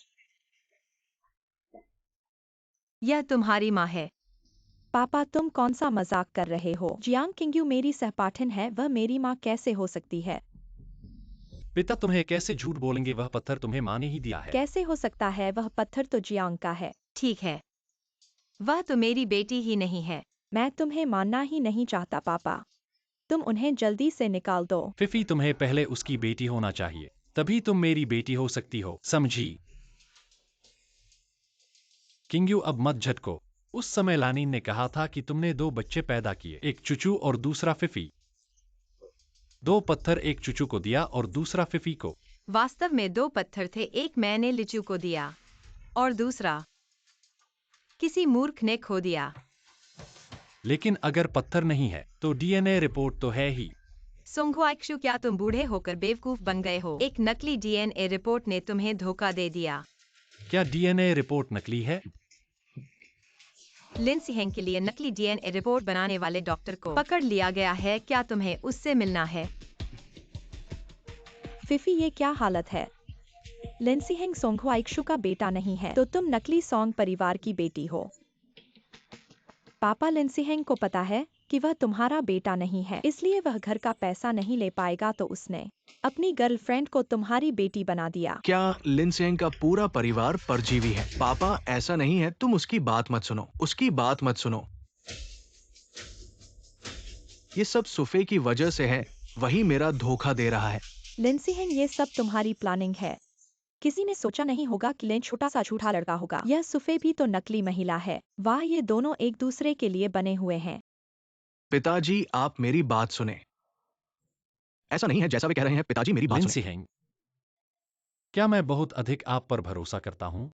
यह तुम्हारी माँ है। पापा, तुम कौन सा मजाक कर रहे हो? जियांग किंग्यू मेरी सहपाठिन है, वह मेरी माँ कैसे हो सकती है? पिता तुम्हें कैसे झूठ बोलेंगे? वह पत्थर तुम्हें माँ ने ही दिया है। कैसे हो सकता है? वह पत्थर तो जियांग का है। ठीक है, वह तो मेरी बेटी ही नहीं है। मैं तुम्हें मानना ही नहीं चाहता पापा। तुम उन्हें जल्दी से निकाल दो। फिफी, तुम्हें पहले उसकी बेटी होना चाहिए, तभी तुम मेरी बेटी हो सकती हो, समझी? किंग्यू, अब मत झटको। उस समय लानिन ने कहा था कि तुमने 2 बच्चे पैदा किए, एक चुचू और दूसरा फिफी। 2 पत्थर एक चुचू को दिया और दूसरा फिफी को। वास्तव में 2 पत्थर थे, एक मैंने लिचू को दिया और दूसरा किसी मूर्ख ने खो दिया। लेकिन अगर पत्थर नहीं है तो डीएनए रिपोर्ट तो है ही। सोंगहुआइक्शु, क्या तुम बूढ़े होकर बेवकूफ बन गए हो? एक नकली डीएनए रिपोर्ट ने तुम्हें धोखा दे दिया। क्या डीएनए रिपोर्ट नकली है? लिंसी हेंग के लिए नकली डीएनए रिपोर्ट बनाने वाले डॉक्टर को पकड़ लिया गया है। क्या तुम्हें उससे मिलना है? फिफी, ये क्या हालत है? लिंसी हेंग सोंगहुआइक्शु का बेटा नहीं है तो तुम नकली सोंग परिवार की बेटी हो। पापा लिंसी हेंग को पता है कि वह तुम्हारा बेटा नहीं है, इसलिए वह घर का पैसा नहीं ले पाएगा, तो उसने अपनी गर्लफ्रेंड को तुम्हारी बेटी बना दिया। क्या लिनसेंग का पूरा परिवार परजीवी है? पापा, ऐसा नहीं है, तुम उसकी बात मत सुनो, उसकी बात मत सुनो। ये सब सुफे की वजह से है, वही मेरा धोखा दे रहा है। लिंसी हेंग, ये सब तुम्हारी प्लानिंग है। किसी ने सोचा नहीं होगा कि लिन छोटा सा झूठा लड़का होगा। यह सुफे भी तो नकली महिला है। वाह, ये दोनों एक दूसरे के लिए बने हुए हैं। पिताजी, आप मेरी बात सुने। ऐसा नहीं है जैसा वे कह रहे हैं। पिताजी, मेरी बात लिंसी सुने। हेंग, क्या मैं बहुत अधिक आप पर भरोसा करता हूँ?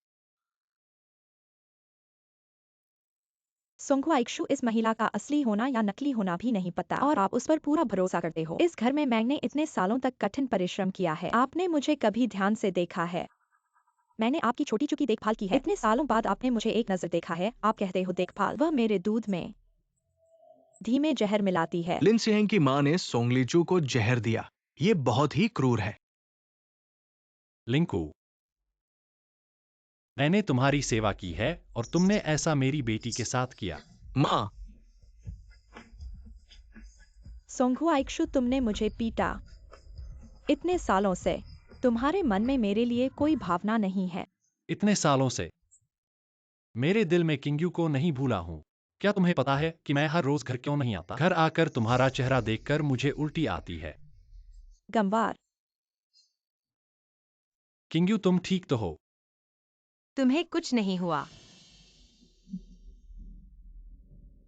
सोंगहुआइक्शु, इस महिला का असली होना या नकली होना भी नहीं पता और आप उस पर पूरा भरोसा करते हो। इस घर में मैंने इतने सालों तक कठिन परिश्रम किया है। आपने मुझे कभी ध्यान से देखा है? मैंने आपकी छोटी चुकी देखभाल की है। इतने सालों बाद आपने मुझे एक नजर देखा है। आप कहते हो देखभाल? वह मेरे दूध में धीमे जहर मिलाती है। लिनसेंग की मां ने सोंगलीचू को जहर दिया। ये बहुत ही क्रूर है। लिंकू, मैंने तुम्हारी सेवा की है और तुमने ऐसा मेरी बेटी के साथ किया। मां, सोंगहुआइक्शु, तुमने मुझे पीटा इतने सालों से। तुम्हारे मन में मेरे लिए कोई भावना नहीं है। इतने सालों से मेरे दिल में किंग्यू को नहीं भूला हूँ। क्या तुम्हें पता है कि मैं हर रोज घर क्यों नहीं आता? घर आकर तुम्हारा चेहरा देखकर मुझे उल्टी आती है। गंवार, किंग्यू, तुम ठीक तो हो? तुम्हें कुछ नहीं हुआ।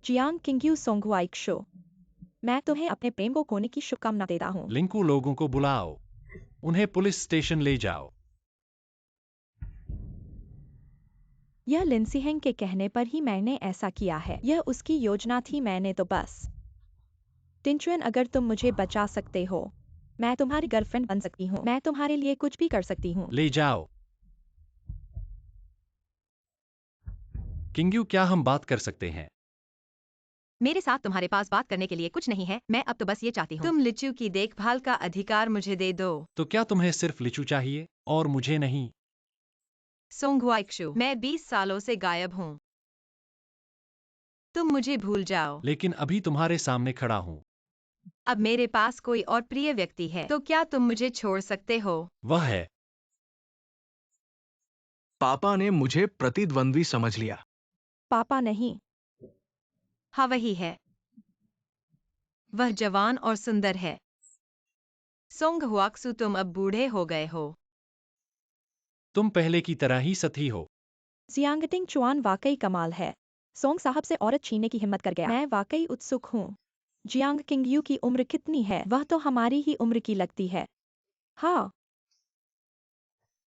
जियांग किंग्यू सोंगहुआइक्शु, मैं तुम्हें अपने प्रेम को खोने की शुभकामना देता हूँ। लिंकू, लोगों को बुलाओ, उन्हें पुलिस स्टेशन ले जाओ। यह लिंसी हेंग के कहने पर ही मैंने ऐसा किया है। यह उसकी योजना थी, मैंने तो बस। टिंचुएन, अगर तुम मुझे बचा सकते हो, मैं तुम्हारी गर्लफ्रेंड बन सकती हूँ। मैं तुम्हारे लिए कुछ भी कर सकती हूँ। ले जाओ। किंग्यू, क्या हम बात कर सकते हैं? मेरे साथ तुम्हारे पास बात करने के लिए कुछ नहीं है। मैं अब तो बस ये चाहती हूँ तुम लिचू की देखभाल का अधिकार मुझे दे दो। तो क्या तुम्हें सिर्फ लिचू चाहिए और मुझे नहीं? सोंगहुआइक्शु, मैं 20 सालों से गायब हूँ। तुम मुझे भूल जाओ। लेकिन अभी तुम्हारे सामने खड़ा हूँ। अब मेरे पास कोई और प्रिय व्यक्ति है, तो क्या तुम मुझे छोड़ सकते हो? वह है। पापा ने मुझे प्रतिद्वंद्वी समझ लिया। पापा नहीं। हाँ, वही है। वह जवान और सुंदर है। सोंगहुआक्शु, तुम अब बूढ़े हो गए हो। तुम पहले की तरह ही सती हो। जियांगटिंग चुआन वाकई कमाल है। सोंग साहब से औरत छीनने की हिम्मत कर गया। मैं वाकई उत्सुक हूँ। जियांग किंगयू की उम्र कितनी है? वह तो हमारी ही उम्र की लगती है। हाँ।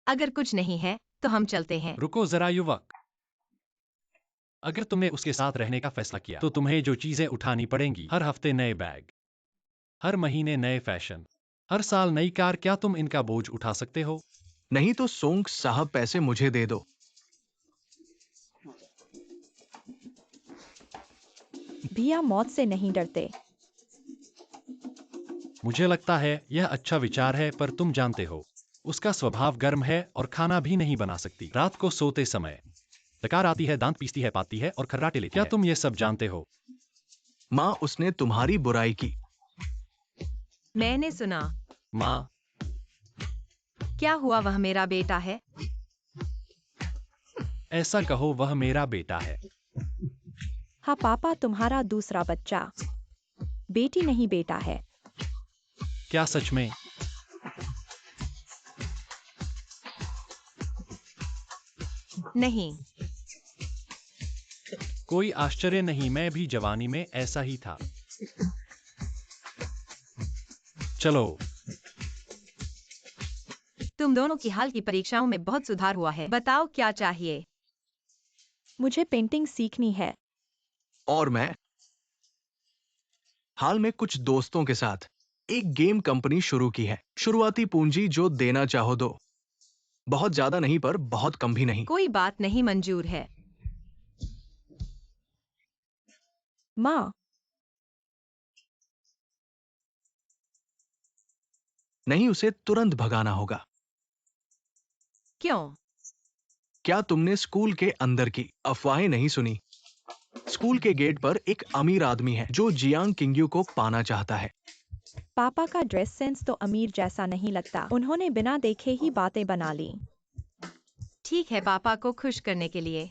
अगर कुछ नहीं है तो हम चलते हैं। रुको जरा युवक, अगर तुमने उसके साथ रहने का फैसला किया तो तुम्हें जो चीजें उठानी पड़ेंगी, हर हफ्ते नए बैग, हर महीने नए फैशन, हर साल नई कार, क्या तुम इनका बोझ उठा सकते हो? नहीं तो सोंग साहब पैसे मुझे दे दो। भैया मौत से नहीं डरते। मुझे लगता है यह अच्छा विचार है, पर तुम जानते हो उसका स्वभाव गर्म है और खाना भी नहीं बना सकती। रात को सोते समय डकार आती है, दांत पीसती है, पाती है और खर्राटे लेती है। क्या तुम ये सब जानते हो? माँ, उसने तुम्हारी बुराई की। मैंने सुना। माँ, क्या हुआ? वह मेरा बेटा है। ऐसा कहो, वह मेरा बेटा है। हाँ पापा, तुम्हारा दूसरा बच्चा। बेटी नहीं, बेटा है। क्या सच में? नहीं। कोई आश्चर्य नहीं, मैं भी जवानी में ऐसा ही था। चलो। तुम दोनों की हाल की परीक्षाओं में बहुत सुधार हुआ है। बताओ क्या चाहिए? मुझे पेंटिंग सीखनी है। और मैं हाल में कुछ दोस्तों के साथ एक गेम कंपनी शुरू की है। शुरुआती पूंजी जो देना चाहो दो। बहुत ज्यादा नहीं पर बहुत कम भी नहीं। कोई बात नहीं, मंजूर है। माँ, नहीं, उसे तुरंत भगाना होगा। क्यों? क्या तुमने स्कूल के अंदर की अफवाहें नहीं सुनी? स्कूल के गेट पर एक अमीर आदमी है जो जियांग किंग्यू को पाना चाहता है। पापा का ड्रेस सेंस तो अमीर जैसा नहीं लगता। उन्होंने बिना देखे ही बातें बना ली। ठीक है, पापा को खुश करने के लिए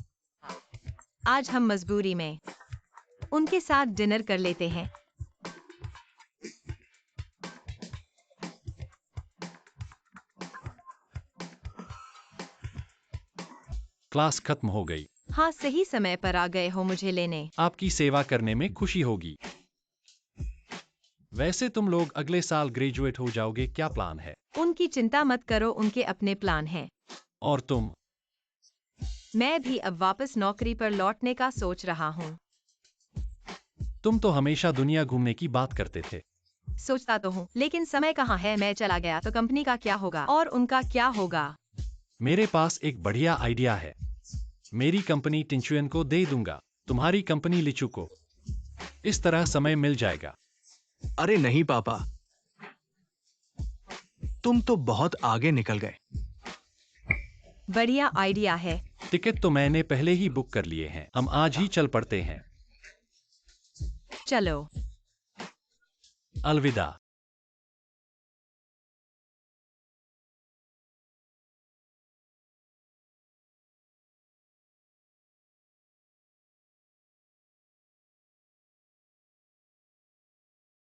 आज हम मजबूरी में उनके साथ डिनर कर लेते हैं। क्लास खत्म हो गई। हाँ, सही समय पर आ गए हो मुझे लेने। आपकी सेवा करने में खुशी होगी। वैसे तुम लोग अगले साल ग्रेजुएट हो जाओगे, क्या प्लान है? उनकी चिंता मत करो, उनके अपने प्लान हैं। और तुम? मैं भी अब वापस नौकरी पर लौटने का सोच रहा हूँ। तुम तो हमेशा दुनिया घूमने की बात करते थे। सोचता तो हूँ, लेकिन समय कहाँ है। मैं चला गया तो कंपनी का क्या होगा और उनका क्या होगा? मेरे पास एक बढ़िया आइडिया है। मेरी कंपनी टिंचुएन को दे दूंगा, तुम्हारी कंपनी लिचू को। इस तरह समय मिल जाएगा। अरे नहीं पापा, तुम तो बहुत आगे निकल गए। बढ़िया आइडिया है। टिकट तो मैंने पहले ही बुक कर लिए हैं। हम आज ही चल पड़ते हैं। चलो। अलविदा।